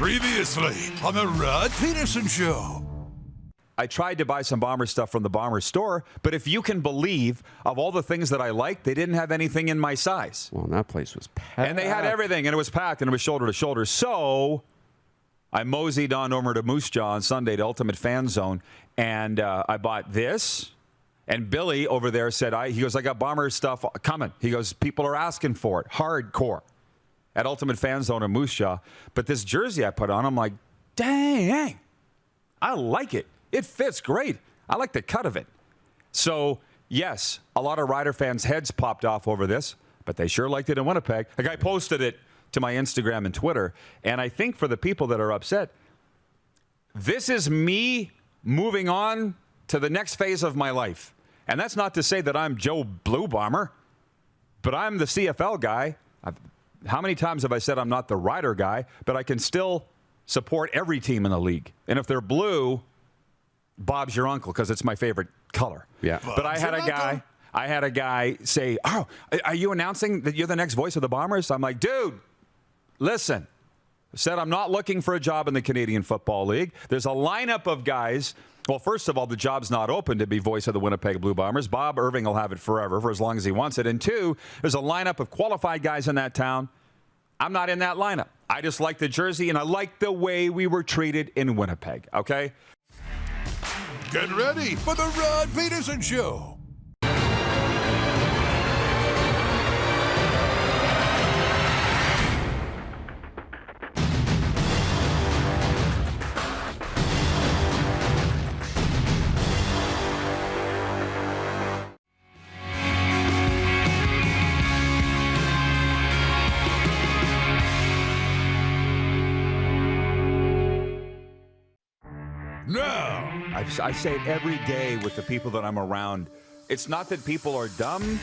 Previously on the Rod Pedersen Show. I tried to buy some Bomber stuff from the Bomber store, but if you can believe, of all the things that I liked, they didn't have anything in my size. Well, that place was packed. And they had everything, and it was packed, and it was shoulder to shoulder. So I moseyed on over to Moose Jaw on Sunday to Ultimate Fan Zone, and I bought this. And Billy over there said, he goes, I got Bomber stuff coming. He goes, people are asking for it, hardcore, at Ultimate Fan Zone in Moose Jaw. But this jersey I put on, I'm like, dang, I like it. It fits great. I like the cut of it. So, yes, a lot of Rider fans' heads popped off over this, but they sure liked it in Winnipeg. A guy posted it to my Instagram and Twitter, and I think for the people that are upset, this is me moving on to the next phase of my life. And that's not to say that I'm Joe Blue Bomber, but I'm the CFL guy. How many times have I said I'm not the Rider guy, but I can still support every team in the league. And if they're blue, Bob's your uncle, because it's my favorite color. Yeah. But I had a guy say, oh, are you announcing that you're the next voice of the Bombers? I'm like, dude, listen. I said I'm not looking for a job in the Canadian Football League. There's a lineup of guys. Well, first of all, the job's not open to be voice of the Winnipeg Blue Bombers. Bob Irving will have it forever for as long as he wants it. And two, there's a lineup of qualified guys in that town. I'm not in that lineup. I just like the jersey, and I like the way we were treated in Winnipeg, okay? Get ready for the Rod Pedersen Show. Now, I say it every day with the people that I'm around. It's not that people are dumb,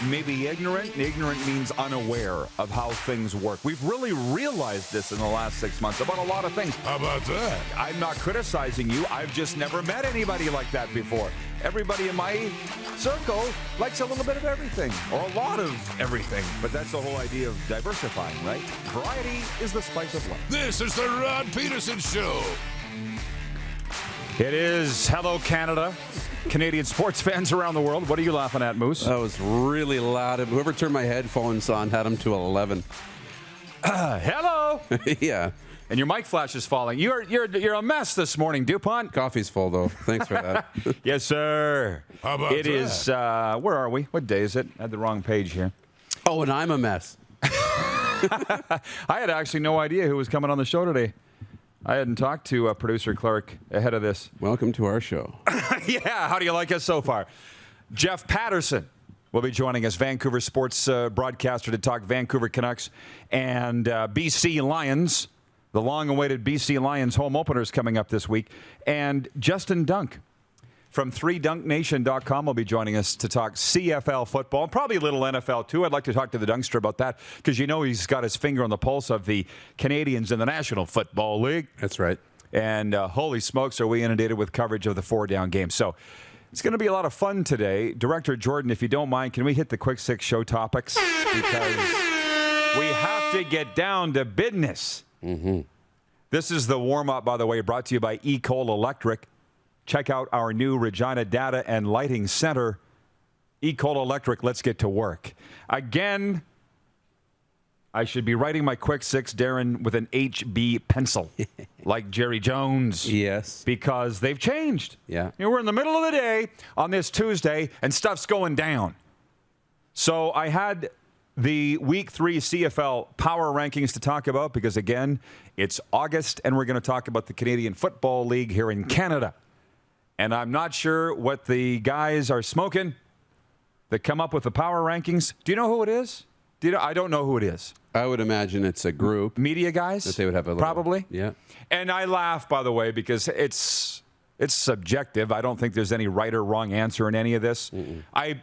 maybe ignorant. Ignorant means unaware of how things work. We've really realized this in the last 6 months about a lot of things. how about that? I'm not criticizing you. I've just never met anybody like that before. Everybody in my circle likes a little bit of everything, or a lot of everything. But that's the whole idea of diversifying, right? Variety is the spice of life. This is the Rod Pedersen Show. It is Hello Canada, Canadian sports fans around the world. What are you laughing at, Moose? That was really loud. Whoever turned my headphones on had them to 11. Hello. Yeah. And your mic flash is falling. You're a mess this morning, DuPont. Coffee's full, though. Thanks for that. Yes, sir. How about It that? is, where are we? What day is it? I had the wrong page here. Oh, and I'm a mess. I had actually no idea who was coming on the show today. I hadn't talked to producer Clark ahead of this. Welcome to our show. Yeah, how do you like us so far? Jeff Paterson will be joining us, Vancouver sports broadcaster, to talk Vancouver Canucks and BC Lions. The long-awaited BC Lions home openers coming up this week. And Justin Dunk from 3dunknation.com will be joining us to talk CFL football, probably a little NFL too. I'd like to talk to the Dunkster about that because you know he's got his finger on the pulse of the Canadians in the National Football League. That's right. And holy smokes, are we inundated with coverage of the 4-down game. So it's going to be a lot of fun today. Director Jordan, if you don't mind, can we hit the quick 6 show topics? Because we have to get down to business. Mm-hmm. This is the warm-up, by the way, brought to you by Ecol Electric. Check out our new Regina Data and Lighting Center. Ecol Electric, let's get to work. Again, I should be writing my quick 6, Darren, with an HB pencil, like Jerry Jones. Yes. Because they've changed. Yeah. You know, we're in the middle of the day on this Tuesday, and stuff's going down. So I had the Week 3 CFL power rankings to talk about because, again, it's August, and we're going to talk about the Canadian Football League here in Canada. And I'm not sure what the guys are smoking that come up with the power rankings. Do you know who it is? I don't know who it is. I would imagine it's a group. Media guys? That they would have a little, probably. Yeah. And I laugh, by the way, because it's subjective. I don't think there's any right or wrong answer in any of this. I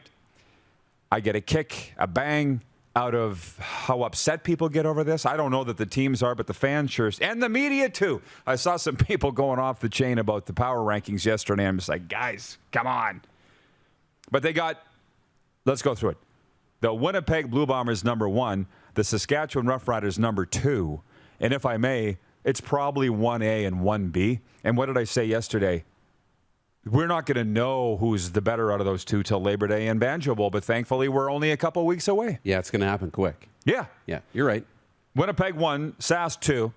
get a kick, a bang out of how upset people get over this. I don't know that the teams are, but the fans sure, and the media too. I saw some people going off the chain about the power rankings yesterday. I'm just like, guys, come on. But they got, let's go through it. The Winnipeg Blue Bombers number 1, the Saskatchewan Roughriders number 2, and if I may, it's probably 1A and 1B. And what did I say yesterday? We're not going to know who's the better out of those two till Labor Day and Banjo Bowl, but thankfully we're only a couple weeks away. Yeah, it's going to happen quick. Yeah. Yeah, you're right. Winnipeg 1, Sask 2,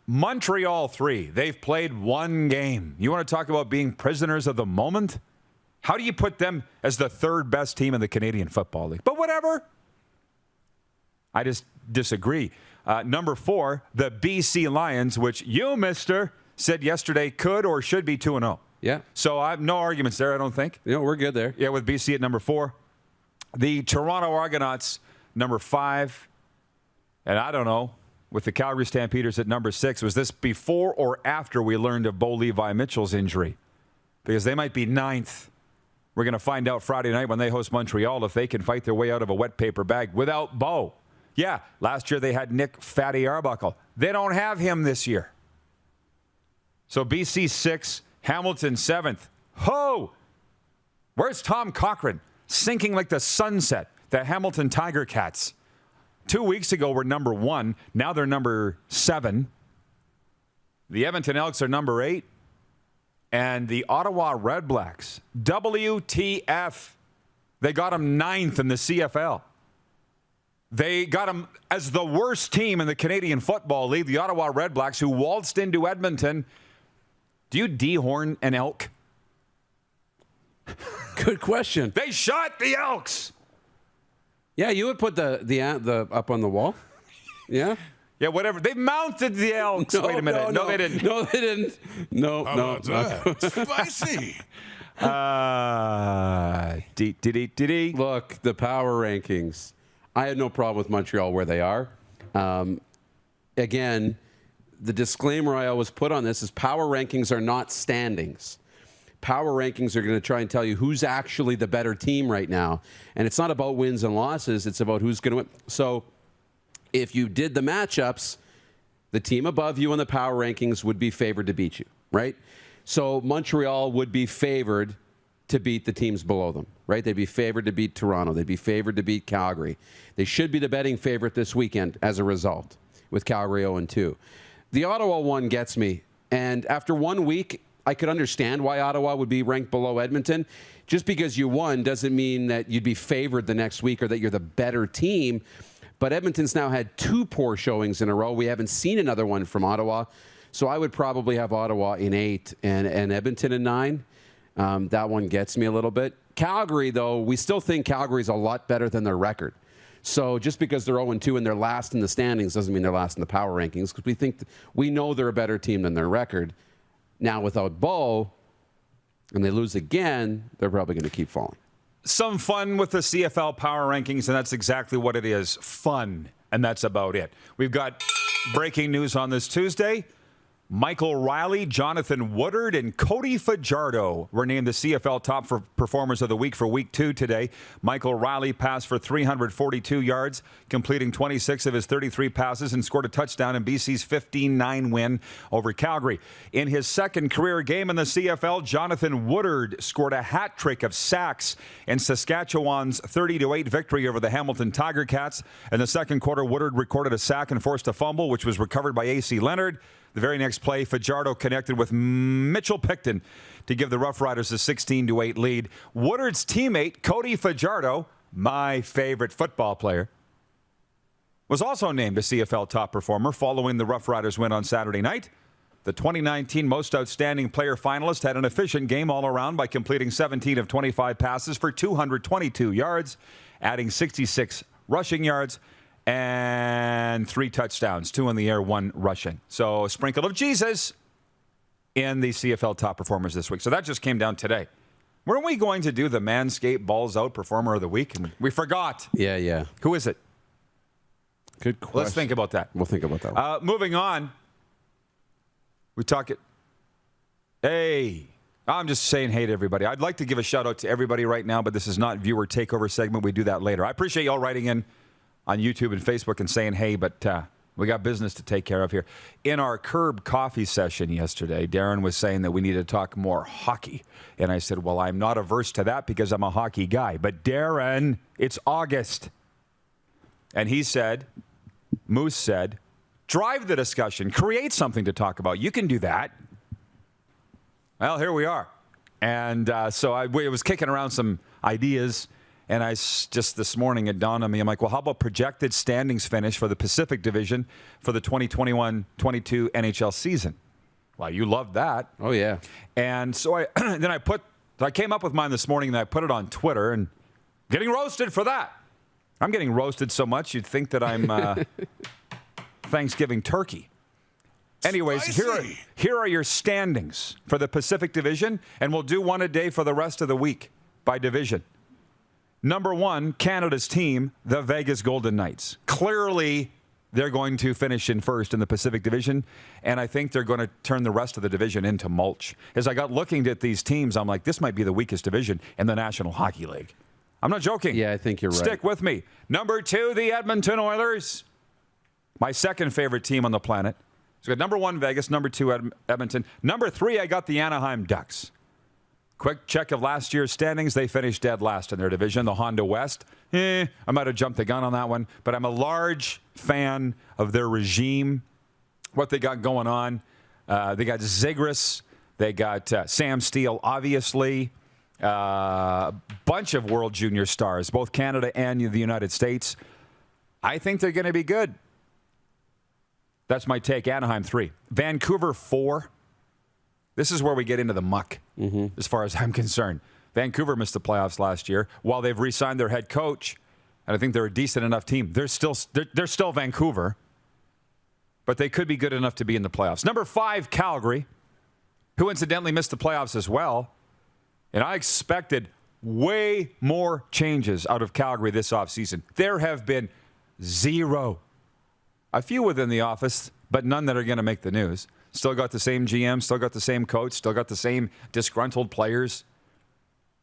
Montreal 3. They've played one game. You want to talk about being prisoners of the moment? How do you put them as the third best team in the Canadian Football League? But whatever. I just disagree. Number 4, the BC Lions, which you, mister, said yesterday could or should be 2-0. Yeah. So I have no arguments there, I don't think. We're good there. Yeah, with BC at number 4. The Toronto Argonauts, number 5. And I don't know, with the Calgary Stampeders at number 6. Was this before or after we learned of Bo Levi Mitchell's injury? Because they might be 9th. We're going to find out Friday night when they host Montreal if they can fight their way out of a wet paper bag without Bo. Yeah, last year they had Nick Fatty Arbuckle. They don't have him this year. So BC 6, Hamilton 7th. Ho! Where's Tom Cochrane? Sinking like the sunset. The Hamilton Tiger Cats. 2 weeks ago were number 1. Now they're number 7. The Edmonton Elks are number 8. And the Ottawa Redblacks, WTF. They got them 9th in the CFL. They got them as the worst team in the Canadian Football League, the Ottawa Redblacks, who waltzed into Edmonton. Do you dehorn an elk? Good question. They shot the Elks. Yeah, you would put the up on the wall. Yeah. Yeah, whatever. They mounted the Elks. Wait a minute. No, they didn't. No, they didn't. No, How no. about that? Spicy. Look, the power rankings. I had no problem with Montreal where they are. Again, the disclaimer I always put on this is power rankings are not standings. Power rankings are going to try and tell you who's actually the better team right now. And it's not about wins and losses. It's about who's going to win. So if you did the matchups, the team above you in the power rankings would be favored to beat you, right? So Montreal would be favored to beat the teams below them, right? They'd be favored to beat Toronto. They'd be favored to beat Calgary. They should be the betting favorite this weekend as a result with Calgary 0-2. The Ottawa one gets me. And after 1 week, I could understand why Ottawa would be ranked below Edmonton. Just because you won doesn't mean that you'd be favored the next week or that you're the better team. But Edmonton's now had 2 poor showings in a row. We haven't seen another one from Ottawa. So I would probably have Ottawa in 8 and Edmonton in 9. That one gets me a little bit. Calgary, though, we still think Calgary's a lot better than their record. So just because they're 0-2 and they're last in the standings doesn't mean they're last in the power rankings, because we know they're a better team than their record. Now, without Bo, and they lose again, they're probably going to keep falling. Some fun with the CFL power rankings, and that's exactly what it is. Fun, and that's about it. We've got breaking news on this Tuesday. Michael Riley, Jonathan Woodard, and Cody Fajardo were named the CFL top performers of the week for Week 2 today. Michael Riley passed for 342 yards, completing 26 of his 33 passes, and scored a touchdown in BC's 15-9 win over Calgary. In his second career game in the CFL, Jonathan Woodard scored a hat trick of sacks in Saskatchewan's 30-8 victory over the Hamilton Tiger Cats. In the second quarter, Woodard recorded a sack and forced a fumble, which was recovered by A.C. Leonard. The very next play, Fajardo connected with Mitchell Picton to give the Rough Riders a 16-8 lead. Woodard's teammate, Cody Fajardo, my favorite football player, was also named a CFL top performer following the Rough Riders win on Saturday night. The 2019 Most Outstanding Player finalist had an efficient game all around by completing 17 of 25 passes for 222 yards, adding 66 rushing yards, and 3 touchdowns, 2 in the air, 1 rushing. So a sprinkle of Jesus in the CFL top performers this week. So that just came down today. Weren't we going to do the Manscaped Balls Out Performer of the Week? And we forgot. Yeah. Who is it? Good question. Let's think about that. We'll think about that one. Moving on. We talk it. Hey. I'm just saying hey to everybody. I'd like to give a shout out to everybody right now, but this is not viewer takeover segment. We do that later. I appreciate y'all writing in on YouTube and Facebook and saying hey, but we got business to take care of here. In our Curb Coffee session yesterday, Darren was saying that we need to talk more hockey. And I said, well, I'm not averse to that because I'm a hockey guy. But Darren, it's August. And he said, Moose said, Drive the discussion. Create something to talk about. You can do that. Well, here we are. And so I was kicking around some ideas, and just this morning it dawned on me. I'm like, well, how about projected standings finish for the Pacific Division for the 2021-22 NHL season? Well, you loved that. Oh, yeah. And so I came up with mine this morning, and I put it on Twitter, and getting roasted for that. I'm getting roasted so much you'd think that I'm Thanksgiving turkey. Anyways, here are your standings for the Pacific Division, and we'll do one a day for the rest of the week by division. Number 1, Canada's team, the Vegas Golden Knights. Clearly, they're going to finish in first in the Pacific Division, and I think they're going to turn the rest of the division into mulch. As I got looking at these teams, I'm like, this might be the weakest division in the National Hockey League. I'm not joking. Yeah, I think you're right. Stick with me. Number 2, the Edmonton Oilers. My second favorite team on the planet. So got number 1, Vegas. Number 2, Edmonton. Number 3, I got the Anaheim Ducks. Quick check of last year's standings. They finished dead last in their division, the Honda West. I might have jumped the gun on that one, but I'm a large fan of their regime, what they got going on. They got Zegras. They got Sam Steele, obviously. Bunch of World Junior stars, both Canada and the United States. I think they're going to be good. That's my take. Anaheim 3. Vancouver 4. This is where we get into the muck, as far as I'm concerned. Vancouver missed the playoffs last year. While they've re-signed their head coach, and I think they're a decent enough team, they're still Vancouver, but they could be good enough to be in the playoffs. Number 5, Calgary, who incidentally missed the playoffs as well. And I expected way more changes out of Calgary this offseason. There have been 0. A few within the office, but none that are going to make the news. Still got the same GM, still got the same coach, still got the same disgruntled players.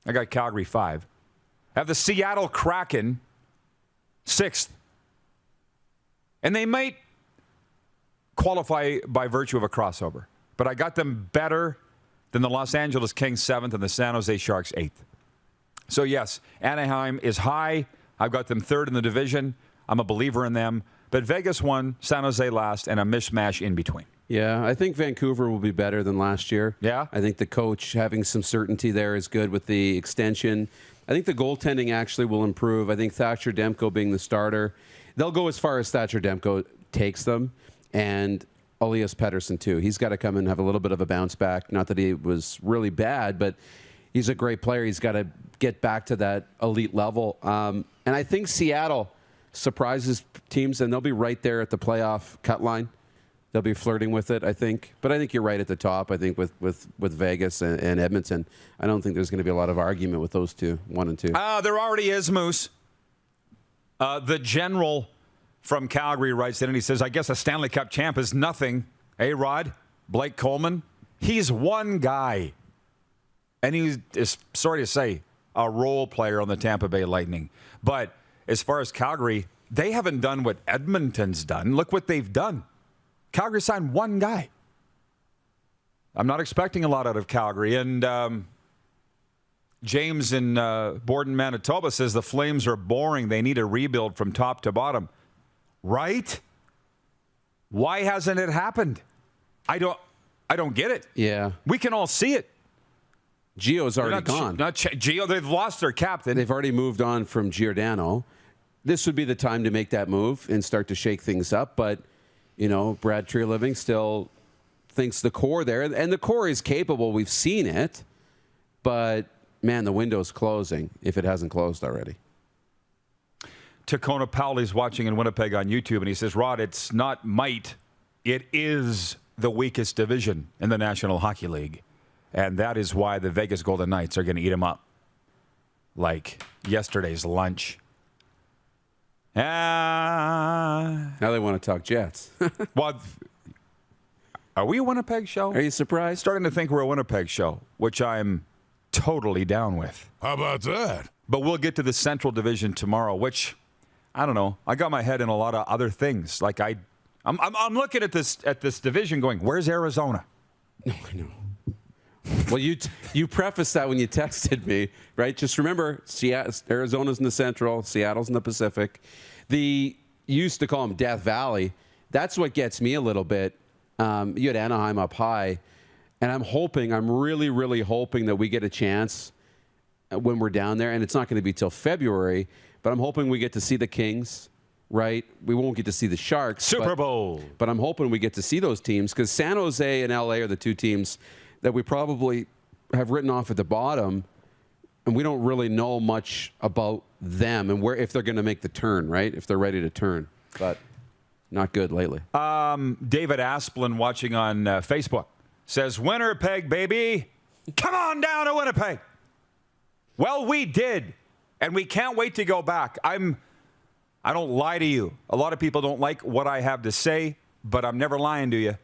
I got Calgary 5. I have the Seattle Kraken 6th. And they might qualify by virtue of a crossover. But I got them better than the Los Angeles Kings 7th and the San Jose Sharks 8th. So, yes, Anaheim is high. I've got them 3rd in the division. I'm a believer in them. But Vegas 1, San Jose last, and a mishmash in between. Yeah, I think Vancouver will be better than last year. Yeah? I think the coach having some certainty there is good with the extension. I think the goaltending actually will improve. I think Thatcher Demko being the starter. They'll go as far as Thatcher Demko takes them. And Elias Paterson, too. He's got to come and have a little bit of a bounce back. Not that he was really bad, but he's a great player. He's got to get back to that elite level. And I think Seattle surprises teams, and they'll be right there at the playoff cut line. They'll be flirting with it, I think. But I think you're right at the top, I think, with Vegas and Edmonton. I don't think there's going to be a lot of argument with those two, 1 and 2. There already is, Moose. The general from Calgary writes in, and he says, I guess a Stanley Cup champ is nothing. Hey, Rod, Blake Coleman, he's one guy. And he is, sorry to say, a role player on the Tampa Bay Lightning. But as far as Calgary, they haven't done what Edmonton's done. Look what they've done. Calgary signed one guy. I'm not expecting a lot out of Calgary. And James in Borden, Manitoba says the Flames are boring. They need a rebuild from top to bottom. Right? Why hasn't it happened? I don't get it. Yeah. We can all see it. Gio's already gone. Gio, they've lost their captain. They've already moved on from Giordano. This would be the time to make that move and start to shake things up. But, you know, Brad Treliving still thinks the core there. And the core is capable. We've seen it. But, man, the window's closing if it hasn't closed already. Tacona Powley's watching in Winnipeg on YouTube, and he says, Rod, it's not might. It is the weakest division in the National Hockey League. And that is why the Vegas Golden Knights are going to eat them up like yesterday's lunch. Now they want to talk Jets. Well, are we a Winnipeg show? Are you surprised? Starting to think we're a Winnipeg show, which I'm totally down with. How about that? But we'll get to the Central Division tomorrow, which, I don't know. I got my head in a lot of other things. Like I'm looking at this division going, where's Arizona? No, I know. Well, you prefaced that when you texted me, right? Just remember, Arizona's in the Central, Seattle's in the Pacific. You used to call them Death Valley. That's what gets me a little bit. You had Anaheim up high, and I'm really, really hoping that we get a chance when we're down there, and it's not going to be till February, but I'm hoping we get to see the Kings, right? We won't get to see the Sharks. Super Bowl. But I'm hoping we get to see those teams, because San Jose and LA are the two teams that we probably have written off at the bottom, and we don't really know much about them and if they're going to make the turn, right? If they're ready to turn. But not good lately. David Asplin, watching on Facebook, says, Winnipeg, baby. Come on down to Winnipeg. Well, we did, and we can't wait to go back. I don't lie to you. A lot of people don't like what I have to say, but I'm never lying to you.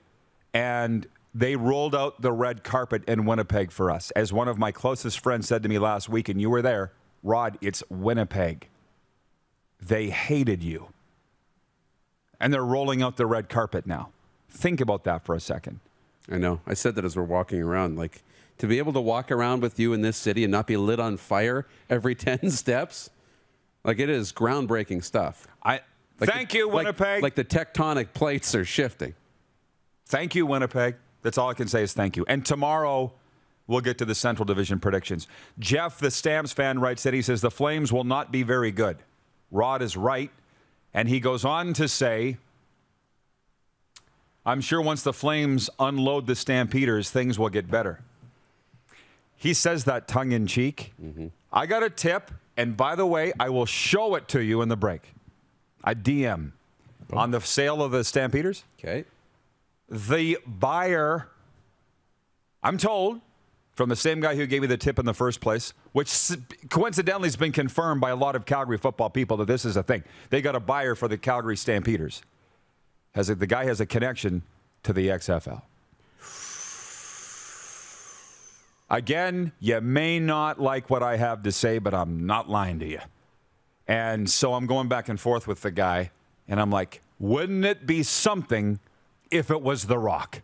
And they rolled out the red carpet in Winnipeg for us. As one of my closest friends said to me last week, and you were there, Rod, it's Winnipeg. They hated you. And they're rolling out the red carpet now. Think about that for a second. I know. I said that as we're walking around. Like, to be able to walk around with you in this city and not be lit on fire every 10 steps, like, it is groundbreaking stuff. Thank you, Winnipeg. Like the tectonic plates are shifting. Thank you, Winnipeg. That's all I can say is thank you. And tomorrow, we'll get to the Central Division predictions. Jeff, the Stamps fan, writes that he says the Flames will not be very good. Rod is right. And he goes on to say, I'm sure once the Flames unload the Stampeders, things will get better. He says that tongue-in-cheek. Mm-hmm. I got a tip, and by the way, I will show it to you in the break. A DM on the sale of the Stampeders. Okay. The buyer, I'm told, from the same guy who gave me the tip in the first place, which coincidentally has been confirmed by a lot of Calgary football people that this is a thing. They got a buyer for the Calgary Stampeders. The guy has a connection to the XFL. Again, you may not like what I have to say, but I'm not lying to you. And so I'm going back and forth with the guy, and I'm like, wouldn't it be something if it was The Rock?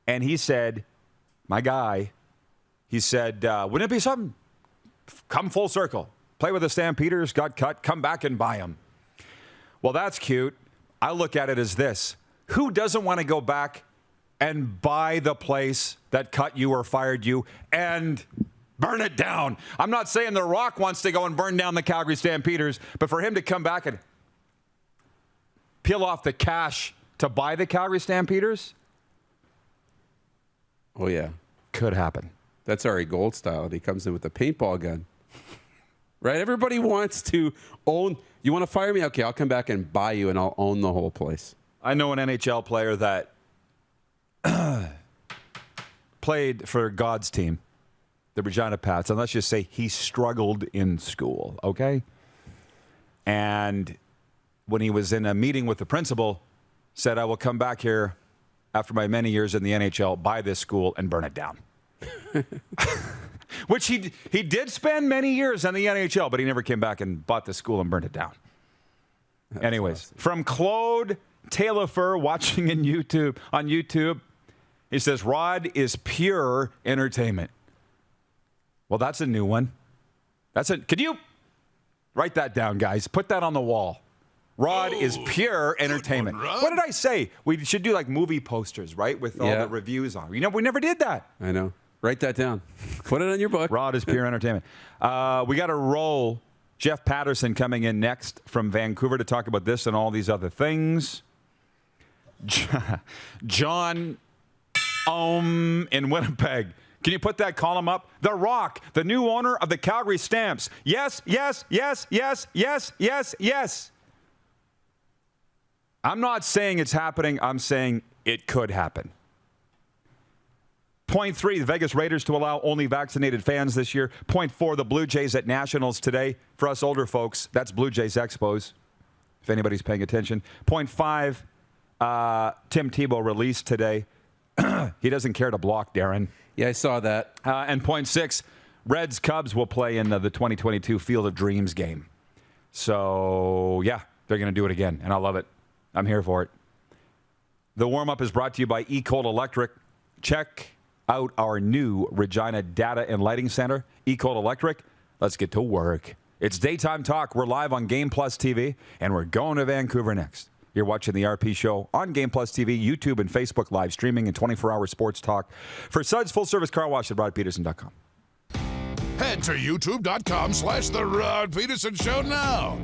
And he said, my guy, he said, wouldn't it be something? Come full circle. Play with the Stampeders, got cut, come back and buy them. Well, that's cute. I look at it as this. Who doesn't want to go back and buy the place that cut you or fired you and burn it down? I'm not saying The Rock wants to go and burn down the Calgary Stampeders, but for him to come back and peel off the cash to buy the Calgary Stampeders? Oh, yeah. Could happen. That's Ari Gold style. And he comes in with a paintball gun. Right? Everybody wants to own. You want to fire me? Okay, I'll come back and buy you, and I'll own the whole place. I know an NHL player that played for God's team, the Regina Pats, and let's just say he struggled in school, okay? And when he was in a meeting with the principal, said, I will come back here after my many years in the NHL, buy this school, and burn it down. Which he did spend many years in the NHL, but he never came back and bought the school and burned it down. That's anyways, awesome. From Claude Taylorfer watching on YouTube, he says, Rod is pure entertainment. Well, that's a new one. Could you write that down, guys? Put that on the wall. Rod is pure entertainment. What did I say? We should do like movie posters, right? With all the reviews on. You know, we never did that. I know. Write that down. Put it on your book. Rod is pure entertainment. We got to roll. Jeff Paterson coming in next from Vancouver to talk about this and all these other things. John in Winnipeg. Can you put that column up? The Rock, the new owner of the Calgary Stamps. Yes, yes, yes, yes, yes, yes, yes. I'm not saying it's happening. I'm saying it could happen. Point 3, the Vegas Raiders to allow only vaccinated fans this year. Point 4, the Blue Jays at Nationals today. For us older folks, that's Blue Jays Expos, if anybody's paying attention. Point 5, Tim Tebow released today. He doesn't care to block, Darren. Yeah, I saw that. And point 6, Reds Cubs will play in the 2022 Field of Dreams game. So, yeah, they're going to do it again, and I love it. I'm here for it. The warm-up is brought to you by eCold Electric. Check out our new Regina Data and Lighting Center, eCold Electric. Let's get to work. It's Daytime Talk. We're live on Game Plus TV, and we're going to Vancouver next. You're watching the RP Show on Game Plus TV, YouTube, and Facebook live streaming and 24-hour sports talk. For Suds Full Service Car Wash at rodpedersen.com. Head to youtube.com/The Rod Pedersen Show now.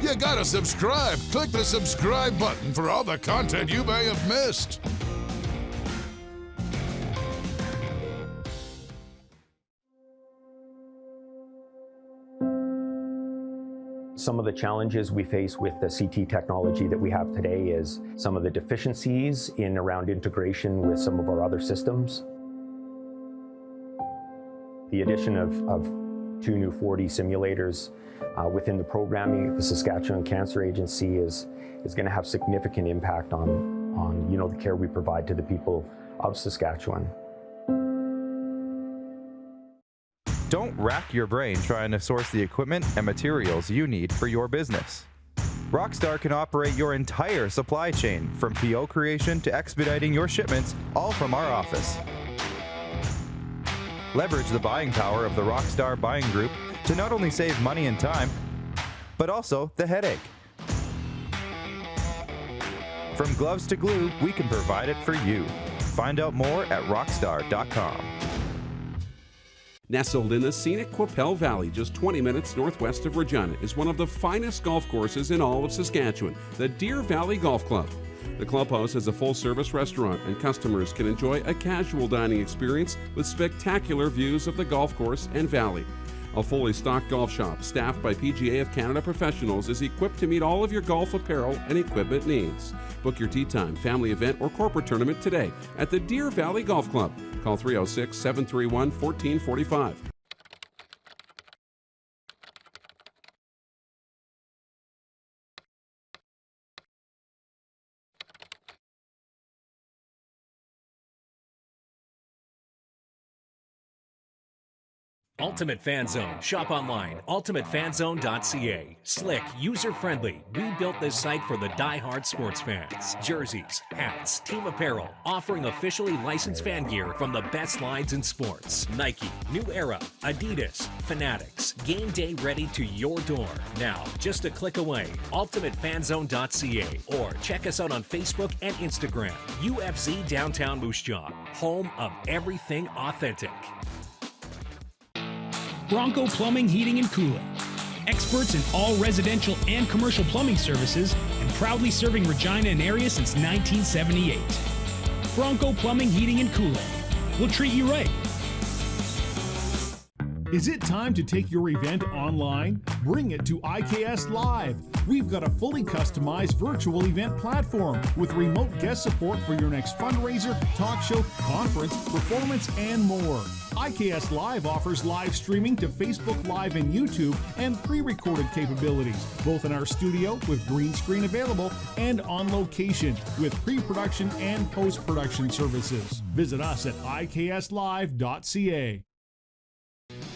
You gotta subscribe. Click the subscribe button for all the content you may have missed. Some of the challenges we face with the CT technology that we have today is some of the deficiencies in around integration with some of our other systems. The addition of 2 new 4D simulators within the programming of the Saskatchewan Cancer Agency is going to have significant impact on the care we provide to the people of Saskatchewan. Don't rack your brain trying to source the equipment and materials you need for your business. Rockstar can operate your entire supply chain, from PO creation to expediting your shipments, all from our office. Leverage the buying power of the Rockstar buying group to not only save money and time, but also the headache. From gloves to glue, we can provide it for you. Find out more at rockstar.com. Nestled in the scenic Qu'Appelle Valley, just 20 minutes northwest of Regina, is one of the finest golf courses in all of Saskatchewan, the Deer Valley Golf Club. The clubhouse has a full-service restaurant, and customers can enjoy a casual dining experience with spectacular views of the golf course and valley. A fully stocked golf shop, staffed by PGA of Canada professionals, is equipped to meet all of your golf apparel and equipment needs. Book your tee time, family event, or corporate tournament today at the Deer Valley Golf Club. Call 306-731-1445. Ultimate Fan Zone. Shop online. UltimateFanZone.ca. Slick, user-friendly. We built this site for the die-hard sports fans. Jerseys, hats, team apparel, offering officially licensed fan gear from the best lines in sports. Nike, New Era, Adidas, Fanatics. Game day ready to your door. Now, just a click away. UltimateFanZone.ca. Or check us out on Facebook and Instagram. UFC Downtown Moose Jaw. Home of everything authentic. Bronco Plumbing, Heating, and Cooling. Experts in all residential and commercial plumbing services, and proudly serving Regina and area since 1978. Bronco Plumbing, Heating, and Cooling. We'll treat you right. Is it time to take your event online? Bring it to IKS Live. We've got a fully customized virtual event platform with remote guest support for your next fundraiser, talk show, conference, performance, and more. IKS Live offers live streaming to Facebook Live and YouTube and pre-recorded capabilities, both in our studio with green screen available and on location with pre-production and post-production services. Visit us at ikslive.ca.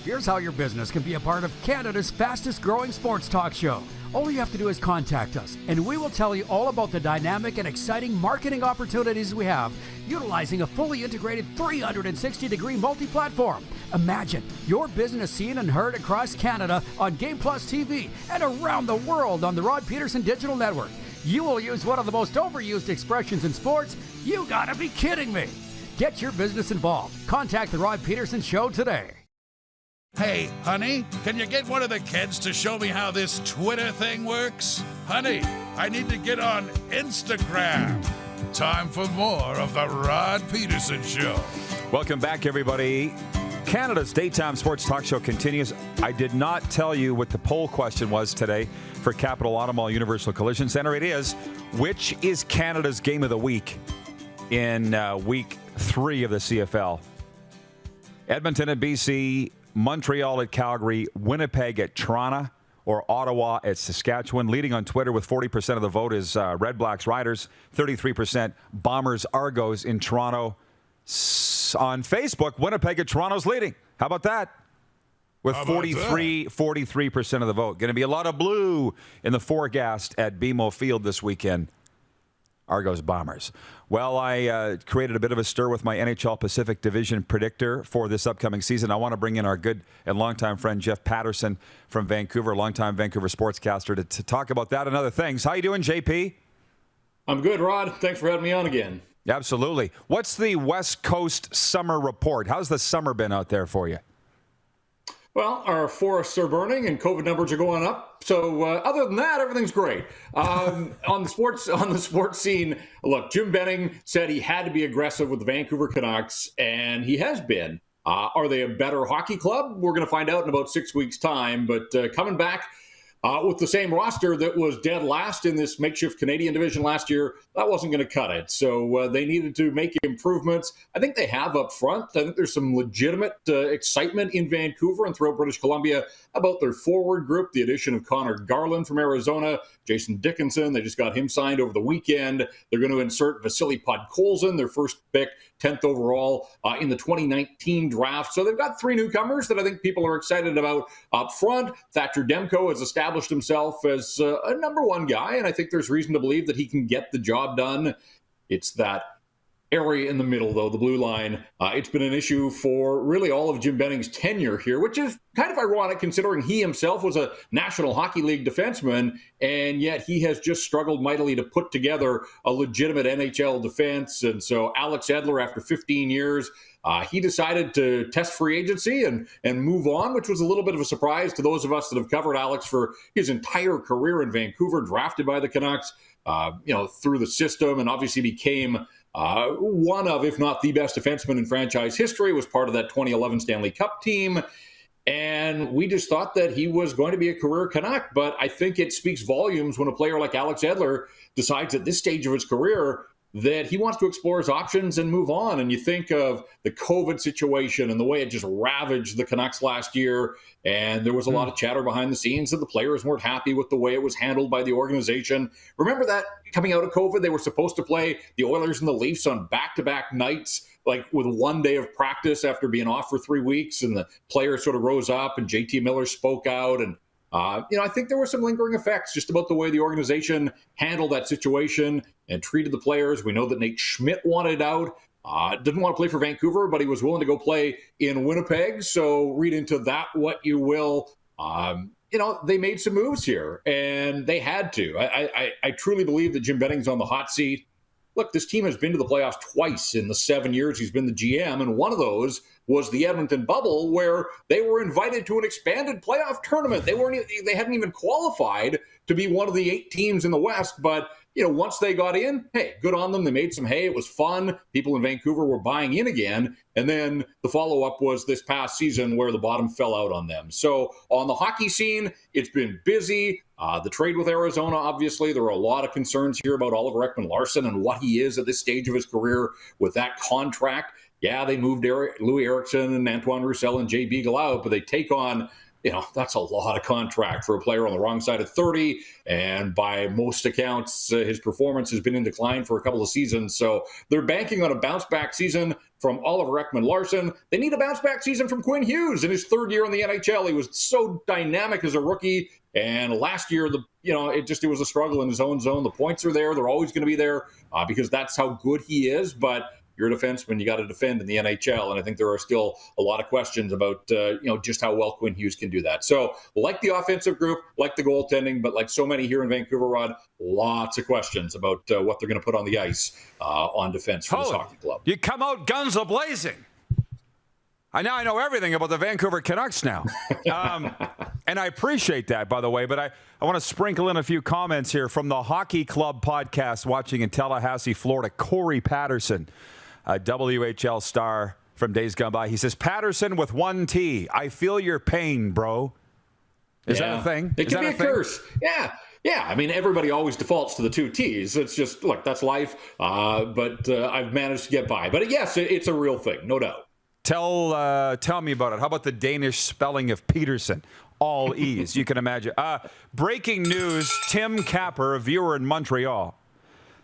Here's how your business can be a part of Canada's fastest growing sports talk show. All you have to do is contact us, and we will tell you all about the dynamic and exciting marketing opportunities we have, utilizing a fully integrated 360-degree multi-platform. Imagine your business seen and heard across Canada on Game Plus TV and around the world on the Rod Pedersen Digital Network. You will use one of the most overused expressions in sports. You gotta be kidding me. Get your business involved. Contact the Rod Pedersen Show today. Hey, honey, can you get one of the kids to show me how this Twitter thing works? Honey, I need to get on Instagram. Time for more of the Rod Pedersen Show. Welcome back, everybody. Canada's daytime sports talk show continues. I did not tell you what the poll question was today for Capital Automall Universal Collision Center. It is, which is Canada's game of the week in week 3 of the CFL? Edmonton at BC, Montreal at Calgary, Winnipeg at Toronto, or Ottawa at Saskatchewan. Leading on Twitter with 40% of the vote is Red Blacks Riders, 33% Bombers Argos in Toronto. On Facebook, Winnipeg at Toronto's leading. How about that? With 43% of the vote. Going to be a lot of blue in the forecast at BMO Field this weekend. Argos Bombers. Well, I created a bit of a stir with my NHL Pacific Division predictor for this upcoming season. I want to bring in our good and longtime friend Jeff Paterson from Vancouver, longtime Vancouver sportscaster, to talk about that and other things. How you doing, JP? I'm good, Rod. Thanks for having me on again. Absolutely. What's the West Coast summer report? How's the summer been out there for you? Well, our forests are burning and COVID numbers are going up. So other than that, everything's great. On the sports scene, look, Jim Benning said he had to be aggressive with the Vancouver Canucks, and he has been. Are they a better hockey club? We're going to find out in about 6 weeks' time. But coming back with the same roster that was dead last in this makeshift Canadian division last year, that wasn't going to cut it. So they needed to make improvements. I think they have up front. I think there's some legitimate excitement in Vancouver and throughout British Columbia about their forward group. The addition of Connor Garland from Arizona, Jason Dickinson, they just got him signed over the weekend. They're going to insert Vasily Podkolzin, their first pick, 10th overall in the 2019 draft. So they've got 3 newcomers that I think people are excited about up front. Thatcher Demko has established himself as a number 1 guy, and I think there's reason to believe that he can get the job done. It's that area in the middle, though, the blue line. It's been an issue for really all of Jim Benning's tenure here, which is kind of ironic considering he himself was a National Hockey League defenseman, and yet he has just struggled mightily to put together a legitimate NHL defense. And so Alex Edler, after 15 years, he decided to test free agency and move on, which was a little bit of a surprise to those of us that have covered Alex for his entire career in Vancouver, drafted by the Canucks, through the system, and obviously became one of, if not the best defenseman in franchise history, was part of that 2011 Stanley Cup team. And we just thought that he was going to be a career Canuck. But I think it speaks volumes when a player like Alex Edler decides at this stage of his career that he wants to explore his options and move on. And you think of the COVID situation and the way it just ravaged the Canucks last year. And there was a lot of chatter behind the scenes that the players weren't happy with the way it was handled by the organization. Remember that coming out of COVID, they were supposed to play the Oilers and the Leafs on back-to-back nights, like with 1 day of practice after being off for 3 weeks. And the players sort of rose up and JT Miller spoke out. And I think there were some lingering effects just about the way the organization handled that situation and treated the players. We know that Nate Schmidt wanted out, didn't want to play for Vancouver, but he was willing to go play in Winnipeg. So read into that what you will. They made some moves here, and they had to. I truly believe that Jim Benning's on the hot seat. Look, this team has been to the playoffs twice in the 7 years he's been the GM, and one of those was the Edmonton bubble, where they were invited to an expanded playoff tournament. They hadn't even qualified to be one of the 8 teams in the West, but once they got in, hey, good on them. They made some hay. It was fun. People in Vancouver were buying in again. And then the follow-up was this past season where the bottom fell out on them. So on the hockey scene, it's been busy. The trade with Arizona, obviously, there were a lot of concerns here about Oliver Ekman-Larsson and what he is at this stage of his career with that contract. Yeah, they moved Louis Eriksson and Antoine Roussel and Jay Beagle out, but they take on, that's a lot of contract for a player on the wrong side of 30. And by most accounts, his performance has been in decline for a couple of seasons. So they're banking on a bounce-back season from Oliver Ekman-Larsson. They need a bounce-back season from Quinn Hughes in his 3rd year in the NHL. He was so dynamic as a rookie. And last year, it was a struggle in his own zone. The points are there. They're always going to be there because that's how good he is. But you're a defenseman, you got to defend in the NHL. And I think there are still a lot of questions about, just how well Quinn Hughes can do that. So like the offensive group, like the goaltending, but like so many here in Vancouver, Rod, lots of questions about what they're going to put on the ice on defense for this hockey club. You come out guns a-blazing. I know everything about the Vancouver Canucks now. And I appreciate that, by the way, but I want to sprinkle in a few comments here from the Hockey Club podcast watching in Tallahassee, Florida. Corey Paterson, a WHL star from days gone by. He says, Paterson with 1 T. I feel your pain, bro. Is that a thing? It can be a curse. Yeah. Yeah, I mean, everybody always defaults to the 2 T's. It's just, look, that's life. But I've managed to get by. But yes, it's a real thing, no doubt. Tell me about it. How about the Danish spelling of Peterson? All E's, you can imagine. Breaking news, Tim Capper, a viewer in Montreal,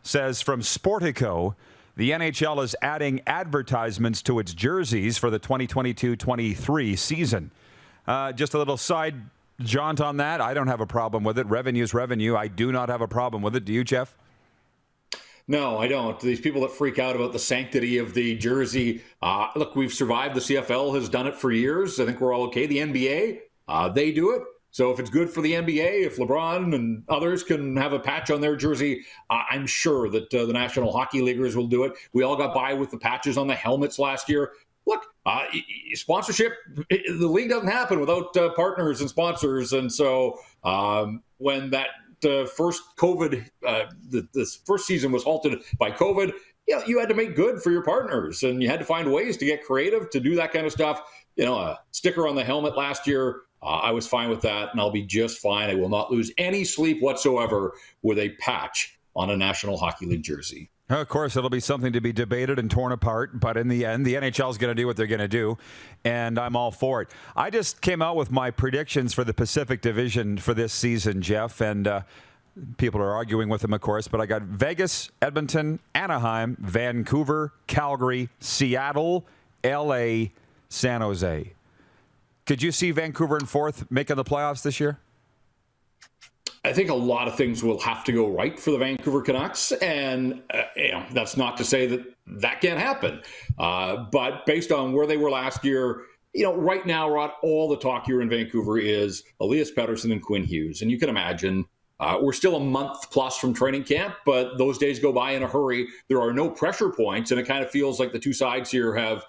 says from Sportico, the NHL is adding advertisements to its jerseys for the 2022-23 season. Just a little side jaunt on that. I don't have a problem with it. Revenue's revenue. I do not have a problem with it. Do you, Jeff? No, I don't. These people that freak out about the sanctity of the jersey, look, we've survived. The CFL has done it for years. I think we're all okay. The NBA, they do it. So if it's good for the NBA, if LeBron and others can have a patch on their jersey, I'm sure that the National Hockey Leaguers will do it. We all got by with the patches on the helmets last year. Look, sponsorship, the league doesn't happen without partners and sponsors. And so when that first COVID, this first season was halted by COVID, you had to make good for your partners, and you had to find ways to get creative to do that kind of stuff. A sticker on the helmet last year, I was fine with that, and I'll be just fine. I will not lose any sleep whatsoever with a patch on a National Hockey League jersey. Of course, it'll be something to be debated and torn apart, but in the end, the NHL is going to do what they're going to do, and I'm all for it. I just came out with my predictions for the Pacific Division for this season, Jeff, and people are arguing with them, of course, but I got Vegas, Edmonton, Anaheim, Vancouver, Calgary, Seattle, LA, San Jose. Could you see Vancouver in fourth making the playoffs this year? I think a lot of things will have to go right for the Vancouver Canucks, and that's not to say that can't happen. But based on where they were last year, right now, Rod, all the talk here in Vancouver is Elias Paterson and Quinn Hughes, and you can imagine we're still a month plus from training camp, but those days go by in a hurry. There are no pressure points, and it kind of feels like the two sides here have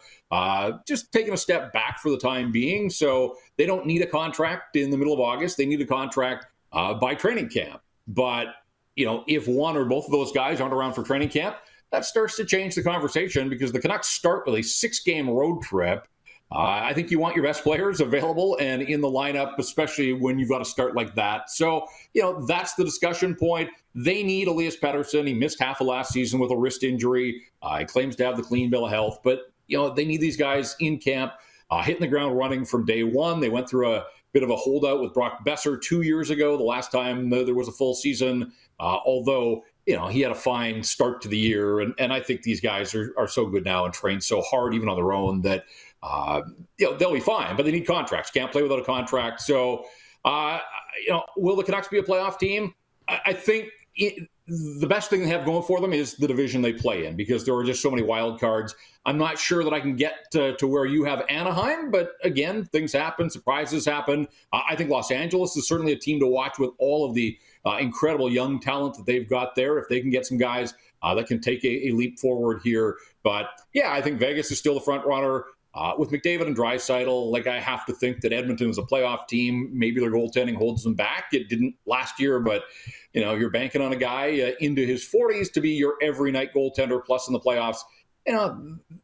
just taken a step back for the time being. So they don't need a contract in the middle of August. They need a contract by training camp. But, if one or both of those guys aren't around for training camp, that starts to change the conversation, because the Canucks start with a 6-game road trip. I think you want your best players available and in the lineup, especially when you've got to start like that. So, that's the discussion point. They need Elias Pettersson. He missed half of last season with a wrist injury. He claims to have the clean bill of health, but, they need these guys in camp, hitting the ground running from day one. They went through a bit of a holdout with Brock Besser 2 years ago, the last time there was a full season, although, he had a fine start to the year. And I think these guys are so good now and train so hard, even on their own, that, they'll be fine, but they need contracts. Can't play without a contract. So, will the Canucks be a playoff team? I think the best thing they have going for them is the division they play in, because there are just so many wild cards. I'm not sure that I can get to where you have Anaheim, but again, things happen, surprises happen. I think Los Angeles is certainly a team to watch with all of the incredible young talent that they've got there. If they can get some guys that can take a leap forward here. But yeah, I think Vegas is still the front runner. With McDavid and Draisaitl, I have to think that Edmonton is a playoff team. Maybe their goaltending holds them back. It didn't last year, but you're banking on a guy into his 40s to be your every night goaltender, plus in the playoffs.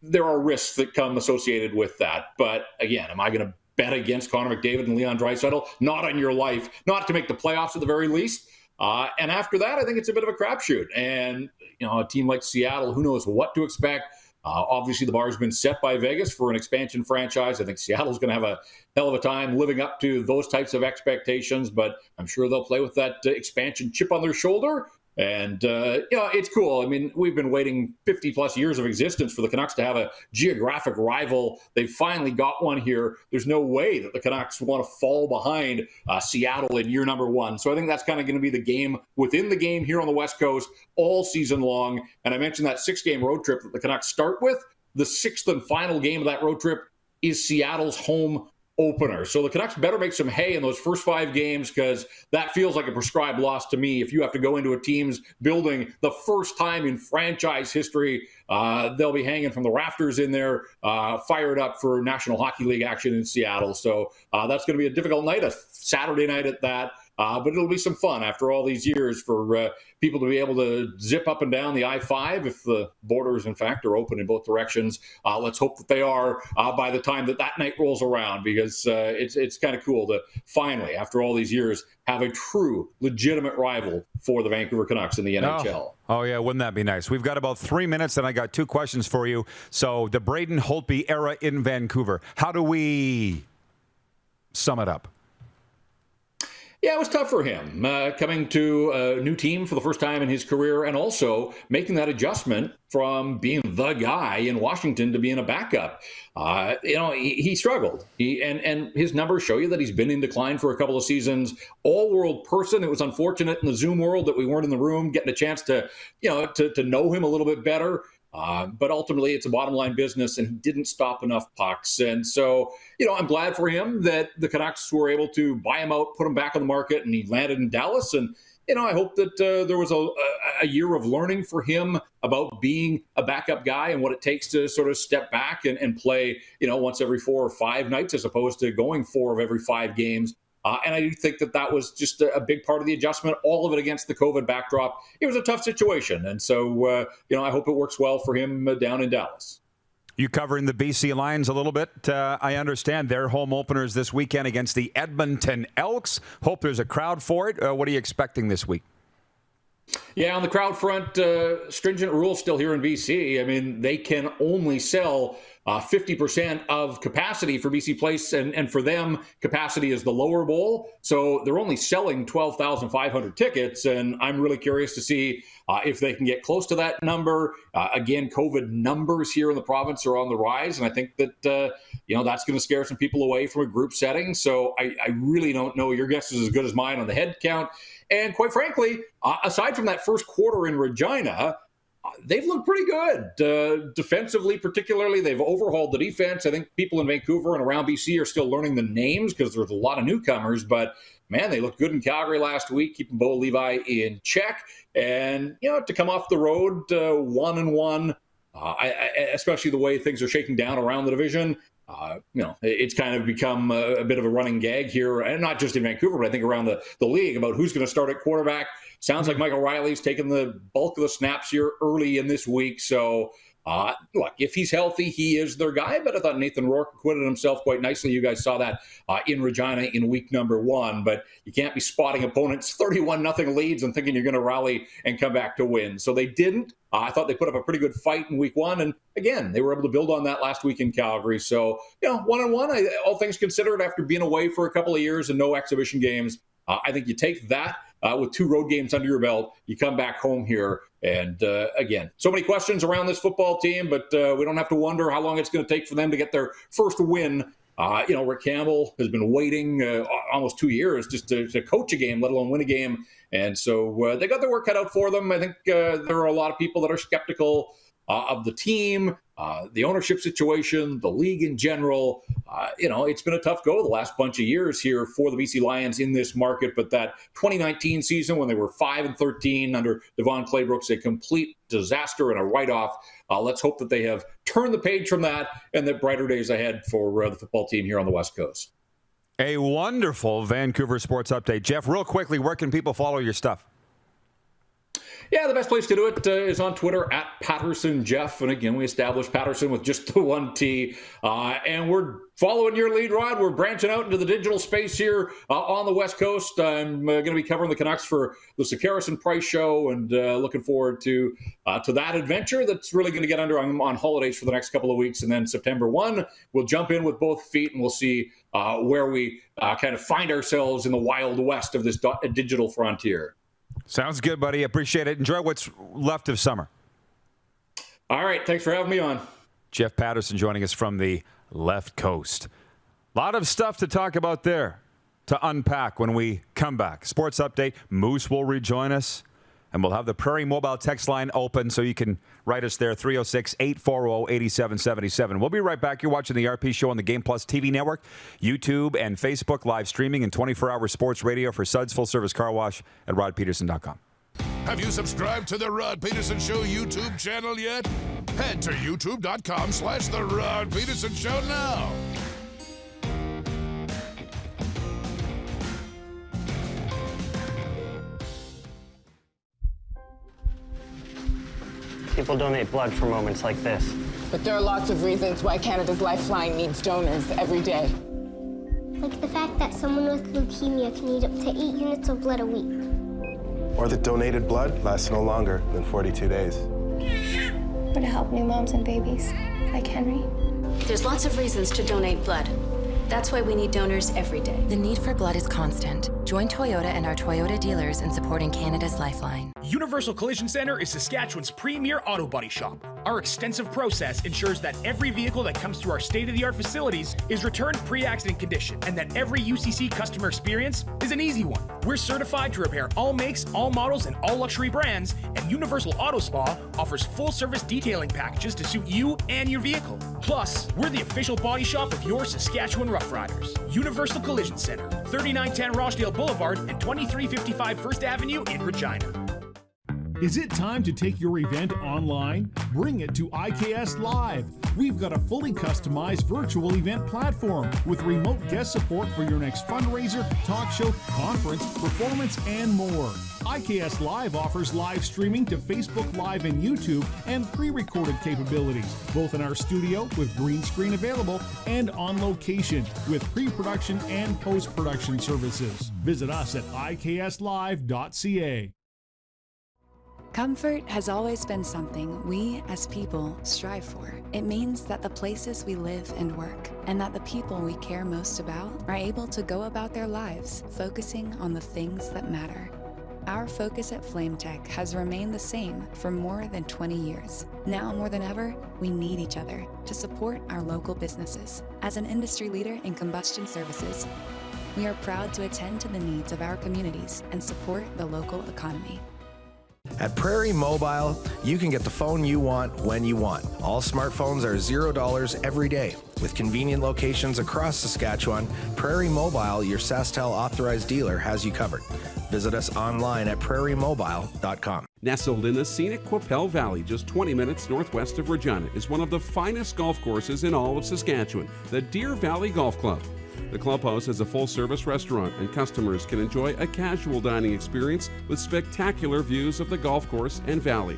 There are risks that come associated with that. But again, am I going to bet against Connor McDavid and Leon Draisaitl? Not on your life. Not to make the playoffs at the very least. And after that, I think it's a bit of a crapshoot. And a team like Seattle, who knows what to expect. Obviously, the bar has been set by Vegas for an expansion franchise. I think Seattle's going to have a hell of a time living up to those types of expectations, but I'm sure they'll play with that expansion chip on their shoulder. And, it's cool. I mean, we've been waiting 50 plus years of existence for the Canucks to have a geographic rival. They've finally got one here. There's no way that the Canucks want to fall behind Seattle in year number one. So I think that's kind of going to be the game within the game here on the West Coast all season long. And I mentioned that 6-game road trip that the Canucks start with. The 6th and final game of that road trip is Seattle's home opener. So the Canucks better make some hay in those first 5 games, because that feels like a prescribed loss to me. If you have to go into a team's building the first time in franchise history, they'll be hanging from the rafters in there, fired up for National Hockey League action in Seattle. So that's going to be a difficult night, a Saturday night at that. But it'll be some fun after all these years for people to be able to zip up and down the I-5 if the borders, in fact, are open in both directions. Let's hope that they are by the time that night rolls around, because it's kind of cool to finally, after all these years, have a true, legitimate rival for the Vancouver Canucks in the NHL. Oh, yeah, wouldn't that be nice? We've got about 3 minutes, and I got 2 questions for you. So the Braden Holtby era in Vancouver, how do we sum it up? Yeah, it was tough for him coming to a new team for the first time in his career and also making that adjustment from being the guy in Washington to being a backup. He struggled. And his numbers show you that he's been in decline for a couple of seasons. All-world person. It was unfortunate in the Zoom world that we weren't in the room getting a chance to know him a little bit better. But ultimately, it's a bottom line business, and he didn't stop enough pucks. And so, I'm glad for him that the Canucks were able to buy him out, put him back on the market, and he landed in Dallas. And, I hope that there was a year of learning for him about being a backup guy and what it takes to sort of step back and play, once every 4 or 5 nights as opposed to going 4 of every 5 games. And I do think that was just a big part of the adjustment, all of it against the COVID backdrop. It was a tough situation. And so, I hope it works well for him down in Dallas. You covering the BC Lions a little bit. I understand their home openers this weekend against the Edmonton Elks. Hope there's a crowd for it. What are you expecting this week? Yeah, on the crowd front, stringent rules still here in BC. I mean, they can only sell 50% of capacity for BC Place, and for them, capacity is the lower bowl. So they're only selling 12,500 tickets, and I'm really curious to see if they can get close to that number. Again, COVID numbers here in the province are on the rise, and I think that that's going to scare some people away from a group setting. So I really don't know. Your guess is as good as mine on the head count. And quite frankly, aside from that first quarter in Regina, they've looked pretty good. Defensively, particularly, they've overhauled the defense. I think people in Vancouver and around BC are still learning the names because there's a lot of newcomers. But, man, they looked good in Calgary last week, keeping Bo Levi in check. And, to come off the road 1-1, especially the way things are shaking down around the division, it's kind of become a bit of a running gag here, and not just in Vancouver, but I think around the league about who's going to start at quarterback. Sounds like Michael Riley's taking the bulk of the snaps here early in this week. So, look, if he's healthy, he is their guy. But I thought Nathan Rourke acquitted himself quite nicely. You guys saw that in Regina in week number 1. But you can't be spotting opponents 31-0 leads and thinking you're going to rally and come back to win. So they didn't. I thought they put up a pretty good fight in week 1. And again, they were able to build on that last week in Calgary. So, 1-1, all things considered, after being away for a couple of years and no exhibition games, I think you take that with 2 road games under your belt, you come back home here. And again, so many questions around this football team, but we don't have to wonder how long it's going to take for them to get their first win. Rick Campbell has been waiting almost 2 years just to coach a game, let alone win a game. And so they got their work cut out for them. I think there are a lot of people that are skeptical of the team, the ownership situation, the league in general. It's been a tough go the last bunch of years here for the BC Lions in this market. But that 2019 season when they were 5-13 under Devon Claybrook's a complete disaster and a write-off. Let's hope that they have turned the page from that and that brighter days ahead for the football team here on the West Coast. A wonderful Vancouver sports update. Jeff, real quickly, where can people follow your stuff? Yeah, the best place to do it is on Twitter at Paterson Jeff. And again, we established Paterson with just the 1 T. And we're following your lead, Rod. We're branching out into the digital space here on the West Coast. I'm going to be covering the Canucks for the Saskatchewan Price Show, and looking forward to that adventure that's really going to get under on holidays for the next couple of weeks. And then September 1, we'll jump in with both feet, and we'll see where we kind of find ourselves in the wild west of this digital frontier. Sounds good, buddy. Appreciate it. Enjoy what's left of summer. All right. Thanks for having me on. Jeff Paterson joining us from the left coast. A lot of stuff to talk about there, to unpack when we come back. Sports update. Moose will rejoin us. And we'll have the Prairie Mobile text line open so you can write us there, 306-840-8777. We'll be right back. You're watching the RP Show on the Game Plus TV network, YouTube and Facebook, live streaming and 24-hour sports radio for Suds Full Service Car Wash at rodpedersen.com. Have you subscribed to the Rod Pedersen Show YouTube channel yet? Head to youtube.com/The Rod Pedersen Show now. People donate blood for moments like this. But there are lots of reasons why Canada's Lifeline needs donors every day. Like the fact that someone with leukemia can need up to 8 units of blood a week. Or that donated blood lasts no longer than 42 days. Or to help new moms and babies, like Henry. There's lots of reasons to donate blood. That's why we need donors every day. The need for blood is constant. Join Toyota and our Toyota dealers in supporting Canada's Lifeline. Universal Collision Center is Saskatchewan's premier auto body shop. Our extensive process ensures that every vehicle that comes through our state-of-the-art facilities is returned pre-accident condition, and that every UCC customer experience is an easy one. We're certified to repair all makes, all models, and all luxury brands, and Universal Auto Spa offers full-service detailing packages to suit you and your vehicle. Plus, we're the official body shop of your Saskatchewan Rough Riders. Universal Collision Center, 3910 Rochdale Boulevard and 2355 First Avenue in Regina. Is it time to take your event online? Bring it to IKS Live. We've got a fully customized virtual event platform with remote guest support for your next fundraiser, talk show, conference, performance, and more. IKS Live offers live streaming to Facebook Live and YouTube and pre-recorded capabilities, both in our studio with green screen available and on location with pre-production and post-production services. Visit us at ikslive.ca. Comfort has always been something we, as people, strive for. It means that the places we live and work, and that the people we care most about, are able to go about their lives, focusing on the things that matter. Our focus at FlameTech has remained the same for more than 20 years. Now more than ever, we need each other to support our local businesses. As an industry leader in combustion services, we are proud to attend to the needs of our communities and support the local economy. At Prairie Mobile, you can get the phone you want when you want. All smartphones are $0 every day. With convenient locations across Saskatchewan, Prairie Mobile, your SaskTel authorized dealer, has you covered. Visit us online at prairiemobile.com. Nestled in the scenic Qu'Appelle Valley, just 20 minutes northwest of Regina, is one of the finest golf courses in all of Saskatchewan, the Deer Valley Golf Club. The clubhouse is a full-service restaurant, and customers can enjoy a casual dining experience with spectacular views of the golf course and valley.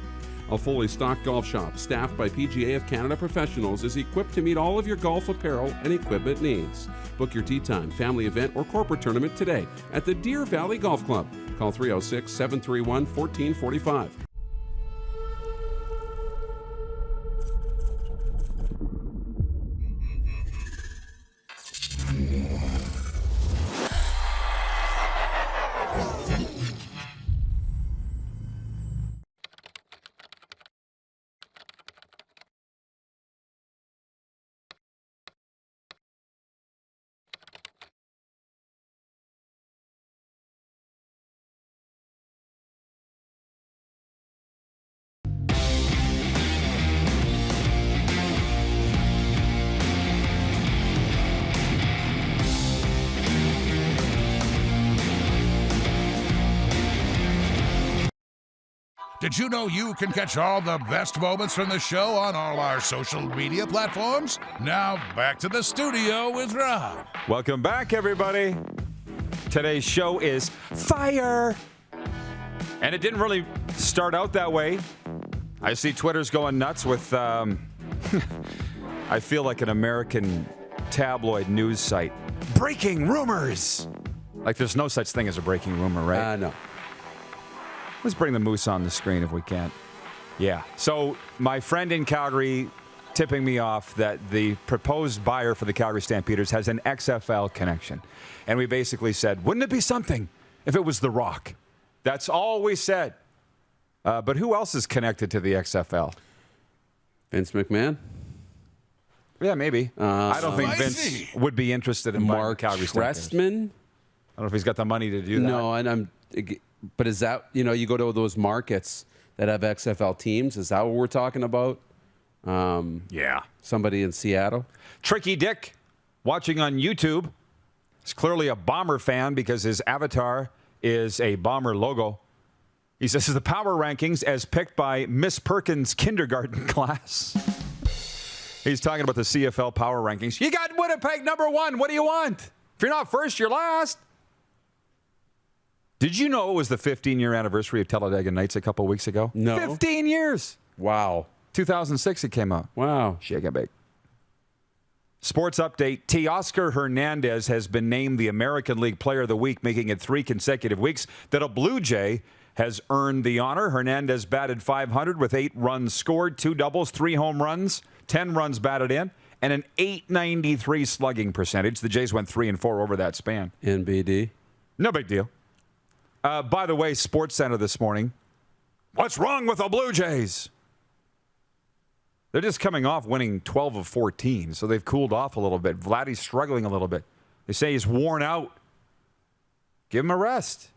A fully stocked golf shop, staffed by PGA of Canada professionals, is equipped to meet all of your golf apparel and equipment needs. Book your tee time, family event, or corporate tournament today at the Deer Valley Golf Club. Call 306-731-1445. Did you know you can catch all the best moments from the show on all our social media platforms? Now, back to the studio with Rod. Welcome back, everybody. Today's show is fire. And it didn't really start out that way. I see Twitter's going nuts with, I feel like an American tabloid news site. Breaking rumors. Like there's no such thing as a breaking rumor, right? No. Let's bring the moose on the screen if we can. Yeah. So my friend in Calgary tipping me off that the proposed buyer for the Calgary Stampeders has an XFL connection. And we basically said, wouldn't it be something if it was The Rock? That's all we said. But who else is connected to the XFL? Vince McMahon? Yeah, maybe. I don't think Vince would be interested in buying Calgary Stampeders. Trestman? I don't know if he's got the money to do that. No, but is that, you go to those markets that have XFL teams, is that what we're talking about? Yeah. Somebody in Seattle? Tricky Dick, watching on YouTube, is clearly a Bomber fan because his avatar is a Bomber logo. He says the power rankings as picked by Miss Perkins' kindergarten class. He's talking about the CFL power rankings. You got Winnipeg #1. What do you want? If you're not first, you're last. Did you know it was the 15-year anniversary of Talladega Nights a couple weeks ago? No. 15 years. Wow. 2006 it came out. Wow. Shake and bake. Sports update. Teoscar Hernandez has been named the American League Player of the Week, making it 3 consecutive weeks that a Blue Jay has earned the honor. Hernandez batted .500 with 8 runs scored, 2 doubles, 3 home runs, 10 runs batted in, and an .893 slugging percentage. The Jays went 3-4 over that span. NBD. No big deal. By the way, Sports Center this morning. What's wrong with the Blue Jays? They're just coming off winning 12 of 14, so they've cooled off a little bit. Vladdy's struggling a little bit. They say he's worn out. Give him a rest.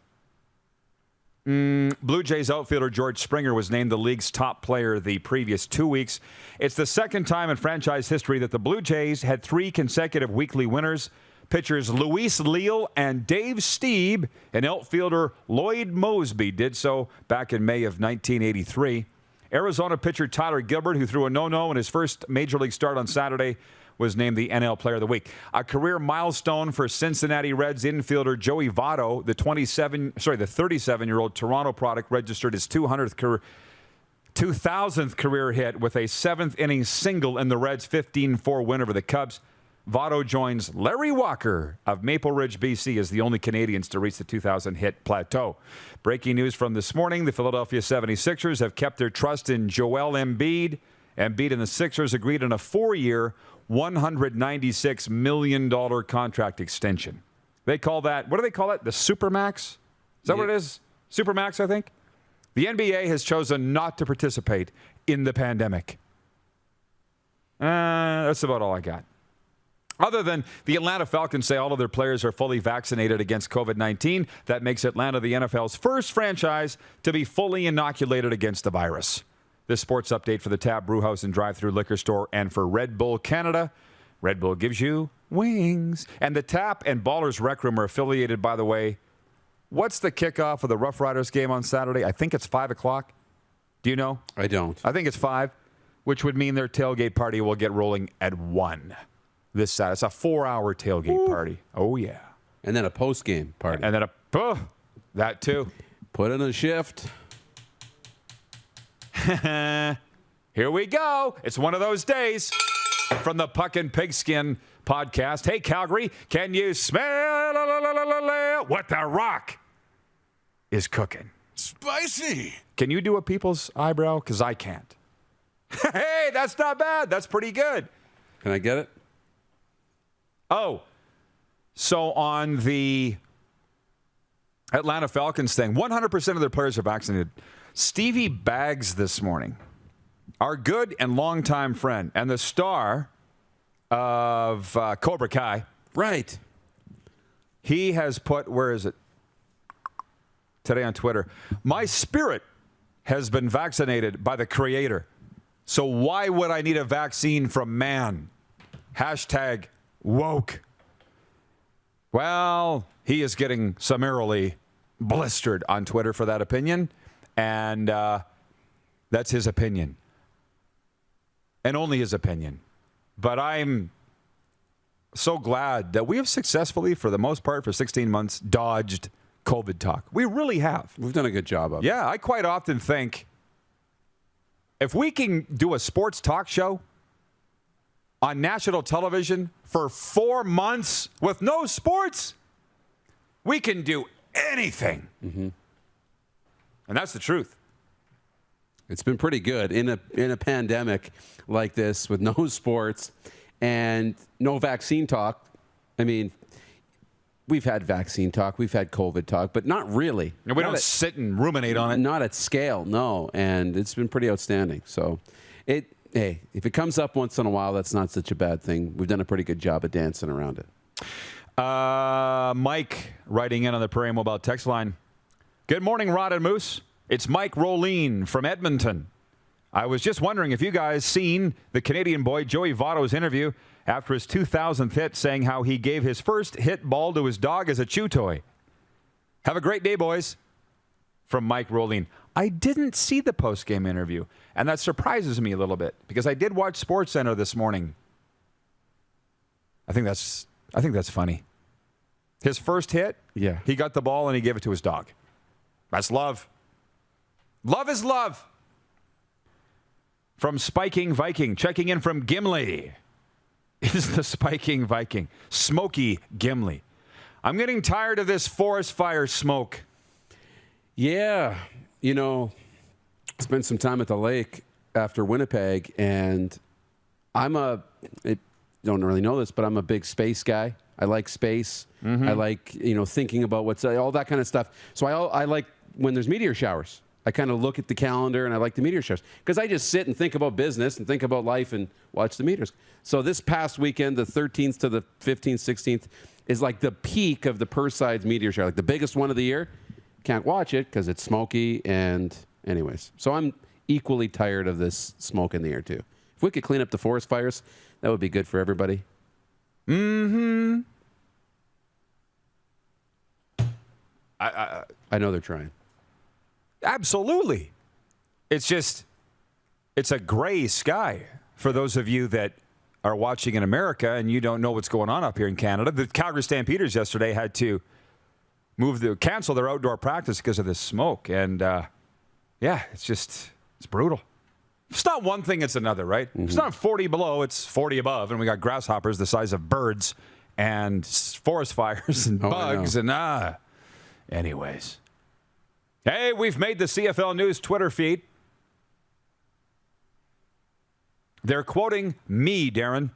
Blue Jays outfielder George Springer was named the league's top player the previous 2 weeks. It's the second time in franchise history that the Blue Jays had 3 consecutive weekly winners. Pitchers Luis Leal and Dave Stieb and outfielder Lloyd Moseby did so back in May of 1983. Arizona pitcher Tyler Gilbert, who threw a no-no in his first major league start on Saturday, was named the NL Player of the Week. A career milestone for Cincinnati Reds infielder Joey Votto, the 37-year-old Toronto product, registered his 2000th career hit with a 7th-inning single in the Reds' 15-4 win over the Cubs. Votto joins Larry Walker of Maple Ridge, BC, as the only Canadians to reach the 2,000 hit plateau. Breaking news from this morning, the Philadelphia 76ers have kept their trust in Joel Embiid. Embiid and the Sixers agreed on a 4-year, $196 million contract extension. They call that, what do they call it? The Supermax? Is that what it is? Supermax, I think? The NBA has chosen not to participate in the pandemic. That's about all I got. Other than the Atlanta Falcons say all of their players are fully vaccinated against COVID-19, that makes Atlanta the NFL's first franchise to be fully inoculated against the virus. This sports update for the Tap Brewhouse and Drive-Thru Liquor Store and for Red Bull Canada. Red Bull gives you wings. And the Tap and Ballers Rec Room are affiliated, by the way. What's the kickoff of the Rough Riders game on Saturday? I think it's 5 o'clock. Do you know? I don't. I think it's 5, which would mean their tailgate party will get rolling at 1 this Saturday. It's a 4-hour tailgate party. Oh, yeah. And then a post-game party. And then that too. Put in a shift. Here we go. It's one of those days. From the Puck and Pigskin podcast. Hey, Calgary, can you smell what the Rock is cooking? Spicy. Can you do a people's eyebrow? Because I can't. Hey, that's not bad. That's pretty good. Can I get it? Oh, so on the Atlanta Falcons thing, 100% of their players are vaccinated. Stevie Baggs this morning, our good and longtime friend and the star of Cobra Kai. Right. He has put, where is it? Today on Twitter. My spirit has been vaccinated by the Creator. So why would I need a vaccine from man? Hashtag woke. Well, he is getting summarily blistered on Twitter for that opinion. And that's his opinion. And only his opinion. But I'm so glad that we have successfully, for the most part, for 16 months, dodged COVID talk. We really have. We've done a good job of it. Yeah, I quite often think if we can do a sports talk show on national television for 4 months with no sports, we can do anything. Mm-hmm. And that's the truth. It's been pretty good in a pandemic like this with no sports and no vaccine talk. I mean, we've had vaccine talk, we've had COVID talk, but not really. And we don't sit and ruminate on it. Not at scale, no. And it's been pretty outstanding. So, hey, if it comes up once in a while, that's not such a bad thing. We've done a pretty good job of dancing around it. Mike writing in on the Prairie Mobile text line. Good morning, Rod and Moose. It's Mike Rolene from Edmonton. I was just wondering if you guys seen the Canadian boy Joey Votto's interview after his 2000th hit, saying how he gave his first hit ball to his dog as a chew toy. Have a great day, boys. From Mike Rolene. I didn't see the post-game interview, and that surprises me a little bit because I did watch SportsCenter this morning. I think that's funny. His first hit, he got the ball and he gave it to his dog. That's love. Love is love. From Spiking Viking, checking in from Gimli. Is the Spiking Viking. Smoky Gimli. I'm getting tired of this forest fire smoke. Yeah. You know, spent some time at the lake after Winnipeg, and you don't really know this, but I'm a big space guy. I like space. I like, thinking about what's all that kind of stuff. So I like when there's meteor showers. I kind of look at the calendar and I like the meteor showers because I just sit and think about business and think about life and watch the meteors. So this past weekend, the 13th to the 15th, 16th, is like the peak of the Perseids meteor shower, like the biggest one of the year. Can't watch it because it's smoky and anyways. So I'm equally tired of this smoke in the air too. If we could clean up the forest fires, that would be good for everybody. Mm-hmm. I know they're trying. Absolutely. It's a gray sky for those of you that are watching in America and you don't know what's going on up here in Canada. The Calgary Stampeders yesterday had to cancel their outdoor practice because of this smoke. And, it's brutal. It's not one thing, it's another, right? It's not 40 below, it's 40 above. And we got grasshoppers the size of birds and forest fires and bugs and anyways. Hey, we've made the CFL News Twitter feed. They're quoting me, Darren.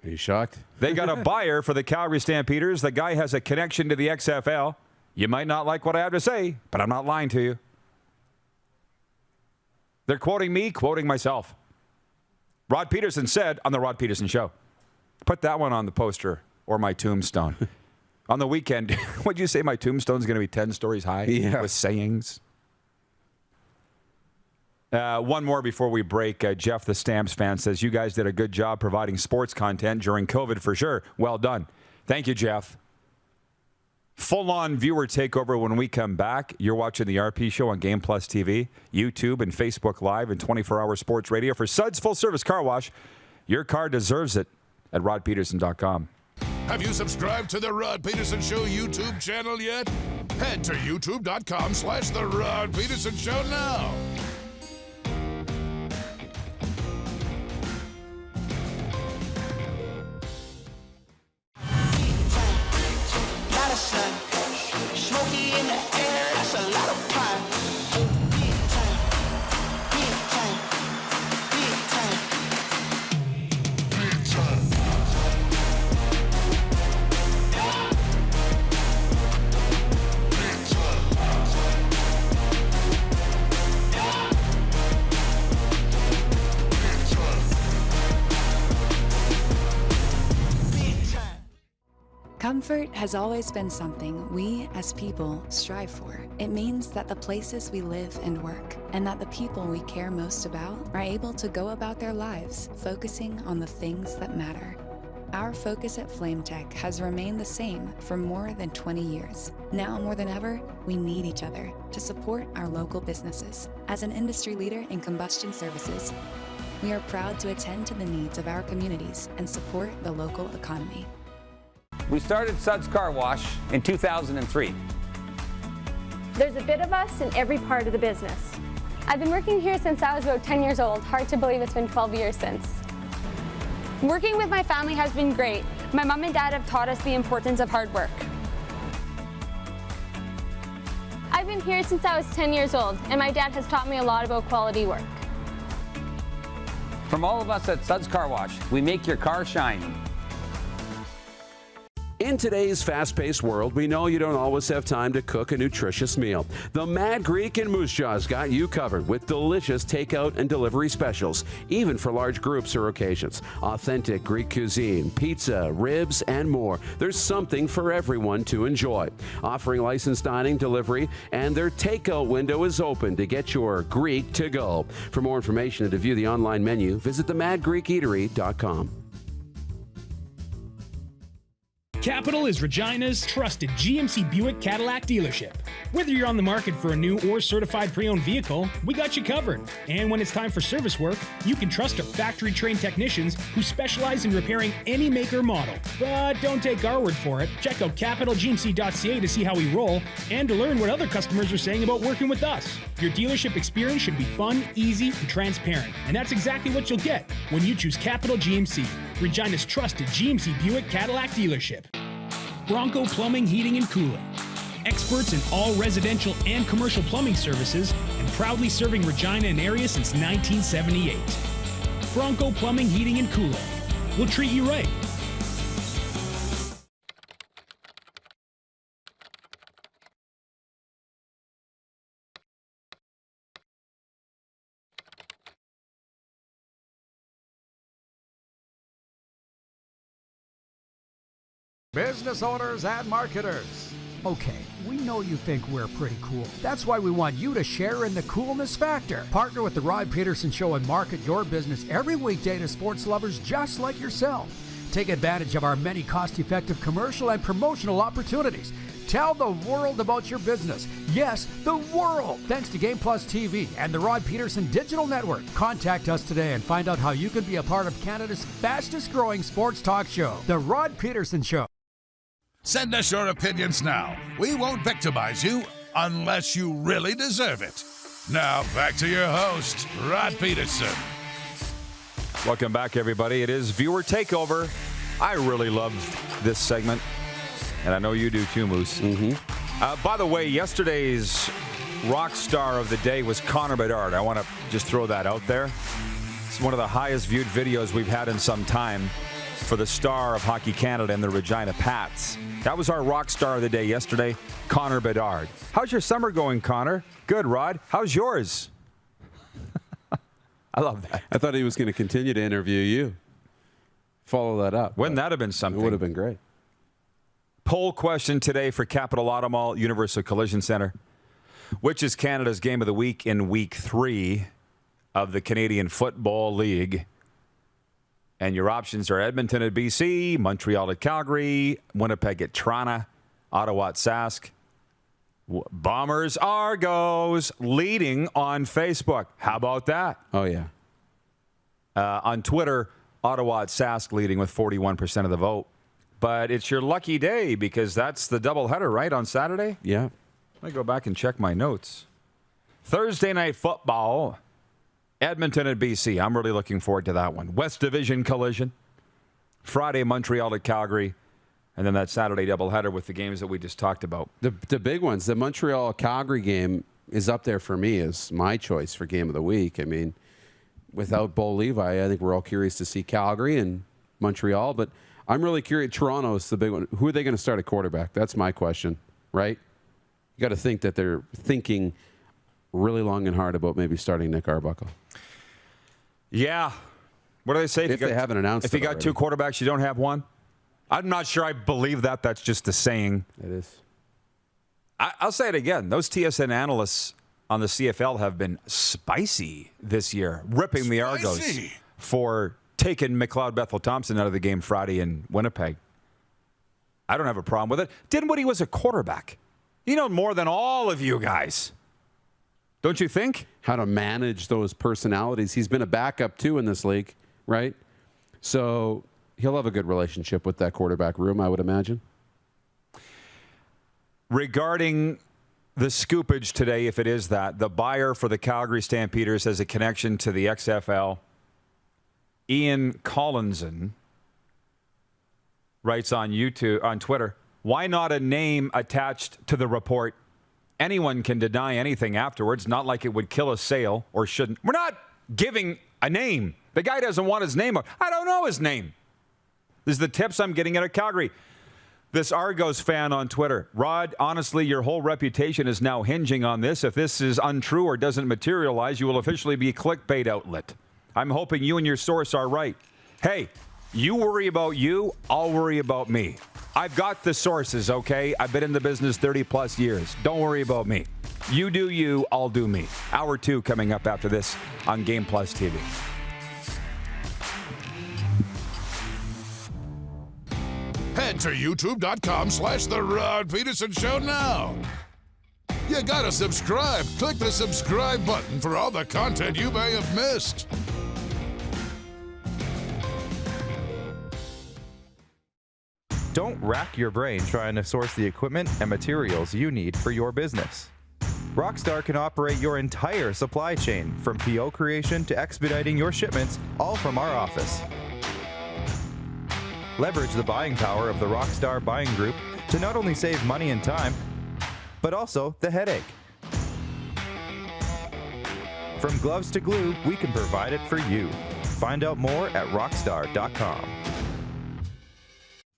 Are you shocked? They got a buyer for the Calgary Stampeders. The guy has a connection to the XFL. You might not like what I have to say, but I'm not lying to you. They're quoting me, quoting myself. Rod Pedersen said on the Rod Pedersen Show. Put that one on the poster or my tombstone. On the weekend, what'd you say my tombstone's going to be 10 stories high with sayings? One more before we break. Jeff, the Stamps fan, says, you guys did a good job providing sports content during COVID for sure. Well done. Thank you, Jeff. Full-on viewer takeover when we come back. You're watching the RP Show on Game Plus TV, YouTube, and Facebook Live, and 24-hour sports radio for Suds Full Service Car Wash. Your car deserves it at rodpedersen.com. Have you subscribed to the Rod Pedersen Show YouTube channel yet? Head to youtube.com/The Rod Pedersen Show now. Smoky in the air, that's a lot of pie. Comfort has always been something we, as people, strive for. It means that the places we live and work, and that the people we care most about, are able to go about their lives focusing on the things that matter. Our focus at FlameTech has remained the same for more than 20 years. Now more than ever, we need each other to support our local businesses. As an industry leader in combustion services, we are proud to attend to the needs of our communities and support the local economy. We started Suds Car Wash in 2003. There's a bit of us in every part of the business. I've been working here since I was about 10 years old. Hard to believe it's been 12 years since. Working with my family has been great. My mom and dad have taught us the importance of hard work. I've been here since I was 10 years old, and my dad has taught me a lot about quality work. From all of us at Suds Car Wash, we make your car shine. In today's fast-paced world, we know you don't always have time to cook a nutritious meal. The Mad Greek in Moose Jaw's got you covered with delicious takeout and delivery specials, even for large groups or occasions. Authentic Greek cuisine, pizza, ribs, and more. There's something for everyone to enjoy. Offering licensed dining, delivery, and their takeout window is open to get your Greek to go. For more information and to view the online menu, visit themadgreekeatery.com. Capital is Regina's trusted GMC Buick Cadillac dealership. Whether you're on the market for a new or certified pre-owned vehicle, we got you covered. And when it's time for service work, you can trust our factory-trained technicians who specialize in repairing any make or model. But don't take our word for it. Check out capitalgmc.ca to see how we roll and to learn what other customers are saying about working with us. Your dealership experience should be fun, easy, and transparent. And that's exactly what you'll get when you choose Capital GMC, Regina's trusted GMC Buick Cadillac dealership. Bronco Plumbing, Heating, and Cooling. Experts in all residential and commercial plumbing services and proudly serving Regina and area since 1978. Bronco Plumbing, Heating, and Cooling. We'll treat you right. Business owners and marketers. Okay, we know you think we're pretty cool. That's why we want you to share in the coolness factor. Partner with the Rod Pedersen Show and market your business every weekday to sports lovers just like yourself. Take advantage of our many cost-effective commercial and promotional opportunities. Tell the world about your business. Yes, the world. Thanks to Game Plus TV and the Rod Pedersen Digital Network. Contact us today and find out how you can be a part of Canada's fastest growing sports talk show, The Rod Pedersen Show. Send us your opinions now. We won't victimize you unless you really deserve it. Now, back to your host, Rod Pedersen. Welcome back, everybody. It is Viewer Takeover. I really love this segment, and I know you do too, Moose. By the way, yesterday's rock star of the day was Connor Bedard. I want to just throw that out there. It's one of the highest viewed videos we've had in some time for the star of Hockey Canada and the Regina Pats. That was our rock star of the day yesterday, Connor Bedard. How's your summer going, Connor? Good, Rod. How's yours? I love that. I thought he was going to continue to interview you. Follow that up. Wouldn't that have been something? It would have been great. Poll question today for Capital Auto Mall, Universal Collision Center. Which is Canada's game of the week in Week 3 of the Canadian Football League? And your options are Edmonton at BC, Montreal at Calgary, Winnipeg at Toronto, Ottawa at Sask. Bombers Argos leading on Facebook. How about that? Oh, yeah. On Twitter, Ottawa at Sask leading with 41% of the vote. But it's your lucky day because that's the doubleheader, right, on Saturday? Yeah. Let me go back and check my notes. Thursday night football, Edmonton at BC. I'm really looking forward to that one. West Division collision. Friday, Montreal at Calgary. And then that Saturday doubleheader with the games that we just talked about. The big ones. The Montreal-Calgary game is up there for me as my choice for game of the week. I mean, without Bo Levi, I think we're all curious to see Calgary and Montreal. But I'm really curious. Toronto is the big one. Who are they going to start at quarterback? That's my question, right? You got to think that they're thinking really long and hard about maybe starting Nick Arbuckle. Yeah. What do they say? If they haven't announced it If you got already. two quarterbacks, you don't have one? I'm not sure I believe that. That's just a saying. It is. I'll say it again. Those TSN analysts on the CFL have been spicy this year, ripping the Argos for taking McLeod Bethel-Thompson out of the game Friday in Winnipeg. I don't have a problem with it. Dinwiddie was a quarterback. You know more than all of you guys. Don't you think? How to manage those personalities. He's been a backup, too, in this league, right? So he'll have a good relationship with that quarterback room, I would imagine. Regarding the scoopage today, if it is that, the buyer for the Calgary Stampeders has a connection to the XFL. Ian Collinson writes on Twitter, why not a name attached to the report? Anyone can deny anything afterwards, not like it would kill a sale or shouldn't. We're not giving a name. The guy doesn't want his name. I don't know his name. This is the tips I'm getting out of Calgary. This Argos fan on Twitter, Rod, honestly, your whole reputation is now hinging on this. If this is untrue or doesn't materialize, you will officially be a clickbait outlet. I'm hoping you and your source are right. Hey, you worry about you, I'll worry about me. I've got the sources, okay? I've been in the business 30 plus years. Don't worry about me. You do you, I'll do me. Hour 2 coming up after this on Game Plus TV. Head to youtube.com/The Rod Pedersen Show now. You gotta subscribe. Click the subscribe button for all the content you may have missed. Don't rack your brain trying to source the equipment and materials you need for your business. Rockstar can operate your entire supply chain, from PO creation to expediting your shipments, all from our office. Leverage the buying power of the Rockstar Buying Group to not only save money and time, but also the headache. From gloves to glue, we can provide it for you. Find out more at rockstar.com.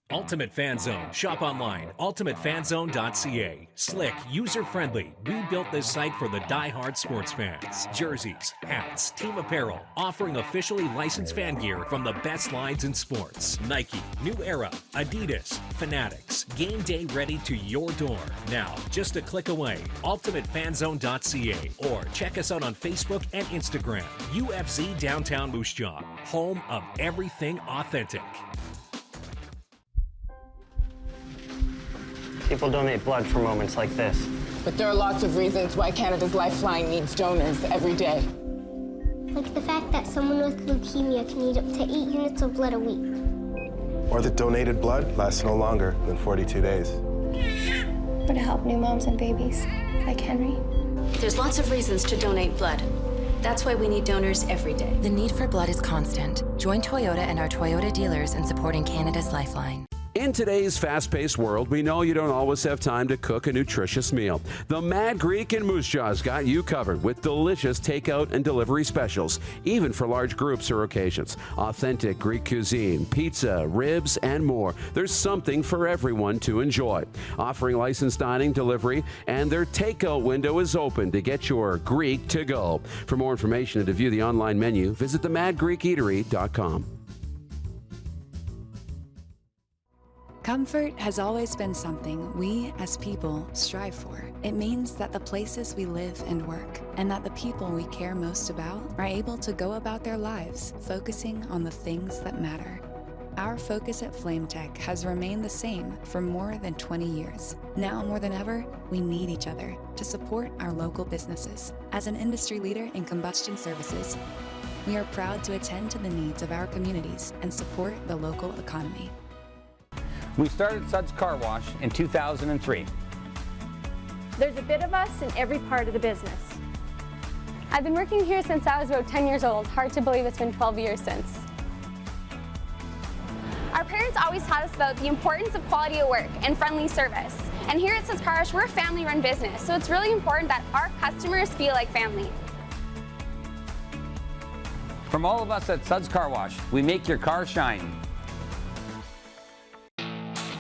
Ultimate Fan Zone. Shop online. UltimateFanZone.ca. Slick, user-friendly. We built this site for the die-hard sports fans. Jerseys, hats, team apparel, offering officially licensed fan gear from the best lines in sports. Nike, New Era, Adidas, Fanatics. Game day ready to your door. Now, just a click away. UltimateFanZone.ca or check us out on Facebook and Instagram. UFC Downtown Moose Jaw, home of everything authentic. People donate blood for moments like this. But there are lots of reasons why Canada's Lifeline needs donors every day. Like the fact that someone with leukemia can need up to 8 units of blood a week. Or that donated blood lasts no longer than 42 days. Or to help new moms and babies, like Henry. There's lots of reasons to donate blood. That's why we need donors every day. The need for blood is constant. Join Toyota and our Toyota dealers in supporting Canada's Lifeline. In today's fast-paced world, we know you don't always have time to cook a nutritious meal. The Mad Greek in Moose Jaw's got you covered with delicious takeout and delivery specials, even for large groups or occasions. Authentic Greek cuisine, pizza, ribs, and more. There's something for everyone to enjoy. Offering licensed dining, delivery, and their takeout window is open to get your Greek to go. For more information and to view the online menu, visit themadgreekeatery.com. Comfort has always been something we as people strive for. It means that the places we live and work, and that the people we care most about, are able to go about their lives focusing on the things that matter. Our focus at FlameTech has remained the same for more than 20 years. Now more than ever, we need each other to support our local businesses. As an industry leader in combustion services, we are proud to attend to the needs of our communities and support the local economy. We started Suds Car Wash in 2003. There's a bit of us in every part of the business. I've been working here since I was about 10 years old. Hard to believe it's been 12 years since. Our parents always taught us about the importance of quality of work and friendly service. And here at Suds Car Wash, we're a family-run business, so it's really important that our customers feel like family. From all of us at Suds Car Wash, we make your car shine.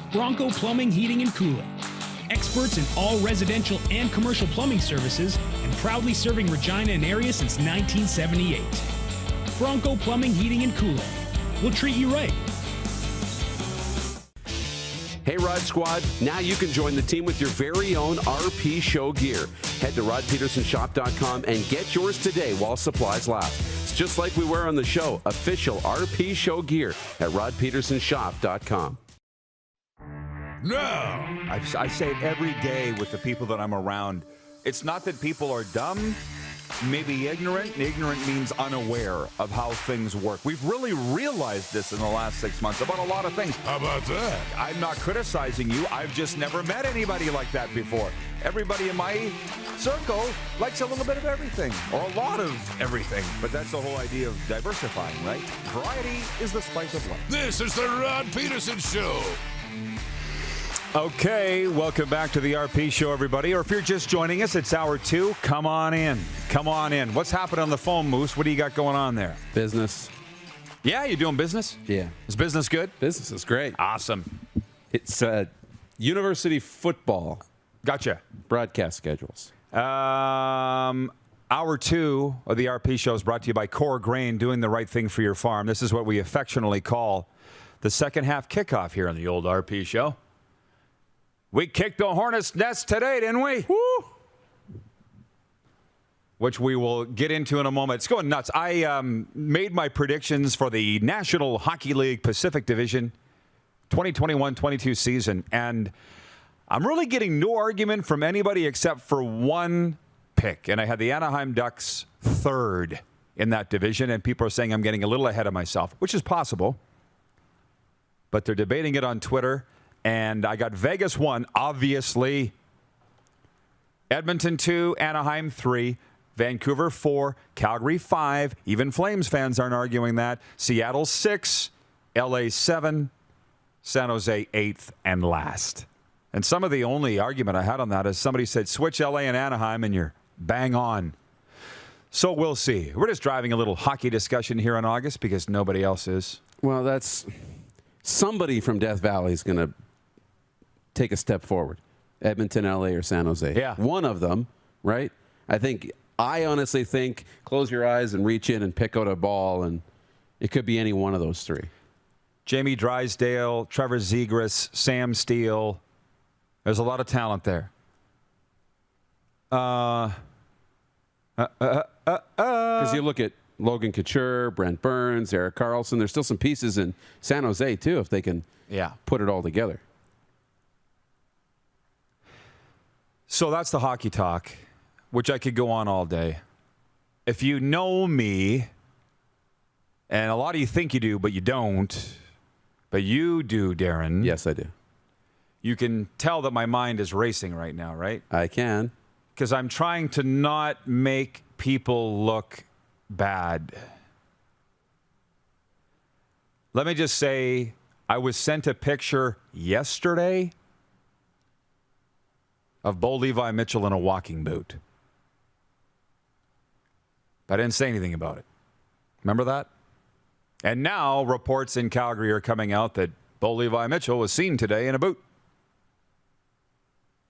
Bronco Plumbing, Heating, and Cooling. Experts in all residential and commercial plumbing services and proudly serving Regina and area since 1978. Bronco Plumbing, Heating, and Cooling. We'll treat you right. Hey Rod Squad, now you can join the team with your very own RP Show gear. Head to rodpedersenshop.com and get yours today while supplies last. It's just like we wear on the show, official RP Show gear at rodpedersenshop.com. No. I say it every day with the people that I'm around. It's not that people are dumb, maybe ignorant. Ignorant means unaware of how things work. We've really realized this in the last 6 months about a lot of things. How about that? I'm not criticizing you. I've just never met anybody like that before. Everybody in my circle likes a little bit of everything, or a lot of everything. But that's the whole idea of diversifying, right? Variety is the spice of life. This is the Rod Pedersen Show. Okay, welcome back to the RP Show, everybody. Or if you're just joining us, it's hour 2. Come on in. Come on in. What's happening on the phone, Moose? What do you got going on there? Business. Yeah, you doing business? Yeah. Is business good? Business is great. Awesome. It's university football. Gotcha. Broadcast schedules. Hour 2 of the RP Show is brought to you by Core Grain, doing the right thing for your farm. This is what we affectionately call the second half kickoff here on the old RP Show. We kicked the hornet's nest today, didn't we? Woo! Which we will get into in a moment. It's going nuts. I made my predictions for the National Hockey League Pacific Division 2021-22 season, and I'm really getting no argument from anybody except for one pick. And I had the Anaheim Ducks third in that division, and people are saying I'm getting a little ahead of myself, which is possible. But they're debating it on Twitter. And I got Vegas 1, obviously. Edmonton 2, Anaheim 3, Vancouver 4, Calgary 5. Even Flames fans aren't arguing that. Seattle 6, LA 7, San Jose 8th and last. And some of the only argument I had on that is somebody said, switch LA and Anaheim, and you're bang on. So we'll see. We're just driving a little hockey discussion here in August because nobody else is. Well, that's... somebody from Death Valley is going to take a step forward. Edmonton, LA, or San Jose. Yeah. One of them, right? I honestly think, close your eyes and reach in and pick out a ball, and it could be any one of those three. Jamie Drysdale, Trevor Zegras, Sam Steele. There's a lot of talent there. Because you look at Logan Couture, Brent Burns, Eric Carlson. There's still some pieces in San Jose, too, if they can put it all together. So that's the hockey talk, which I could go on all day. If you know me, and a lot of you think you do, but you don't, but you do, Darren. Yes, I do. You can tell that my mind is racing right now, right? I can. Because I'm trying to not make people look bad. Let me just say, I was sent a picture yesterday of Bo Levi Mitchell in a walking boot. But I didn't say anything about it. Remember that? And now reports in Calgary are coming out that Bo Levi Mitchell was seen today in a boot.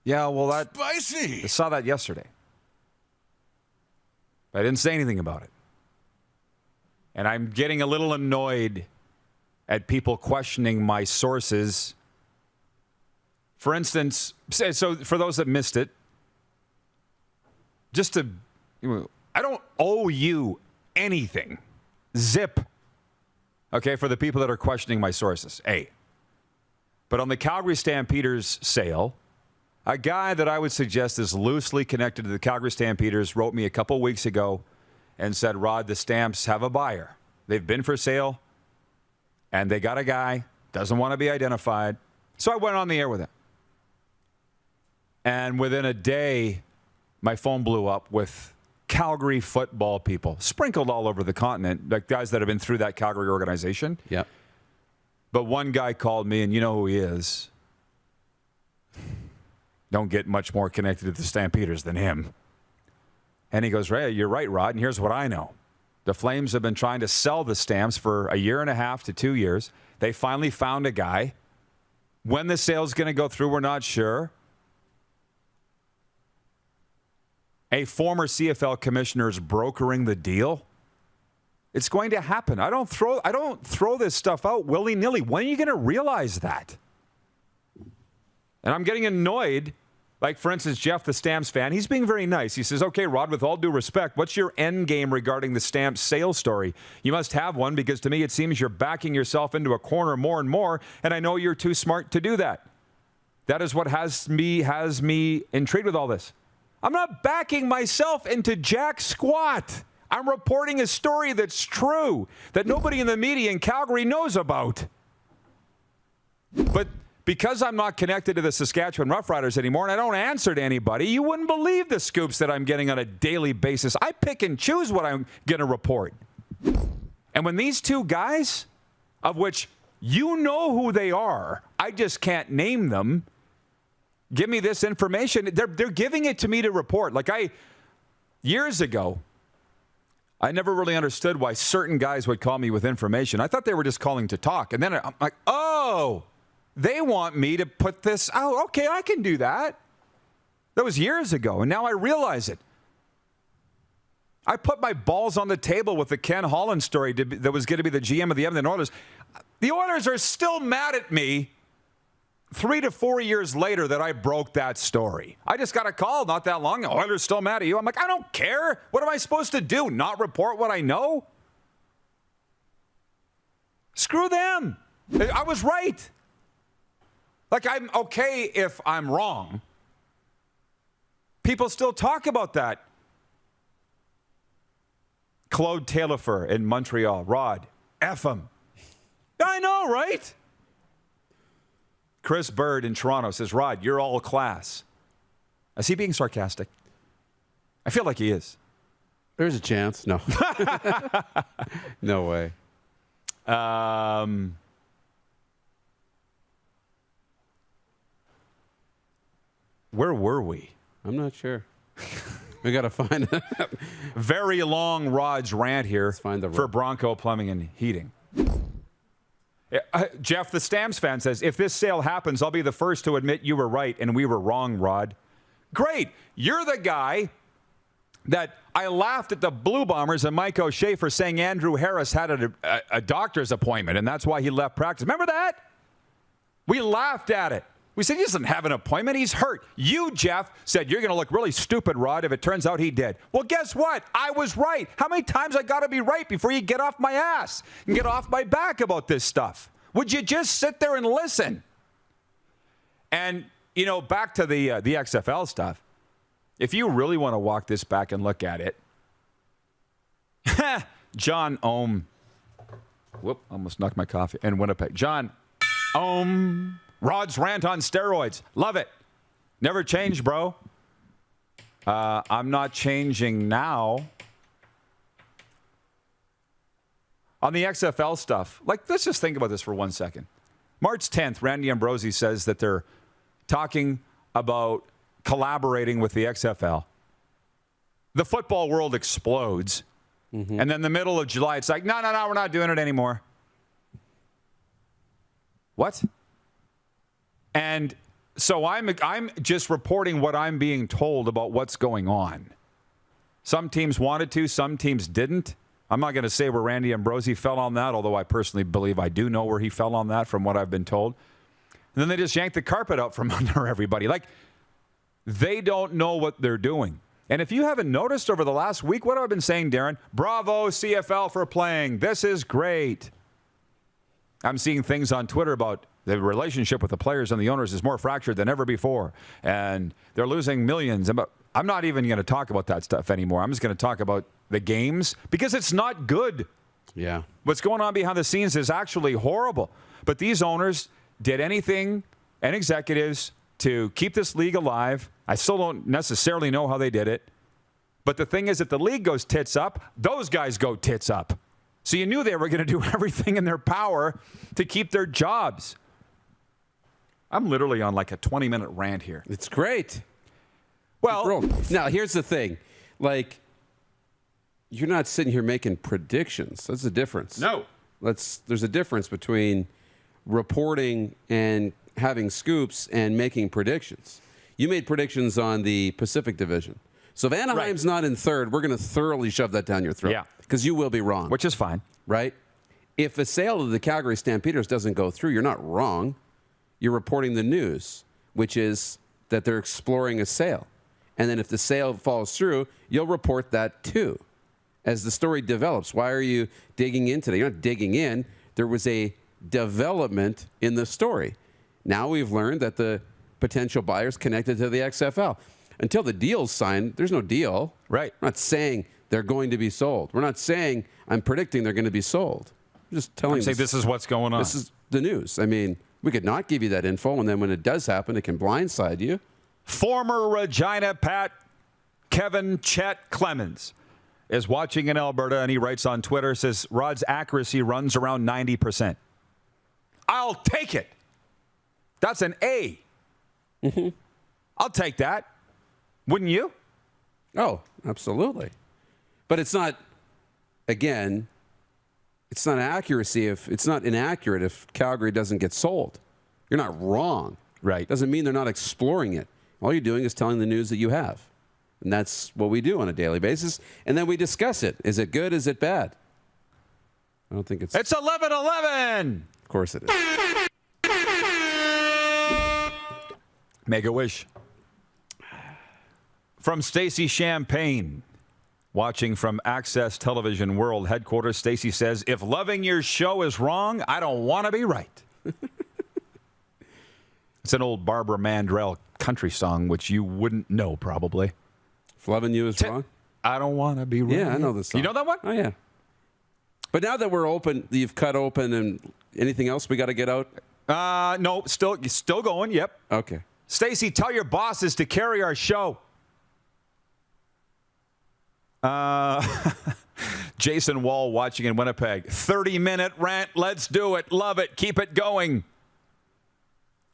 Yeah, well, that... Spicy! I saw that yesterday. But I didn't say anything about it. And I'm getting a little annoyed at people questioning my sources. For instance, so for those that missed it, I don't owe you anything. Zip. Okay, for the people that are questioning my sources. But on the Calgary Stampeders sale, a guy that I would suggest is loosely connected to the Calgary Stampeders wrote me a couple weeks ago and said, Rod, the Stamps have a buyer. They've been for sale, and they got a guy, doesn't want to be identified. So I went on the air with him. And within a day, my phone blew up with Calgary football people, sprinkled all over the continent, like guys that have been through that Calgary organization. Yep. But one guy called me, and you know who he is. Don't get much more connected to the Stampeders than him. And he goes, Ray, you're right, Rod, and here's what I know. The Flames have been trying to sell the Stamps for 1.5 to 2 years. They finally found a guy. When the sale's going to go through, we're not sure. A former CFL commissioner is brokering the deal. It's going to happen. I don't throw this stuff out willy-nilly. When are you going to realize that? And I'm getting annoyed. Like, for instance, Jeff, the Stamps fan, he's being very nice. He says, okay, Rod, with all due respect, what's your end game regarding the Stamps sales story? You must have one, because to me it seems you're backing yourself into a corner more and more, and I know you're too smart to do that. That is what has me intrigued with all this. I'm not backing myself into jack squat. I'm reporting a story that's true, that nobody in the media in Calgary knows about. But because I'm not connected to the Saskatchewan Roughriders anymore and I don't answer to anybody, you wouldn't believe the scoops that I'm getting on a daily basis. I pick and choose what I'm going to report. And when these two guys, of which you know who they are, I just can't name them, give me this information, they're giving it to me to report. Like years ago, I never really understood why certain guys would call me with information. I thought they were just calling to talk. And then I'm like, oh, they want me to put this out. Okay, I can do that. That was years ago, and now I realize it. I put my balls on the table with the Ken Holland story that was going to be the GM of the Edmonton Oilers. The Oilers are still mad at me 3 to 4 years later that I broke that story. I just got a call not that long. The Oilers still mad at you. I'm like, I don't care. What am I supposed to do? Not report what I know? Screw them. I was right. Like, I'm okay if I'm wrong. People still talk about that. Claude Taillefer in Montreal. Rod, F him. I know, right? Chris Bird in Toronto says, Rod, you're all class. Is he being sarcastic? I feel like he is. There's a chance. No. No way. Where were we? I'm not sure. We got to find it. Very long Rod's rant here for Bronco Plumbing and Heating. Jeff, the Stamps fan, says, if this sale happens, I'll be the first to admit you were right and we were wrong, Rod. Great. You're the guy that I laughed at the Blue Bombers and Mike O'Shea for saying Andrew Harris had a doctor's appointment, and that's why he left practice. Remember that? We laughed at it. We said he doesn't have an appointment. He's hurt. You, Jeff, said you're going to look really stupid, Rod, if it turns out he did. Well, guess what? I was right. How many times I got to be right before you get off my ass and get off my back about this stuff? Would you just sit there and listen? And, you know, back to the XFL stuff. If you really want to walk this back and look at it, John Ohm. Whoop, almost knocked my coffee. In Winnipeg. John Ohm. Rod's rant on steroids. Love it. Never changed, bro. I'm not changing now. On the XFL stuff, let's just think about this for 1 second. March 10th, Randy Ambrosi says that they're talking about collaborating with the XFL. The football world explodes. Mm-hmm. And then the middle of July, it's like, no, we're not doing it anymore. What? And so I'm just reporting what I'm being told about what's going on. Some teams wanted to, some teams didn't. I'm not going to say where Randy Ambrosi fell on that, although I personally believe I do know where he fell on that from what I've been told. And then they just yanked the carpet out from under everybody. They don't know what they're doing. And if you haven't noticed over the last week, what have I been saying, Darren? Bravo, CFL, for playing. This is great. I'm seeing things on Twitter about the relationship with the players and the owners is more fractured than ever before. And they're losing millions. I'm not even going to talk about that stuff anymore. I'm just going to talk about the games because it's not good. Yeah. What's going on behind the scenes is actually horrible. But these owners did anything, and executives, to keep this league alive. I still don't necessarily know how they did it. But the thing is, if the league goes tits up, those guys go tits up. So you knew they were going to do everything in their power to keep their jobs. I'm literally on like a 20-minute rant here. It's great. Well, now here's the thing. You're not sitting here making predictions. That's the difference. No. There's a difference between reporting and having scoops and making predictions. You made predictions on the Pacific Division. So if Anaheim's not in third, we're going to thoroughly shove that down your throat. Yeah. Because you will be wrong. Which is fine. Right? If a sale of the Calgary Stampeders doesn't go through, you're not wrong. You're reporting the news, which is that they're exploring a sale. And then if the sale falls through, you'll report that too. As the story develops, why are you digging into that? You're not digging in. There was a development in the story. Now we've learned that the potential buyer's connected to the XFL. Until the deal's signed, there's no deal. Right. I'm not saying they're going to be sold. We're not saying I'm predicting they're going to be sold. I'm just telling you. This is what's going on. This is the news. I mean, we could not give you that info, and then when it does happen, it can blindside you. Former Regina Pat Kevin Chet Clemens is watching in Alberta, and he writes on Twitter, says, Rod's accuracy runs around 90%. I'll take it. That's an A. Mm-hmm. I'll take that. Wouldn't you? Oh, absolutely. But it's not, again, it's not accuracy it's not inaccurate if Calgary doesn't get sold. You're not wrong. Right. Doesn't mean they're not exploring it. All you're doing is telling the news that you have. And that's what we do on a daily basis. And then we discuss it. Is it good? Is it bad? I don't think it's... It's 11-11! Of course it is. Make a wish. From Stacey Champagne, watching from Access Television World Headquarters, Stacey says, if loving your show is wrong, I don't want to be right. It's an old Barbara Mandrell country song, which you wouldn't know probably. If loving you is wrong? I don't want to be right. Yeah, I know this song. You know that one? Oh, yeah. But now that we're open, you've cut open, and anything else we got to get out? No, still going, yep. Okay. Stacey, tell your bosses to carry our show. Jason Wall watching in Winnipeg. 30-minute rant. Let's do it. Love it. Keep it going.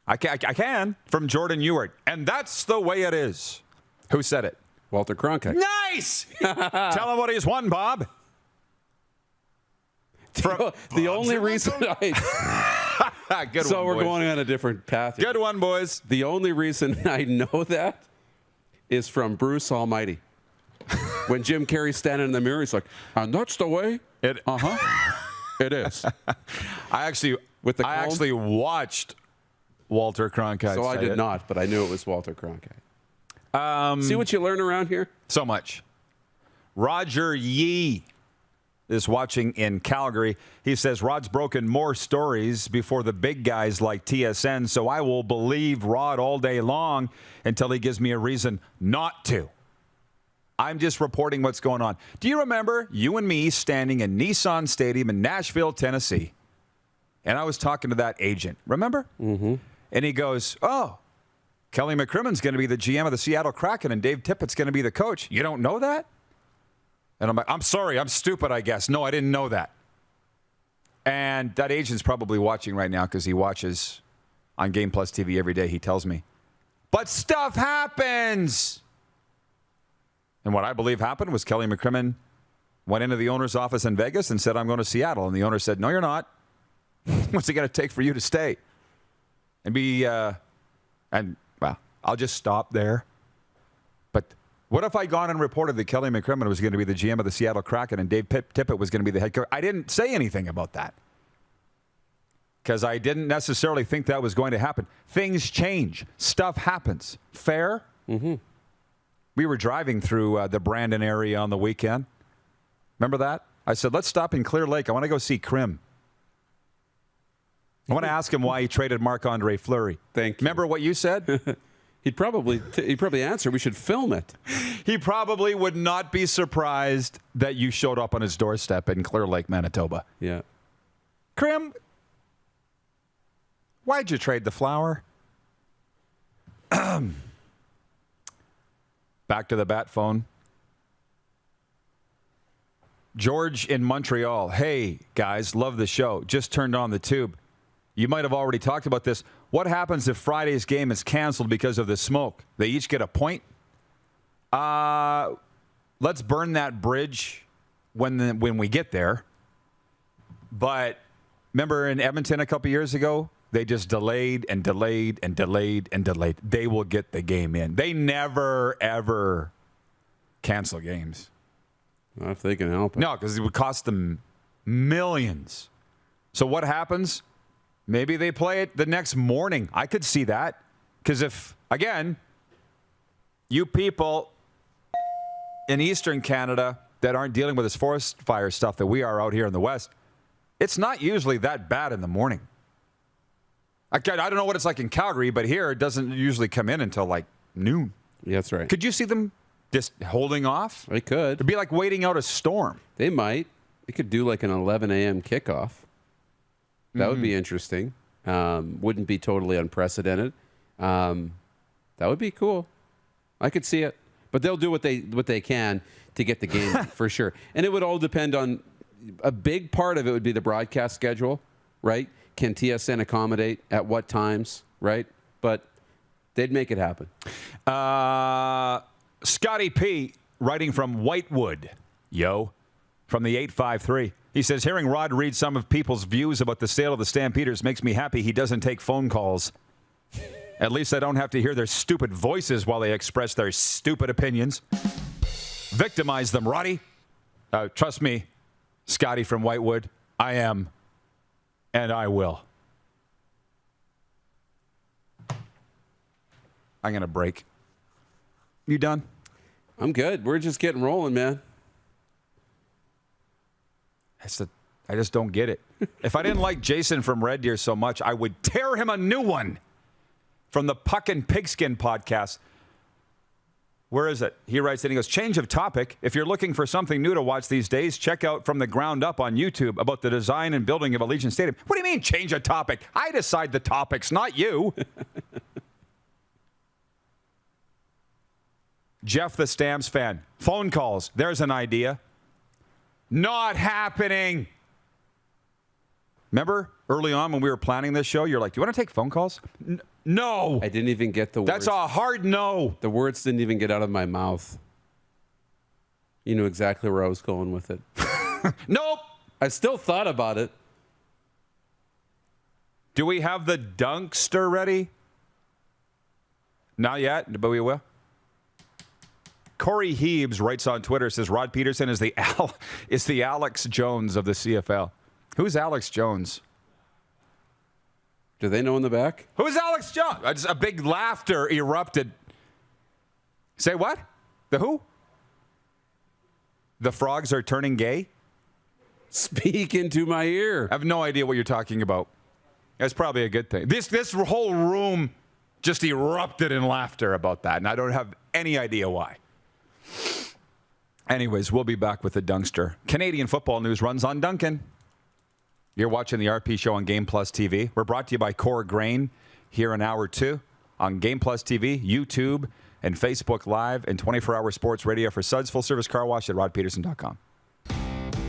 I can. From Jordan Ewart. And that's the way it is. Who said it? Walter Cronkite. Nice! Tell him what he's won, Bob. The only reason Good so one, we're boys. going on a different path here. Good one, boys. The only reason I know that is from Bruce Almighty. When Jim Carrey's standing in the mirror, he's like, and that's the way? It is. I actually watched Walter Cronkite. So I did not, but I knew it was Walter Cronkite. See what you learn around here? So much. Roger Yee is watching in Calgary. He says, Rod's broken more stories before the big guys like TSN, so I will believe Rod all day long until he gives me a reason not to. I'm just reporting what's going on. Do you remember you and me standing in Nissan Stadium in Nashville, Tennessee? And I was talking to that agent. Remember? Mm-hmm. And he goes, oh, Kelly McCrimmon's going to be the GM of the Seattle Kraken and Dave Tippett's going to be the coach. You don't know that? And I'm like, I'm sorry, I'm stupid, I guess. No, I didn't know that. And that agent's probably watching right now because he watches on Game Plus TV every day, he tells me. But stuff happens! And what I believe happened was Kelly McCrimmon went into the owner's office in Vegas and said, I'm going to Seattle. And the owner said, no, you're not. What's it going to take for you to stay? Well, I'll just stop there. But what if I gone and reported that Kelly McCrimmon was going to be the GM of the Seattle Kraken and Dave Tippett was going to be the head coach? I didn't say anything about that because I didn't necessarily think that was going to happen. Things change. Stuff happens. Fair? Mm-hmm. We were driving through the Brandon area on the weekend. Remember that? I said, let's stop in Clear Lake. I want to go see Krim. I want to ask him why he traded Marc-Andre Fleury. Thank you. Remember what you said? He'd probably answer, we should film it. He probably would not be surprised that you showed up on his doorstep in Clear Lake, Manitoba. Yeah. Krim, why'd you trade the flower? Back to the bat phone. George in Montreal. Hey, guys, love the show. Just turned on the tube. You might have already talked about this. What happens if Friday's game is canceled because of the smoke? They each get a point? Let's burn that bridge when we get there. But remember in Edmonton a couple years ago? They just delayed and delayed and delayed and delayed. They will get the game in. They never, ever cancel games. Not if they can help it. No, because it would cost them millions. So what happens? Maybe they play it the next morning. I could see that. Because if, again, you people in Eastern Canada that aren't dealing with this forest fire stuff that we are out here in the West, it's not usually that bad in the morning. I don't know what it's like in Calgary, but here it doesn't usually come in until like noon. Yeah, that's right. Could you see them just holding off? They could. It'd be like waiting out a storm. They might. They could do like an 11 a.m. kickoff. That would be interesting. Wouldn't be totally unprecedented. That would be cool. I could see it. But they'll do what they can to get the game for sure. And it would all depend on a big part of it would be the broadcast schedule, right? Can TSN accommodate at what times, right? But they'd make it happen. Scotty P, writing from Whitewood, from the 853. He says, hearing Rod read some of people's views about the sale of the Stampeders makes me happy he doesn't take phone calls. At least I don't have to hear their stupid voices while they express their stupid opinions. Victimize them, Roddy. Trust me, Scotty from Whitewood, I am, and I will. I'm going to break. You done? I'm good. We're just getting rolling, man. I just don't get it. If I didn't like Jason from Red Deer so much, I would tear him a new one from the Puck and Pigskin podcast. Where is it? He writes and he goes, change of topic. If you're looking for something new to watch these days, check out From the Ground Up on YouTube about the design and building of Allegiant Stadium. What do you mean change a topic? I decide the topics, not you. Jeff the Stamps fan. Phone calls. There's an idea. Not happening. Remember early on when we were planning this show, you're like, do you want to take phone calls? No. I didn't even get the words. That's a hard no. The words didn't even get out of my mouth. You knew exactly where I was going with it. Nope. I still thought about it. Do we have the Dunkster ready? Not yet, but we will. Corey Heebs writes on Twitter, says Rod Pedersen is the Alex Jones of the CFL. Who's Alex Jones? Do they know in the back? Who's Alex Jones? A big laughter erupted. Say what? The who? The frogs are turning gay? Speak into my ear. I have no idea what you're talking about. That's probably a good thing. This whole room just erupted in laughter about that, and I don't have any idea why. Anyways, we'll be back with the Dunkster. Canadian football news runs on Duncan. You're watching the RP Show on Game Plus TV. We're brought to you by Core Grain here in hour 2 on Game Plus TV, YouTube, and Facebook Live, and 24-hour sports radio for Suds Full Service Car Wash at rodpedersen.com.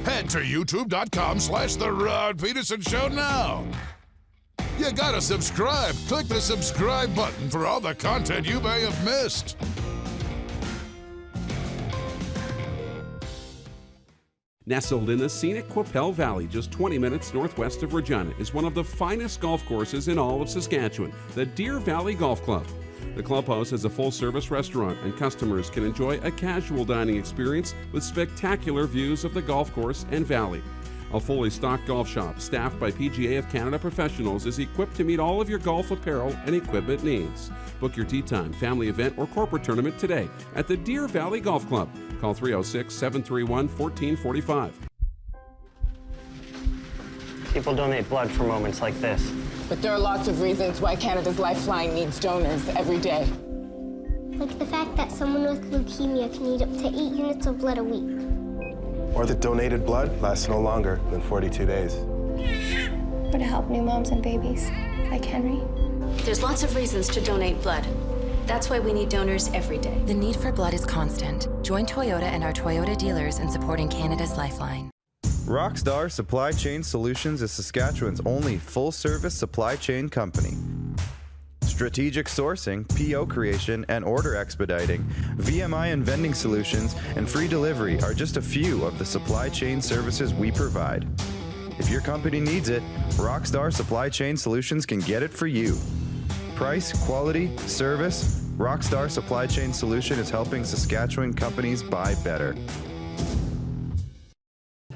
Head to youtube.com/The Rod Pedersen Show now. You gotta subscribe. Click the subscribe button for all the content you may have missed. Nestled in the scenic Qu'Appelle Valley, just 20 minutes northwest of Regina, is one of the finest golf courses in all of Saskatchewan, the Deer Valley Golf Club. The clubhouse has a full-service restaurant, and customers can enjoy a casual dining experience with spectacular views of the golf course and valley. A fully stocked golf shop, staffed by PGA of Canada professionals, is equipped to meet all of your golf apparel and equipment needs. Book your tee time, family event, or corporate tournament today at the Deer Valley Golf Club. Call 306-731-1445. People donate blood for moments like this. But there are lots of reasons why Canada's Lifeline needs donors every day. Like the fact that someone with leukemia can need up to 8 units of blood a week. Or that donated blood lasts no longer than 42 days. Or to help new moms and babies, like Henry. There's lots of reasons to donate blood. That's why we need donors every day. The need for blood is constant. Join Toyota and our Toyota dealers in supporting Canada's Lifeline. Rockstar Supply Chain Solutions is Saskatchewan's only full-service supply chain company. Strategic sourcing, PO creation, and order expediting, VMI and vending solutions, and free delivery are just a few of the supply chain services we provide. If your company needs it, Rockstar Supply Chain Solutions can get it for you. Price, quality, service, Rockstar Supply Chain Solution is helping Saskatchewan companies buy better.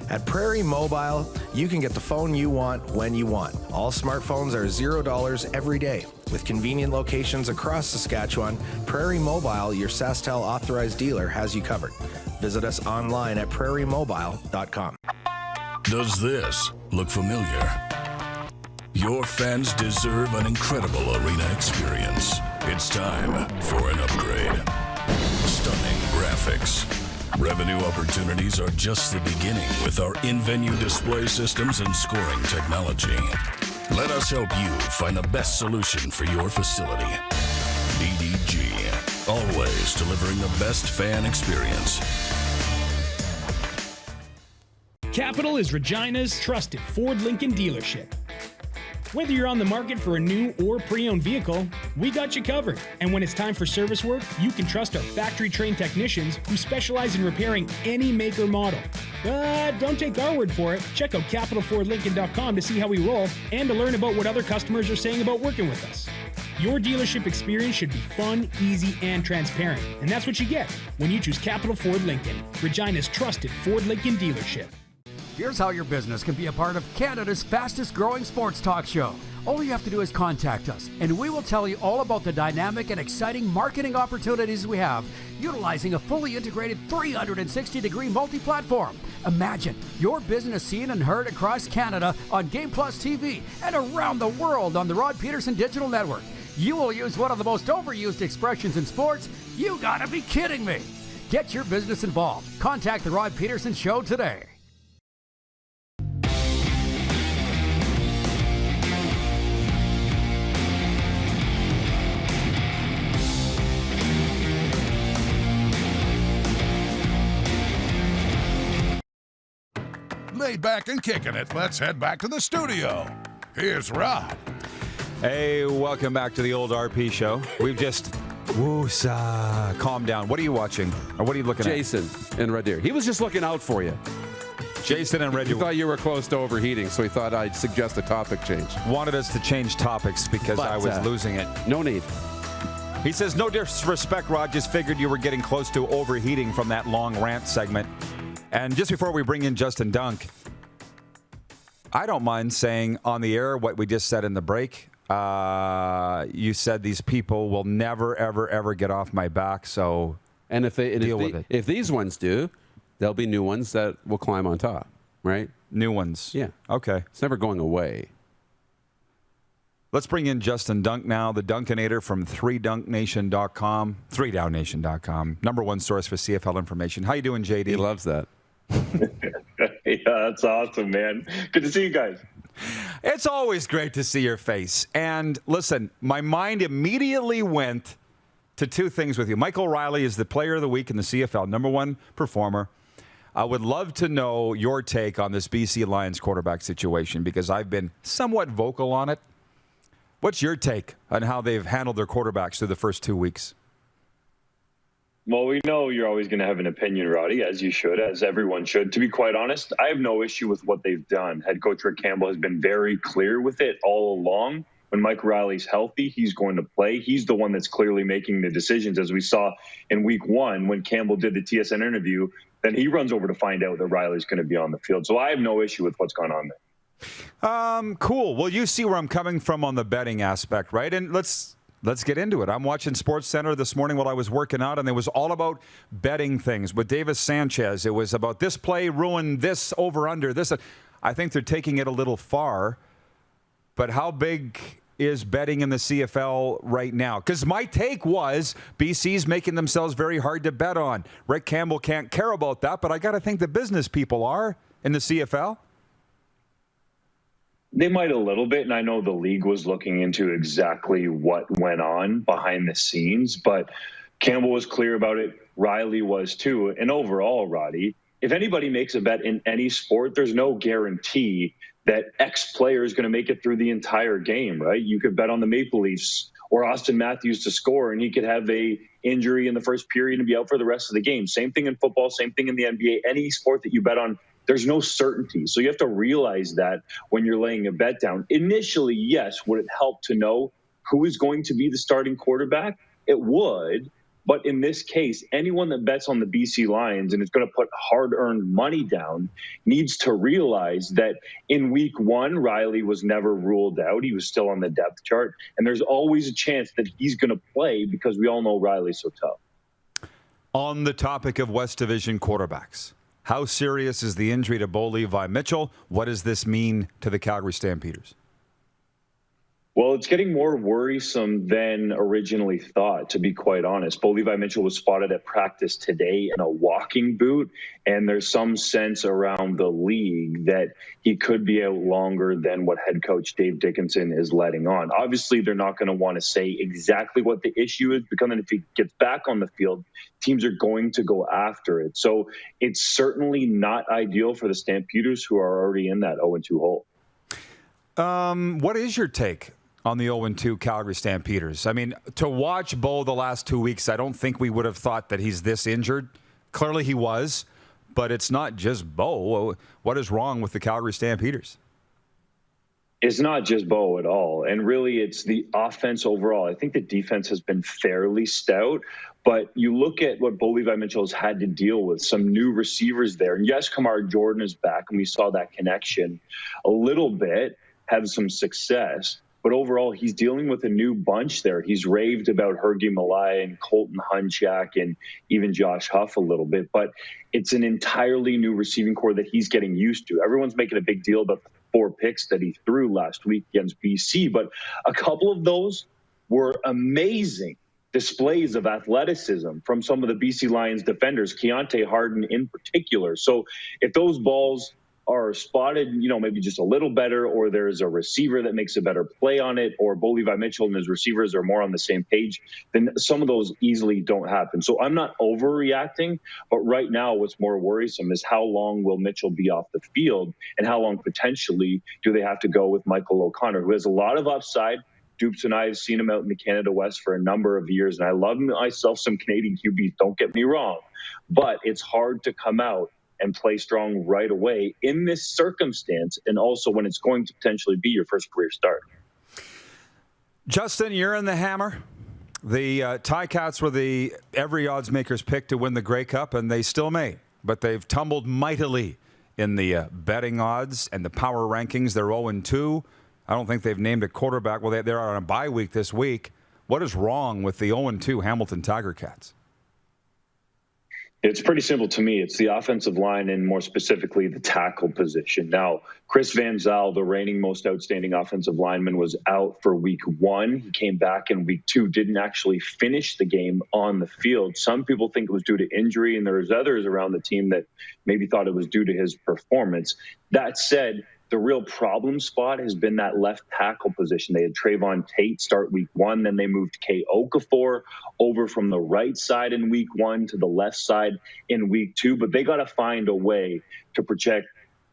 At Prairie Mobile, you can get the phone you want when you want. All smartphones are $0 every day. With convenient locations across Saskatchewan, Prairie Mobile, your SaskTel authorized dealer, has you covered. Visit us online at prairiemobile.com. Does this look familiar? Your fans deserve an incredible arena experience. It's time for an upgrade. Stunning graphics. Revenue opportunities are just the beginning with our in-venue display systems and scoring technology. Let us help you find the best solution for your facility. EDG, always delivering the best fan experience. Capital is Regina's trusted Ford Lincoln dealership. Whether you're on the market for a new or pre-owned vehicle, we got you covered. And when it's time for service work, you can trust our factory-trained technicians who specialize in repairing any make or model. But don't take our word for it. Check out capitalfordlincoln.com to see how we roll and to learn about what other customers are saying about working with us. Your dealership experience should be fun, easy, and transparent. And that's what you get when you choose Capital Ford Lincoln, Regina's trusted Ford Lincoln dealership. Here's how your business can be a part of Canada's fastest growing sports talk show. All you have to do is contact us, and we will tell you all about the dynamic and exciting marketing opportunities we have, utilizing a fully integrated 360-degree multi-platform. Imagine your business seen and heard across Canada on Game Plus TV and around the world on the Rod Pedersen Digital Network. You will use one of the most overused expressions in sports. You gotta be kidding me. Get your business involved. Contact the Rod Pedersen Show today. Laid back and kicking it, let's head back to the studio. Here's Rod. Hey, welcome back to the old RP show. We've just calm down. What are you watching? Or what are you looking Jason and Radir. He was just looking out for you. Jason and Reggie. He thought you were close to overheating, so he thought I'd suggest a topic change. Wanted us to change topics because I was losing it. No need. He says, no disrespect, Rod. Just figured you were getting close to overheating from that long rant segment. And just before we bring in Justin Dunk, I don't mind saying on the air what we just said in the break. You said these people will never, ever, ever get off my back, so and if they deal with it. If these ones do, there'll be new ones that will climb on top, right? New ones. Yeah. Okay. It's never going away. Let's bring in Justin Dunk now, the Dunkinator from 3dunknation.com, 3downnation.com, number one source for CFL information. How you doing, JD? He loves that. Yeah, that's awesome, man. Good to see you guys. It's always great to see your face. And listen, my mind immediately went to two things with you. Michael Riley is the player of the week in the CFL, number one performer. I would love to know your take on this BC Lions quarterback situation because I've been somewhat vocal on it. What's your take on how they've handled their quarterbacks through the first 2 weeks? Well, we know you're always going to have an opinion, Roddy, as you should, as everyone should. To be quite honest, I have no issue with what they've done. Head coach Rick Campbell has been very clear with it all along. When Mike Riley's healthy, he's going to play. He's the one that's clearly making the decisions, as we saw in week one when Campbell did the TSN interview. Then he runs over to find out that Riley's going to be on the field. So I have no issue with what's gone on there. Cool. Well, you see where I'm coming from on the betting aspect, right? And let's get into it. I'm watching SportsCenter this morning while I was working out, and it was all about betting things with Davis Sanchez. It was about this play ruined this over-under. This. I think they're taking it a little far. But how big is betting in the CFL right now? Because my take was BC's making themselves very hard to bet on. Rick Campbell can't care about that, but I got to think the business people are in the CFL. They might a little bit, and I know the league was looking into exactly what went on behind the scenes, but Campbell was clear about it. Riley was too. And overall, Roddy, if anybody makes a bet in any sport, there's no guarantee that X player is going to make it through the entire game, right? You could bet on the Maple Leafs or Austin Matthews to score, and he could have a injury in the first period and be out for the rest of the game. Same thing in football, same thing in the NBA. Any sport that you bet on, there's no certainty. So you have to realize that when you're laying a bet down. Initially, yes, would it help to know who is going to be the starting quarterback? It would. But in this case, anyone that bets on the BC Lions and is going to put hard-earned money down needs to realize that in week one, Riley was never ruled out. He was still on the depth chart. And there's always a chance that he's going to play because we all know Riley's so tough. On the topic of West Division quarterbacks, how serious is the injury to Bo Levi Mitchell? What does this mean to the Calgary Stampeders? Well, it's getting more worrisome than originally thought, to be quite honest. Bo Levi Mitchell was spotted at practice today in a walking boot, and there's some sense around the league that he could be out longer than what head coach Dave Dickinson is letting on. Obviously, they're not going to want to say exactly what the issue is, because then if he gets back on the field, teams are going to go after it. So it's certainly not ideal for the Stampeders, who are already in that 0-2 hole. What is your take on the 0-2 Calgary Stampeders? I mean, to watch Bo the last 2 weeks, I don't think we would have thought that he's this injured. Clearly he was, but it's not just Bo. What is wrong with the Calgary Stampeders? It's not just Bo at all. And really, it's the offense overall. I think the defense has been fairly stout, but you look at what Bo Levi Mitchell has had to deal with, some new receivers there. And yes, Kamar Jordan is back, and we saw that connection a little bit, have some success. But overall, he's dealing with a new bunch there. He's raved about Hergy Malai and Colton Hunchak and even Josh Huff a little bit. But it's an entirely new receiving core that he's getting used to. Everyone's making a big deal about the 4 picks that he threw last week against BC. But a couple of those were amazing displays of athleticism from some of the BC Lions defenders, Keontae Harden in particular. So if those balls are spotted, maybe just a little better, or there's a receiver that makes a better play on it, or Bo Levi Mitchell and his receivers are more on the same page, then some of those easily don't happen. So I'm not overreacting, but right now what's more worrisome is how long will Mitchell be off the field, and how long potentially do they have to go with Michael O'Connor, who has a lot of upside. Dupes and I have seen him out in the Canada West for a number of years, and I love myself some Canadian QBs, don't get me wrong, but it's hard to come out and play strong right away in this circumstance, and also when it's going to potentially be your first career start. Justin, you're in the hammer. The Ticats were the every odds maker's pick to win the Grey Cup, and they still may, but they've tumbled mightily in the betting odds and the power rankings. They're 0-2. I don't think they've named a quarterback. Well, they're on a bye week this week. What is wrong with the 0-2 Hamilton Tiger Cats? It's pretty simple to me. It's the offensive line and more specifically the tackle position. Now, Chris Van Zyl, the reigning most outstanding offensive lineman, was out for week 1. He came back in week 2, didn't actually finish the game on the field. Some people think it was due to injury, and there's others around the team that maybe thought it was due to his performance. That said, the real problem spot has been that left tackle position. They had Trayvon Tate start week 1, then they moved Kay Okafor over from the right side in week 1 to the left side in week 2, but they got to find a way to protect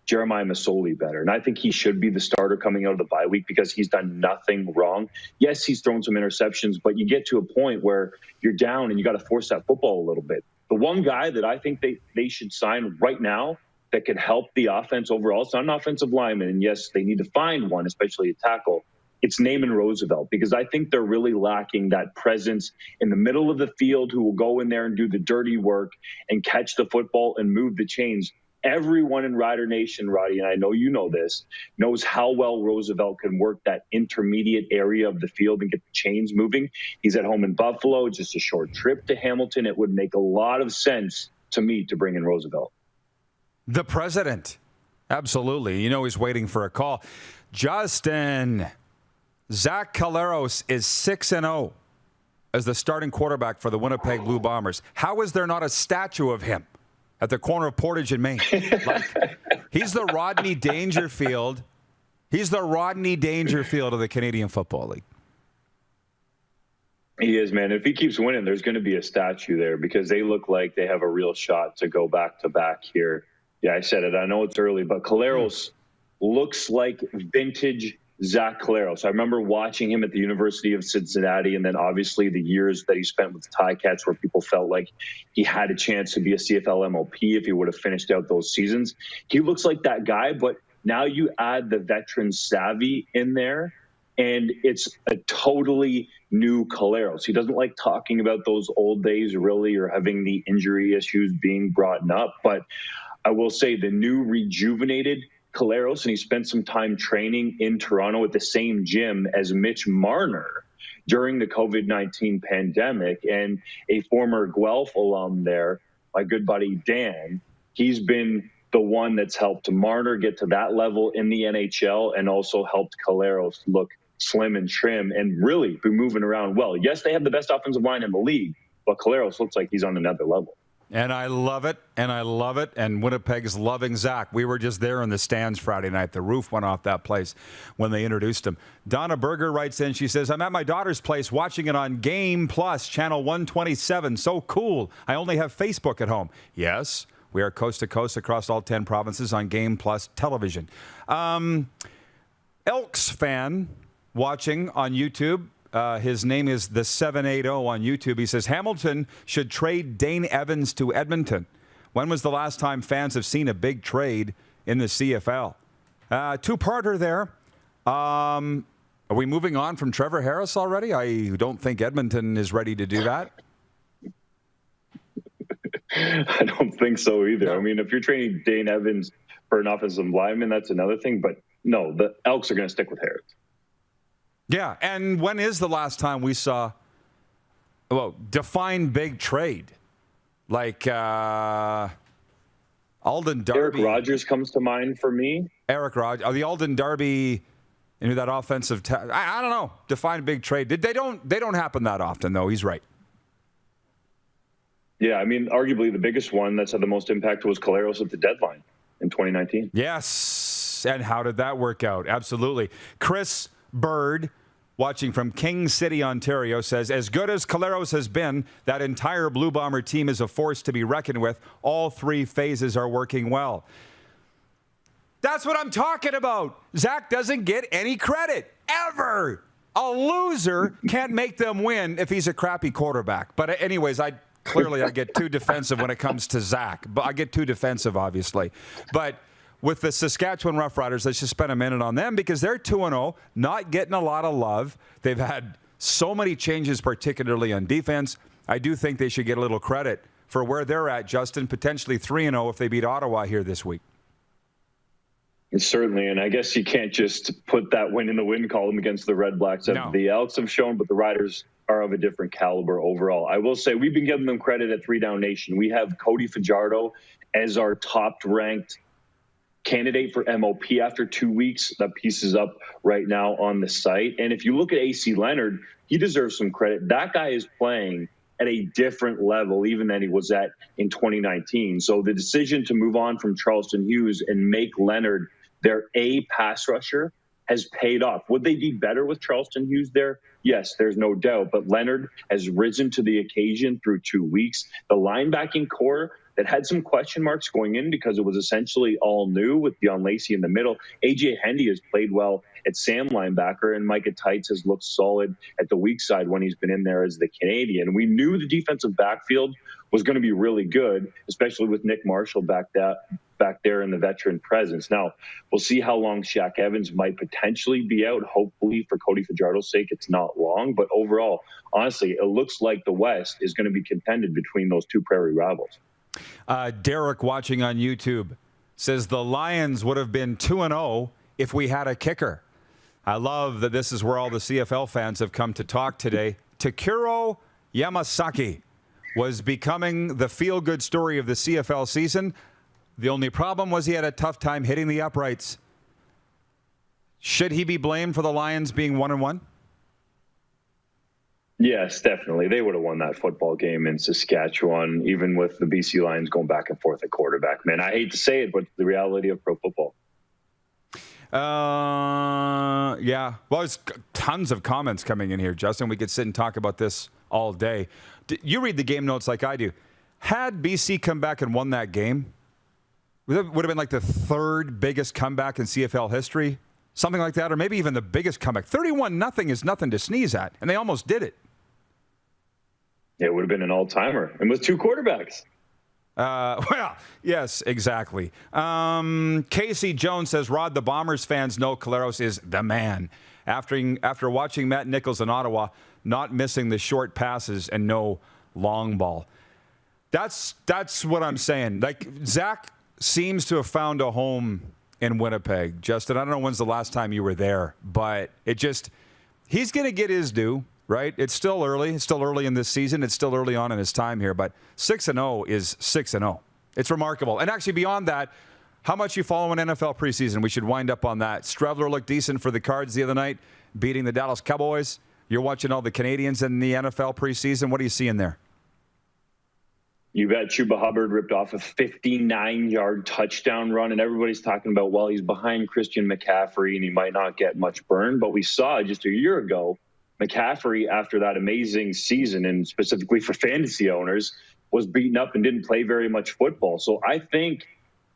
Jeremiah Masoli better. And I think he should be the starter coming out of the bye week because he's done nothing wrong. Yes, he's thrown some interceptions, but you get to a point where you're down and you got to force that football a little bit. The one guy that I think they should sign right now that could help the offense overall, it's not an offensive lineman, and yes, they need to find one, especially a tackle. It's Naaman Roosevelt, because I think they're really lacking that presence in the middle of the field who will go in there and do the dirty work and catch the football and move the chains. Everyone in Rider Nation, Roddy, and I know you know this, knows how well Roosevelt can work that intermediate area of the field and get the chains moving. He's at home in Buffalo, just a short trip to Hamilton. It would make a lot of sense to me to bring in Roosevelt. The president. Absolutely. You know he's waiting for a call. Justin, Zach Collaros is 6-0 as the starting quarterback for the Winnipeg Blue Bombers. How is there not a statue of him at the corner of Portage and Main? He's the Rodney Dangerfield. He's the Rodney Dangerfield of the Canadian Football League. He is, man. If he keeps winning, there's going to be a statue there because they look like they have a real shot to go back-to-back here. Yeah, I said it. I know it's early, but Collaros looks like vintage Zach Collaros. I remember watching him at the University of Cincinnati, and then obviously the years that he spent with the Ticats where people felt like he had a chance to be a CFL MOP if he would have finished out those seasons. He looks like that guy, but now you add the veteran savvy in there, and it's a totally new Collaros. He doesn't like talking about those old days really or having the injury issues being brought up, but I will say the new rejuvenated Collaros, and he spent some time training in Toronto at the same gym as Mitch Marner during the COVID-19 pandemic, and a former Guelph alum there, my good buddy Dan, he's been the one that's helped Marner get to that level in the NHL and also helped Collaros look slim and trim and really be moving around well. Yes, they have the best offensive line in the league, but Collaros looks like he's on another level. And I love it, and I love it, and Winnipeg's loving Zach. We were just there in the stands Friday night. The roof went off that place when they introduced him. Donna Berger writes in, she says, I'm at my daughter's place watching it on Game Plus, channel 127. So cool. I only have Facebook at home. Yes, we are coast to coast across all 10 provinces on Game Plus television. Elks fan watching on YouTube. His name is the 780 on YouTube. He says, Hamilton should trade Dane Evans to Edmonton. When was the last time fans have seen a big trade in the CFL? Two-parter there. Are we moving on from Trevor Harris already? I don't think Edmonton is ready to do that. I don't think so either. No. I mean, if you're trading Dane Evans for an offensive lineman, that's another thing. But no, the Elks are going to stick with Harris. Yeah, and when is the last time we saw, define big trade? Like Alden Darby. Eric Rogers comes to mind for me. Eric Rogers. The Alden Darby, that offensive. I don't know. Define big trade. They don't happen that often, though. He's right. Yeah, I mean, arguably the biggest one that's had the most impact was Collaros at the deadline in 2019. Yes, and how did that work out? Absolutely. Chris Bird, watching from King City, Ontario, says, as good as Collaros has been, that entire Blue Bomber team is a force to be reckoned with. All three phases are working well. That's what I'm talking about. Zach doesn't get any credit, ever. A loser can't make them win if he's a crappy quarterback. But anyways, I clearly I get too defensive when it comes to Zach. But I get too defensive, obviously. But with the Saskatchewan Roughriders, let's just spend a minute on them because they're 2-0, not getting a lot of love. They've had so many changes, particularly on defense. I do think they should get a little credit for where they're at, Justin, potentially 3-0 if they beat Ottawa here this week. Certainly, and I guess you can't just put that win in the win column against the Red Blacks that the Elks have shown, but the Riders are of a different caliber overall. I will say we've been giving them credit at 3 Down Nation. We have Cody Fajardo as our top-ranked candidate for MOP after 2 weeks. That piece is up right now on the site. And if you look at AC Leonard, he deserves some credit. That guy is playing at a different level even than he was at in 2019. So the decision to move on from Charleston Hughes and make Leonard their A pass rusher has paid off. Would they be better with Charleston Hughes there? Yes, there's no doubt. But Leonard has risen to the occasion through 2 weeks. The linebacking core that had some question marks going in because it was essentially all new with Dion Lacey in the middle. A.J. Hendy has played well at Sam linebacker, and Micah Tights has looked solid at the weak side when he's been in there as the Canadian. We knew the defensive backfield was going to be really good, especially with Nick Marshall back there in the veteran presence. Now, we'll see how long Shaq Evans might potentially be out. Hopefully, for Cody Fajardo's sake, it's not long. But overall, honestly, it looks like the West is going to be contended between those two prairie rivals. Derek, watching on YouTube, says the Lions would have been 2-0 if we had a kicker. I love that this is where all the CFL fans have come to talk today. Takuro Yamasaki was becoming the feel-good story of the CFL season. The only problem was he had a tough time hitting the uprights. Should he be blamed for the Lions being 1-1? Yes, definitely. They would have won that football game in Saskatchewan, even with the BC Lions going back and forth at quarterback. Man, I hate to say it, but the reality of pro football. Yeah. Well, there's tons of comments coming in here, Justin. We could sit and talk about this all day. You read the game notes like I do. Had BC come back and won that game, would have been like the third biggest comeback in CFL history, something like that, or maybe even the biggest comeback. 31-0 is nothing to sneeze at, and they almost did it. It would have been an all-timer, and with two quarterbacks. Well, yes, exactly. Casey Jones says, Rod, the Bombers fans know Collaros is the man. After watching Matt Nichols in Ottawa, not missing the short passes and no long ball. That's what I'm saying. Like, Zach seems to have found a home in Winnipeg. Justin, I don't know when's the last time you were there, but he's going to get his due, right? It's still early. It's still early in this season. It's still early on in his time here, but 6-0 is 6-0. It's remarkable. And actually beyond that, how much you follow in NFL preseason? We should wind up on that. Strevler looked decent for the Cards the other night, beating the Dallas Cowboys. You're watching all the Canadians in the NFL preseason. What are you seeing there? You bet Chuba Hubbard ripped off a 59-yard touchdown run, and everybody's talking about, well, he's behind Christian McCaffrey, and he might not get much burn. But we saw just a year ago, McCaffrey, after that amazing season, and specifically for fantasy owners, was beaten up and didn't play very much football. So I think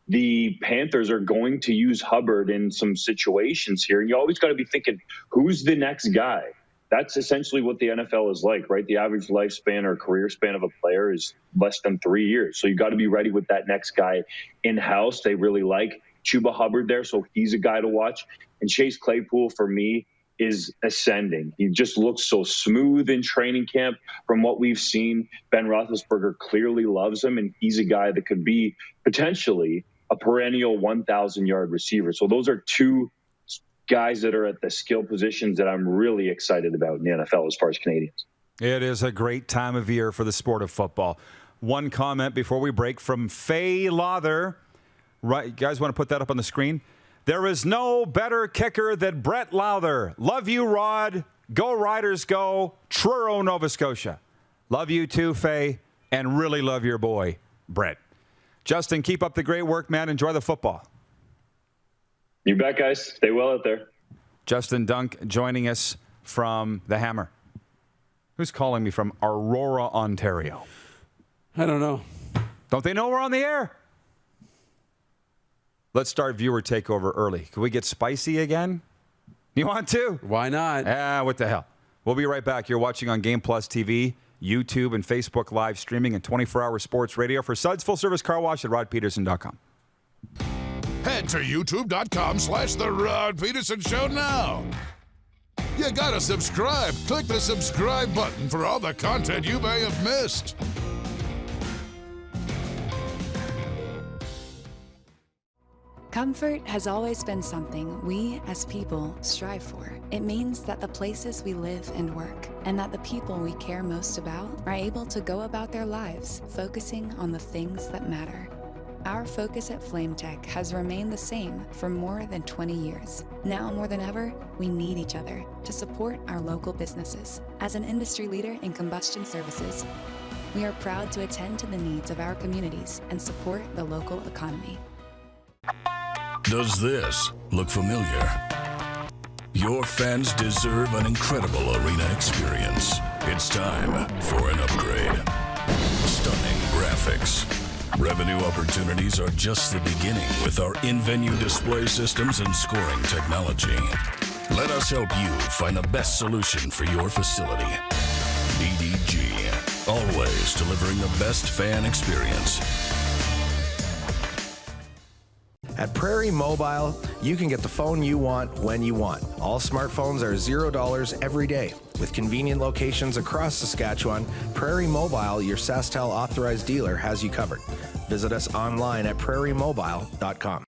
the Panthers are going to use Hubbard in some situations here. And you always got to be thinking, who's the next guy? That's essentially what the NFL is like, right? The average lifespan or career span of a player is less than 3 years. So you got to be ready with that next guy in-house. They really like Chuba Hubbard there, so he's a guy to watch. And Chase Claypool, for me, is ascending. He just looks so smooth in training camp from what we've seen. Ben Roethlisberger clearly loves him, and he's a guy that could be potentially a perennial 1,000-yard receiver. So those are two guys that are at the skill positions that I'm really excited about in the NFL as far as Canadians. It is a great time of year for the sport of football. One comment before we break from Faye Lawther. Right, you guys want to put that up on the screen? There is no better kicker than Brett Lowther. Love you, Rod. Go Riders, go. Truro, Nova Scotia. Love you too, Faye, and really love your boy, Brett. Justin, keep up the great work, man. Enjoy the football. You bet, guys. Stay well out there. Justin Dunk joining us from the Hammer. Who's calling me from Aurora, Ontario? I don't know. Don't they know we're on the air? Let's start viewer takeover early. Can we get spicy again? You want to? Why not? What the hell? We'll be right back. You're watching on Game Plus TV. YouTube and Facebook live streaming and 24-hour sports radio. For Suds Full Service Car Wash at rodpedersen.com. Head to youtube.com/The Rod Pedersen Show now. You gotta subscribe. Click the subscribe button for all the content you may have missed. Comfort has always been something we as people strive for. It means that the places we live and work, and that the people we care most about, are able to go about their lives focusing on the things that matter. Our focus at FlameTech has remained the same for more than 20 years. Now more than ever, we need each other to support our local businesses. As an industry leader in combustion services, we are proud to attend to the needs of our communities and support the local economy. Does this look familiar? Your fans deserve an incredible arena experience. It's time for an upgrade. Stunning graphics. Revenue opportunities are just the beginning with our in-venue display systems and scoring technology. Let us help you find the best solution for your facility. BDG, always delivering the best fan experience. At Prairie Mobile, you can get the phone you want when you want. All smartphones are $0 every day. With convenient locations across Saskatchewan, Prairie Mobile, your SaskTel authorized dealer, has you covered. Visit us online at prairiemobile.com.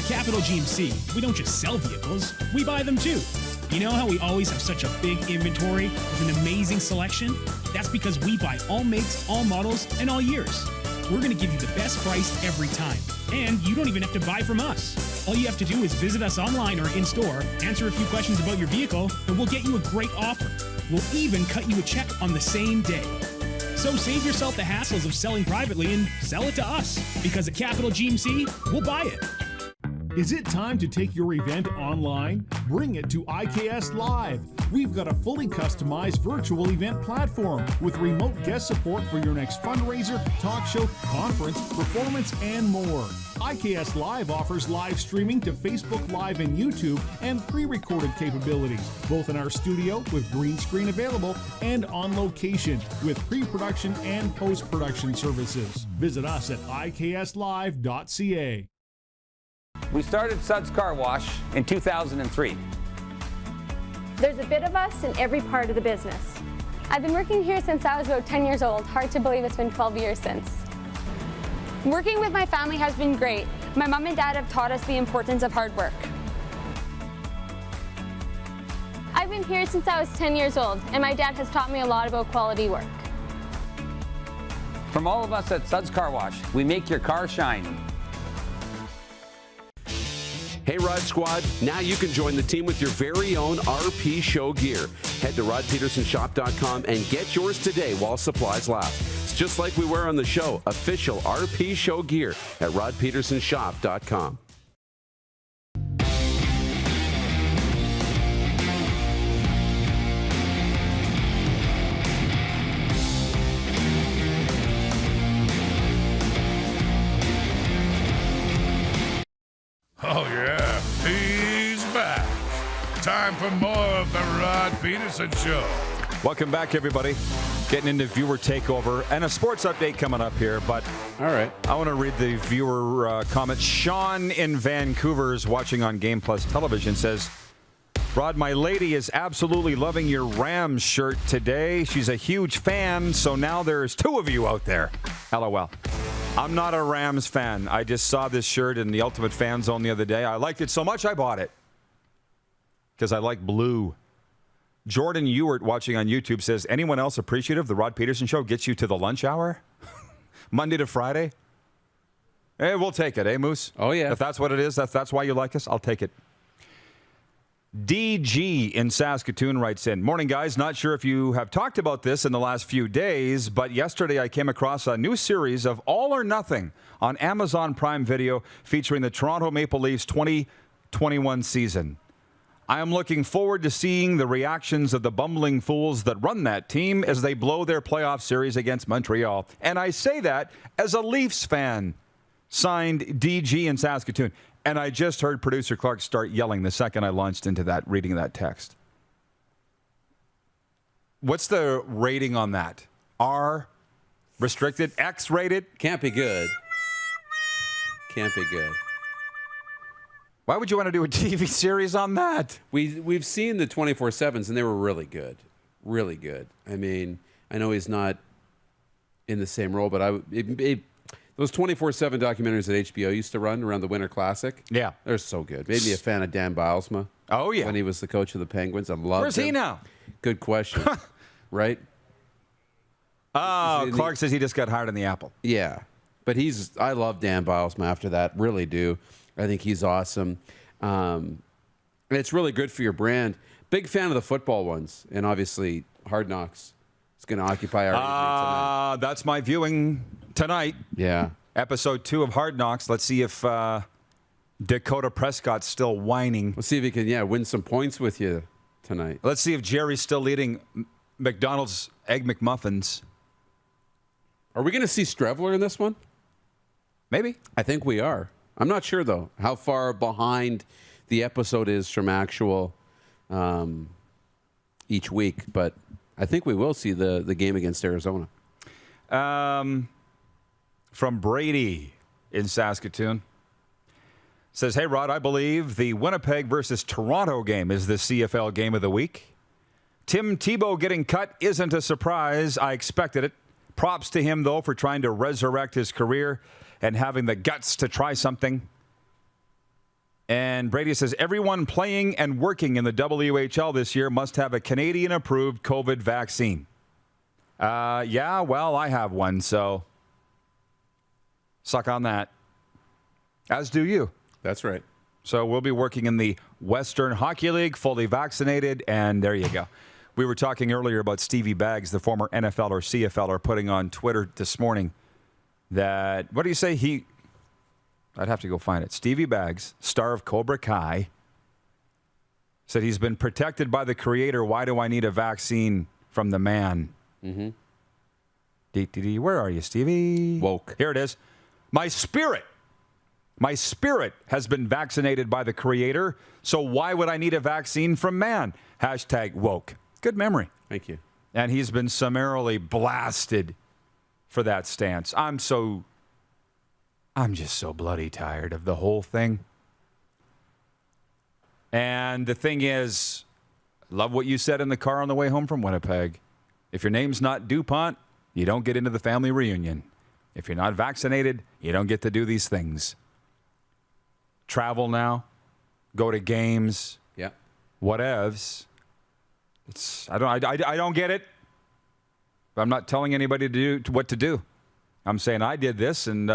Capital GMC, we don't just sell vehicles, we buy them too. You know how we always have such a big inventory with an amazing selection? That's because we buy all makes, all models, and all years. We're going to give you the best price every time. And you don't even have to buy from us. All you have to do is visit us online or in-store, answer a few questions about your vehicle, and we'll get you a great offer. We'll even cut you a check on the same day. So save yourself the hassles of selling privately and sell it to us. Because at Capital GMC, we'll buy it. Is it time to take your event online? Bring it to IKS Live. We've got a fully customized virtual event platform with remote guest support for your next fundraiser, talk show, conference, performance, and more. IKS Live offers live streaming to Facebook Live and YouTube and pre-recorded capabilities, both in our studio with green screen available and on location with pre-production and post-production services. Visit us at ikslive.ca. We started Suds Car Wash in 2003. There's a bit of us in every part of the business. I've been working here since I was about 10 years old. Hard to believe it's been 12 years since. Working with my family has been great. My mom and dad have taught us the importance of hard work. I've been here since I was 10 years old, and my dad has taught me a lot about quality work. From all of us at Suds Car Wash, we make your car shine. Hey Rod Squad, now you can join the team with your very own RP Show gear. Head to rodpedersenshop.com and get yours today while supplies last. It's just like we wear on the show, official RP Show gear at rodpedersenshop.com. Oh, yeah, he's back. Time for more of the Rod Pedersen Show. Welcome back, everybody. Getting into viewer takeover and a sports update coming up here, but all right, I want to read the viewer comment. Sean in Vancouver is watching on Game Plus Television, says, Rod, my lady is absolutely loving your Rams shirt today. She's a huge fan, so now there's two of you out there. LOL. I'm not a Rams fan. I just saw this shirt in the Ultimate Fan Zone the other day. I liked it so much I bought it because I like blue. Jordan Ewart watching on YouTube says, anyone else appreciative the Rod Pedersen Show gets you to the lunch hour? Monday to Friday? Hey, we'll take it, eh, Moose? Oh, yeah. If that's what it is, that's why you like us, I'll take it. DG in Saskatoon writes in, morning, guys. Not sure if you have talked about this in the last few days, but yesterday I came across a new series of All or Nothing on Amazon Prime Video featuring the Toronto Maple Leafs 2021 season. I am looking forward to seeing the reactions of the bumbling fools that run that team as they blow their playoff series against Montreal. And I say that as a Leafs fan. Signed DG in Saskatoon. And I just heard producer Clark start yelling the second I launched into that, reading that text. What's the rating on that? R? Restricted? X rated? Can't be good. Can't be good. Why would you want to do a TV series on that? We've seen the 24/7s, and they were really good. Really good. I mean, I know he's not in the same role, but those 24/7 documentaries that HBO used to run around the Winter Classic, yeah, they're so good. Made me a fan of Dan Bilesma. Oh, yeah. When he was the coach of the Penguins. I loved him. Where's he now? Good question. Right? Oh, Clark says he just got hired in the Apple. Yeah. But I love Dan Bilesma after that. Really do. I think he's awesome. And it's really good for your brand. Big fan of the football ones. And obviously, Hard Knocks is going to occupy our evening tonight. That's my viewing tonight. Yeah. Episode 2 of Hard Knocks. Let's see if Dakota Prescott's still whining. Let's see if he can, win some points with you tonight. Let's see if Jerry's still eating McDonald's Egg McMuffins. Are we going to see Strevler in this one? Maybe. I think we are. I'm not sure, though, how far behind the episode is from actual each week. But I think we will see the game against Arizona. From Brady in Saskatoon. Says, hey, Rod, I believe the Winnipeg versus Toronto game is the CFL game of the week. Tim Tebow getting cut isn't a surprise. I expected it. Props to him, though, for trying to resurrect his career and having the guts to try something. And Brady says, everyone playing and working in the WHL this year must have a Canadian-approved COVID vaccine. Yeah, well, I have one, so suck on that. As do you. That's right. So we'll be working in the Western Hockey League, fully vaccinated, and there you go. We were talking earlier about Stevie Baggs, the former NFL or CFLer, putting on Twitter this morning that, what do you say? I'd have to go find it. Stevie Baggs, star of Cobra Kai, said he's been protected by the Creator. Why do I need a vaccine from the man? Mm-hmm. Where are you, Stevie? Woke. Here it is. My spirit has been vaccinated by the Creator, so why would I need a vaccine from man? Hashtag woke. Good memory. Thank you. And he's been summarily blasted for that stance. I'm just so bloody tired of the whole thing. And the thing is, love what you said in the car on the way home from Winnipeg. If your name's not DuPont, you don't get into the family reunion. If you're not vaccinated, you don't get to do these things. Travel now, go to games, whatevs. I don't get it. But I'm not telling anybody what to do. I'm saying I did this, and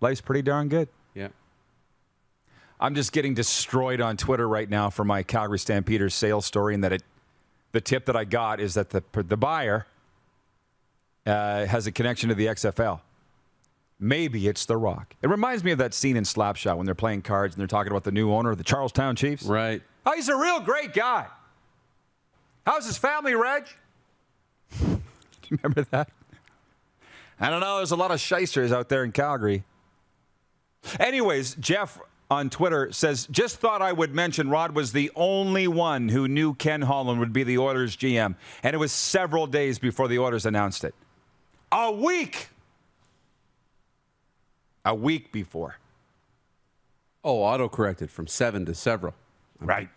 life's pretty darn good. Yeah. I'm just getting destroyed on Twitter right now for my Calgary Stampeders sales story, and that the tip that I got is that the buyer has a connection to the XFL. Maybe it's The Rock. It reminds me of that scene in Slapshot when they're playing cards and they're talking about the new owner of the Charlestown Chiefs. Right. Oh, he's a real great guy. How's his family, Reg? Do you remember that? I don't know. There's a lot of shysters out there in Calgary. Anyways, Jeff on Twitter says, just thought I would mention Rod was the only one who knew Ken Holland would be the Oilers GM. And it was several days before the Oilers announced it. A week before. Oh, auto-corrected from 7 to several. Right.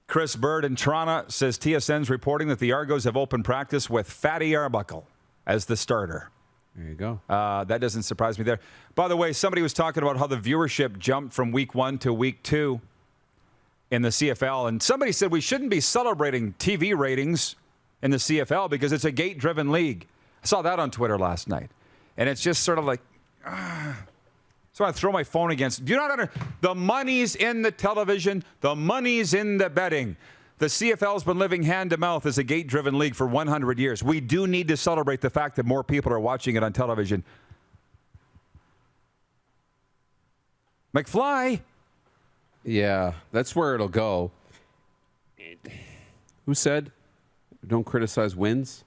Chris Bird in Toronto says TSN's reporting that the Argos have opened practice with Fatty Arbuckle as the starter. There you go. That doesn't surprise me there. By the way, somebody was talking about how the viewership jumped from week 1 to week 2 in the CFL, and somebody said we shouldn't be celebrating TV ratings in the CFL because it's a gate-driven league. I saw that on Twitter last night, and it's just sort of like, so I throw my phone against. Do you not understand? The money's in the television. The money's in the betting. The CFL's been living hand to mouth as a gate-driven league for 100 years. We do need to celebrate the fact that more people are watching it on television. McFly, Yeah, that's where it'll go. Who said don't criticize wins?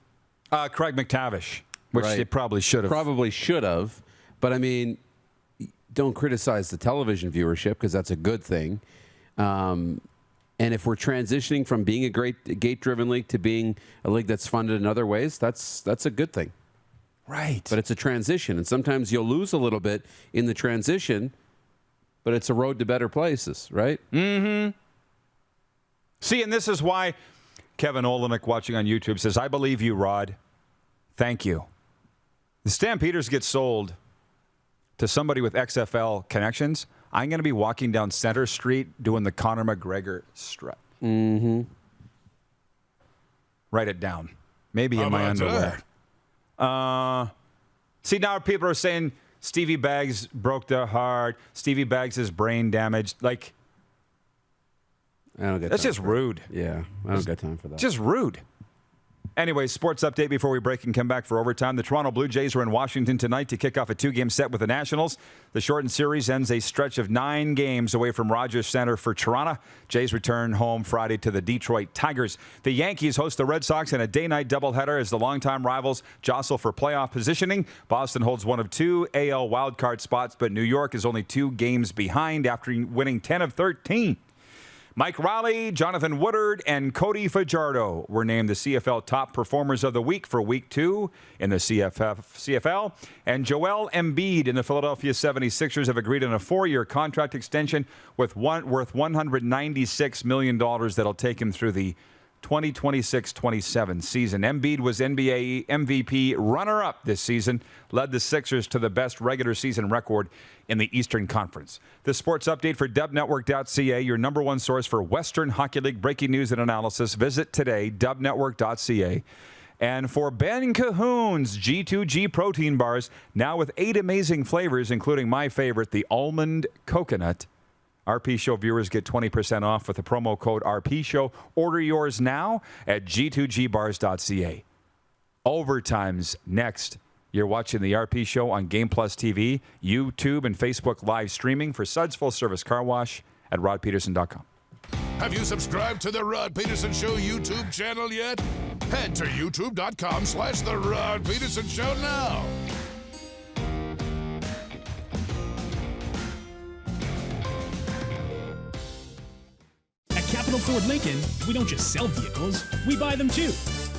Craig McTavish, which they probably should have. Probably should have. But, I mean, don't criticize the television viewership because that's a good thing. And if we're transitioning from being a great gate-driven league to being a league that's funded in other ways, that's a good thing. Right. But it's a transition. And sometimes you'll lose a little bit in the transition, but it's a road to better places, right? Mm-hmm. See, and this is why Kevin Olenek watching on YouTube says, I believe you, Rod. Thank you. The Stampeders get sold to somebody with XFL connections. I'm going to be walking down Center Street doing the Conor McGregor strut. Mm-hmm. Write it down. Maybe in my underwear. See, now people are saying Stevie Baggs broke their heart. Stevie Baggs is brain damaged. Like, I don't get that's just rude. Yeah, I don't got time for that. Just rude. Anyway, sports update before we break and come back for overtime. The Toronto Blue Jays are in Washington tonight to kick off a 2-game set with the Nationals. The shortened series ends a stretch of 9 games away from Rogers Center for Toronto. Jays return home Friday to the Detroit Tigers. The Yankees host the Red Sox in a day-night doubleheader as the longtime rivals jostle for playoff positioning. Boston holds one of 2 AL wildcard spots, but New York is only 2 games behind after winning 10 of 13. Mike Raleigh, Jonathan Woodard, and Cody Fajardo were named the CFL Top Performers of the Week for Week 2 in the CFL. And Joel Embiid and the Philadelphia 76ers have agreed on a 4-year contract extension worth $196 million that'll take him through the 2026-27 season. Embiid was NBA MVP runner-up this season, led the Sixers to the best regular season record in the Eastern Conference. The sports update for dubnetwork.ca, your number one source for Western Hockey League breaking news and analysis. Visit today, dubnetwork.ca. And for Ben Cahoon's G2G protein bars, now with 8 amazing flavors, including my favorite, the almond coconut. RP Show viewers get 20% off with the promo code RP Show. Order yours now at g2gbars.ca. Overtime's next. You're watching the RP Show on Game Plus TV, YouTube, and Facebook live streaming for Suds Full Service Car Wash at rodpedersen.com. Have you subscribed to the Rod Pedersen Show YouTube channel yet? Head to youtube.com/The Rod Pedersen Show now. Capital Ford Lincoln, we don't just sell vehicles, we buy them too.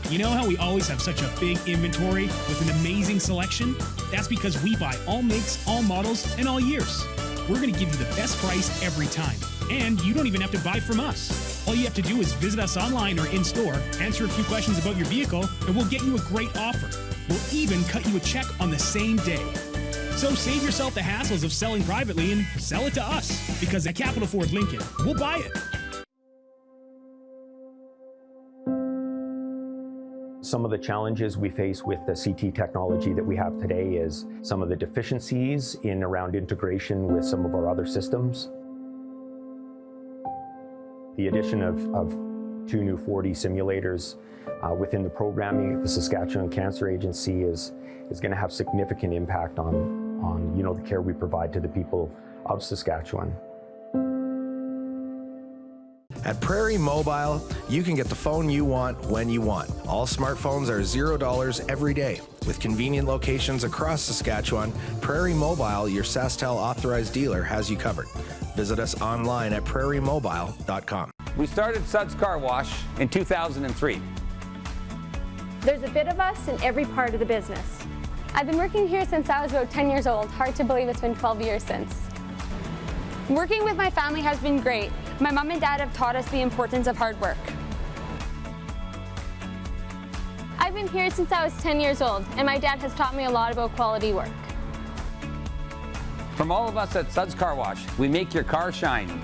You know how we always have such a big inventory with an amazing selection? That's because we buy all makes, all models, and all years. We're going to give you the best price every time. And you don't even have to buy from us. All you have to do is visit us online or in-store, answer a few questions about your vehicle, and we'll get you a great offer. We'll even cut you a check on the same day. So save yourself the hassles of selling privately and sell it to us. Because at Capital Ford Lincoln, we'll buy it. Some of the challenges we face with the CT technology that we have today is some of the deficiencies in around integration with some of our other systems. The addition of 2 new 4D simulators within the programming at the Saskatchewan Cancer Agency is going to have significant impact on the care we provide to the people of Saskatchewan. At Prairie Mobile, you can get the phone you want when you want. All smartphones are $0 every day. With convenient locations across Saskatchewan, Prairie Mobile, your SaskTel authorized dealer, has you covered. Visit us online at prairiemobile.com. We started Suds Car Wash in 2003. There's a bit of us in every part of the business. I've been working here since I was about 10 years old. Hard to believe it's been 12 years since. Working with my family has been great. My mom and dad have taught us the importance of hard work. I've been here since I was 10 years old, and my dad has taught me a lot about quality work. From all of us at Suds Car Wash, we make your car shine.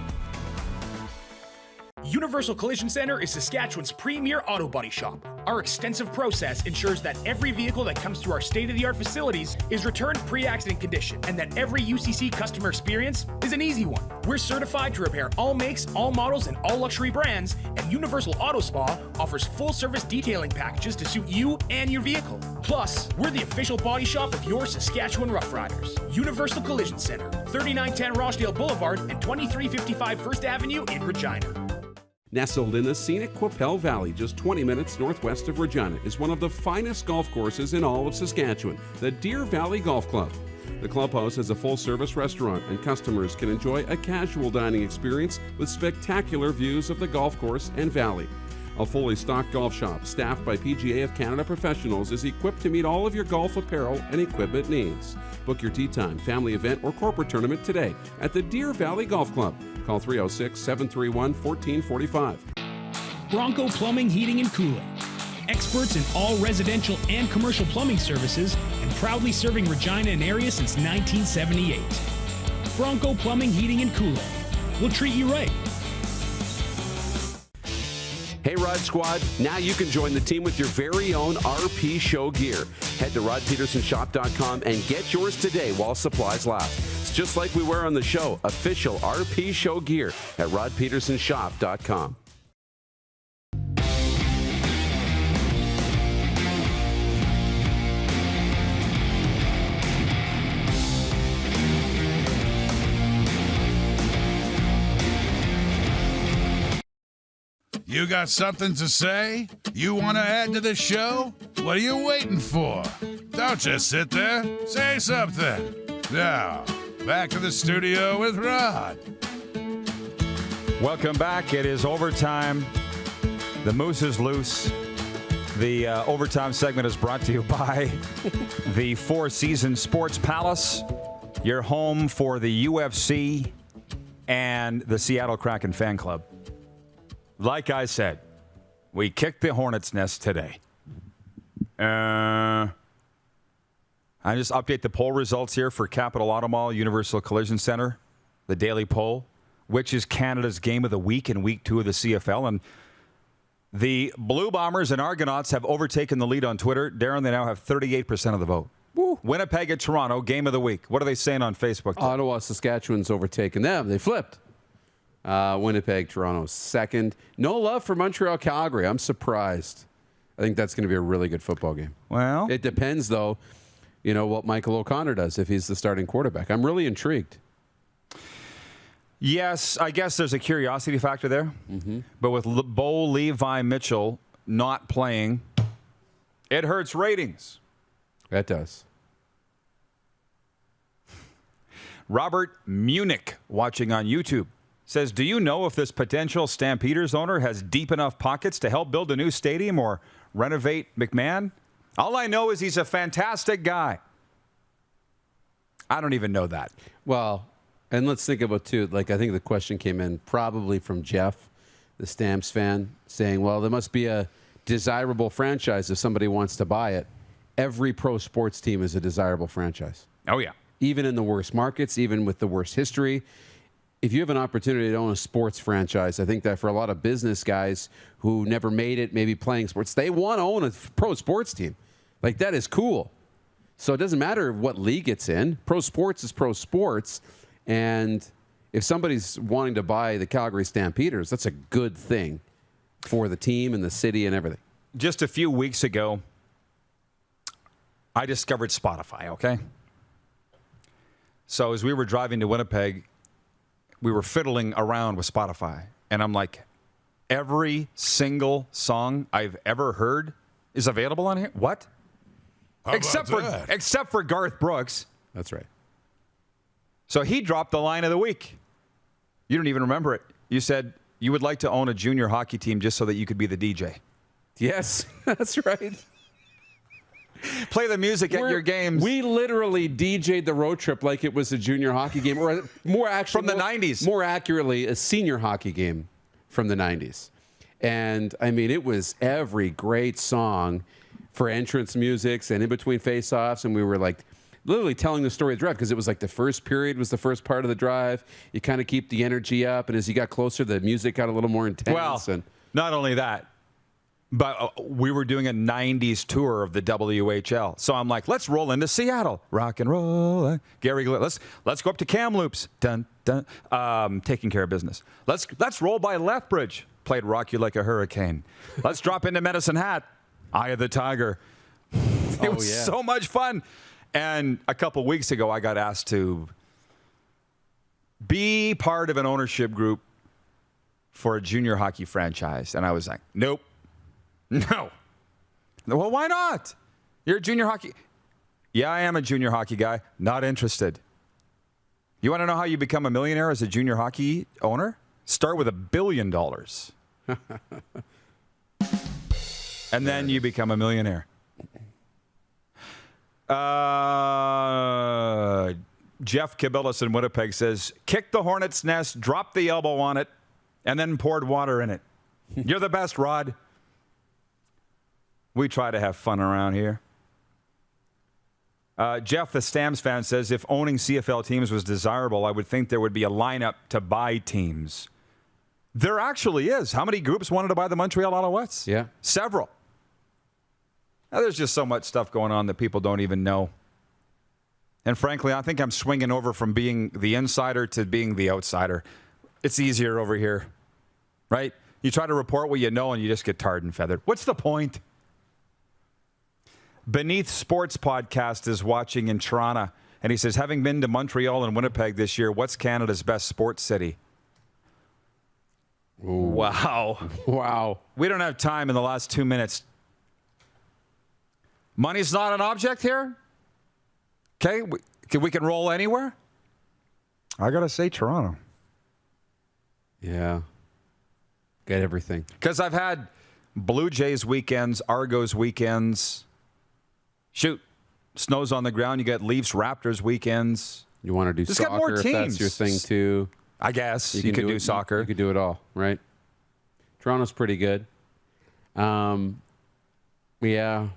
Universal Collision Center is Saskatchewan's premier auto body shop. Our extensive process ensures that every vehicle that comes through our state-of-the-art facilities is returned pre-accident condition, and that every UCC customer experience is an easy one. We're certified to repair all makes, all models, and all luxury brands, and Universal Auto Spa offers full-service detailing packages to suit you and your vehicle. Plus, we're the official body shop of your Saskatchewan Rough Riders. Universal Collision Center, 3910 Rochdale Boulevard and 2355 First Avenue in Regina. Nestled in the scenic Qu'Appelle Valley, just 20 minutes northwest of Regina, is one of the finest golf courses in all of Saskatchewan, the Deer Valley Golf Club. The clubhouse has a full-service restaurant, and customers can enjoy a casual dining experience with spectacular views of the golf course and valley. A fully stocked golf shop, staffed by PGA of Canada professionals, is equipped to meet all of your golf apparel and equipment needs. Book your tee time, family event, or corporate tournament today at the Deer Valley Golf Club. Call 306-731-1445. Bronco Plumbing, Heating, and Cooling. Experts in all residential and commercial plumbing services, and proudly serving Regina and area since 1978. Bronco Plumbing, Heating, and Cooling. We'll treat you right. Hey, Rod Squad, now you can join the team with your very own RP Show gear. Head to rodpedersenshop.com and get yours today while supplies last. It's just like we wear on the show, official RP Show gear at rodpedersenshop.com. You got something to say? You want to add to the show? What are you waiting for? Don't just sit there. Say something. Now, back to the studio with Rod. Welcome back. It is overtime. The Moose is loose. The overtime segment is brought to you by the Four Seasons Sports Palace, your home for the UFC and the Seattle Kraken fan club. Like I said, we kicked the hornet's nest today. I just update the poll results here for Capital Auto Mall, Universal Collision Center, the daily poll, which is Canada's game of the week in week 2 of the CFL. And the Blue Bombers and Argonauts have overtaken the lead on Twitter. Darren, they now have 38% of the vote. Woo. Winnipeg at Toronto, game of the week. What are they saying on Facebook? Ottawa, Saskatchewan's overtaken them. They flipped. Winnipeg, Toronto, second. No love for Montreal, Calgary. I'm surprised. I think that's going to be a really good football game. Well, it depends, though, what Michael O'Connor does if he's the starting quarterback. I'm really intrigued. Yes, I guess there's a curiosity factor there. Mm-hmm. But with Bo Levi Mitchell not playing, it hurts ratings. That does. Robert Munich, watching on YouTube, says, do you know if this potential Stampeders owner has deep enough pockets to help build a new stadium or renovate McMahon? All I know is he's a fantastic guy. I don't even know that. Well, and let's think about, too, I think the question came in probably from Jeff, the Stamps fan, saying, well, there must be a desirable franchise if somebody wants to buy it. Every pro sports team is a desirable franchise. Oh, yeah. Even in the worst markets, even with the worst history. If you have an opportunity to own a sports franchise, I think that for a lot of business guys who never made it, maybe playing sports, they want to own a pro sports team. That is cool. So it doesn't matter what league it's in. Pro sports is pro sports. And if somebody's wanting to buy the Calgary Stampeders, that's a good thing for the team and the city and everything. Just a few weeks ago, I discovered Spotify, okay? So as we were driving to Winnipeg, we were fiddling around with Spotify. And I'm like, every single song I've ever heard is available on here? What? Except for Garth Brooks. That's right. So he dropped the line of the week. You don't even remember it. You said you would like to own a junior hockey team just so that you could be the DJ. Yes, that's right. Play the music at your games. We literally DJ'd the road trip like it was a junior hockey game, or more actually from the 90s. More accurately, a senior hockey game from the 90s. And I mean, it was every great song for entrance musics and in between face-offs, and we were literally telling the story of the drive because it was the first period was the first part of the drive. You kind of keep the energy up, and as you got closer, the music got a little more intense. Well, not only that, But we were doing a 90s tour of the WHL. So I'm like, let's roll into Seattle. Rock and roll. Gary, let's go up to Kamloops. Dun, dun. Taking care of business. Let's roll by Lethbridge. Played Rock You Like a Hurricane. Let's drop into Medicine Hat. Eye of the Tiger. It was so much fun. And a couple weeks ago, I got asked to be part of an ownership group for a junior hockey franchise. And I was like, nope. No. Well, why not? You're a junior hockey. Yeah, I am a junior hockey guy. Not interested. You want to know how you become a millionaire as a junior hockey owner? Start with $1 billion. And then you become a millionaire. Jeff Cabillas in Winnipeg says, kick the hornet's nest, drop the elbow on it, and then poured water in it. You're the best, Rod. We try to have fun around here. Jeff, the Stamps fan, says, if owning CFL teams was desirable, I would think there would be a lineup to buy teams. There actually is. How many groups wanted to buy the Montreal Alouettes? Yeah. Several. Now, there's just so much stuff going on that people don't even know. And frankly, I think I'm swinging over from being the insider to being the outsider. It's easier over here, right? You try to report what you know and you just get tarred and feathered. What's the point? Beneath Sports Podcast is watching in Toronto, and he says, having been to Montreal and Winnipeg this year, what's Canada's best sports city? Ooh. Wow. Wow. We don't have time in the last 2 minutes. Money's not an object here? Okay, we can roll anywhere? I got to say Toronto. Yeah. Get everything. Because I've had Blue Jays weekends, Argos weekends. Shoot, snow's on the ground. You got Leafs, Raptors weekends. You want to do Just soccer got more if teams. that's your thing too. I guess you could do soccer. You could do it all, right? Toronto's pretty good. Yeah,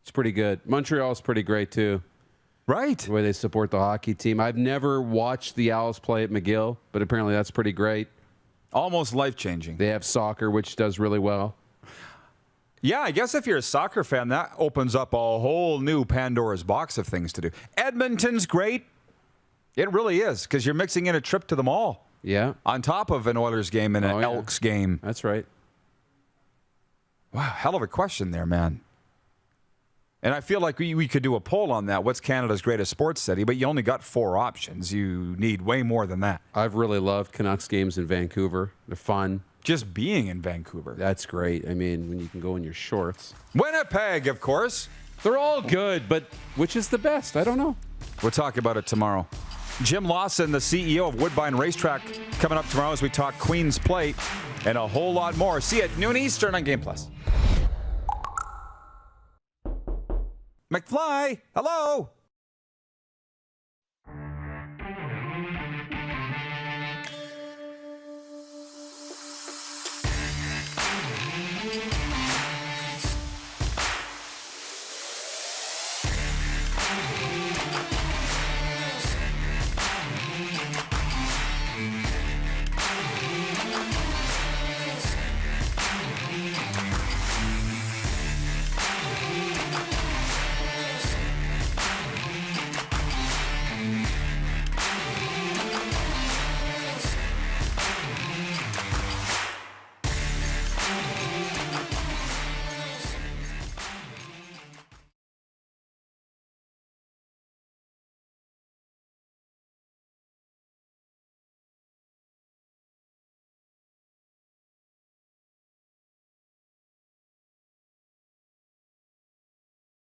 it's pretty good. Montreal's pretty great too. Right. The way they support the hockey team. I've never watched the Owls play at McGill, but apparently that's pretty great. Almost life-changing. They have soccer, which does really well. Yeah, I guess if you're a soccer fan, that opens up a whole new Pandora's box of things to do. Edmonton's great. It really is, because you're mixing in a trip to the mall. Yeah. On top of an Oilers game and an Elks game. That's right. Wow, hell of a question there, man. And I feel like we could do a poll on that. What's Canada's greatest sports city? But you only got 4 options. You need way more than that. I've really loved Canucks games in Vancouver. They're fun. Just being in Vancouver. That's great. I mean, when you can go in your shorts. Winnipeg, of course. They're all good, but which is the best? I don't know. We'll talk about it tomorrow. Jim Lawson, the CEO of Woodbine Racetrack, coming up tomorrow as we talk Queen's Plate and a whole lot more. See you at noon Eastern on Game Plus. McFly, hello.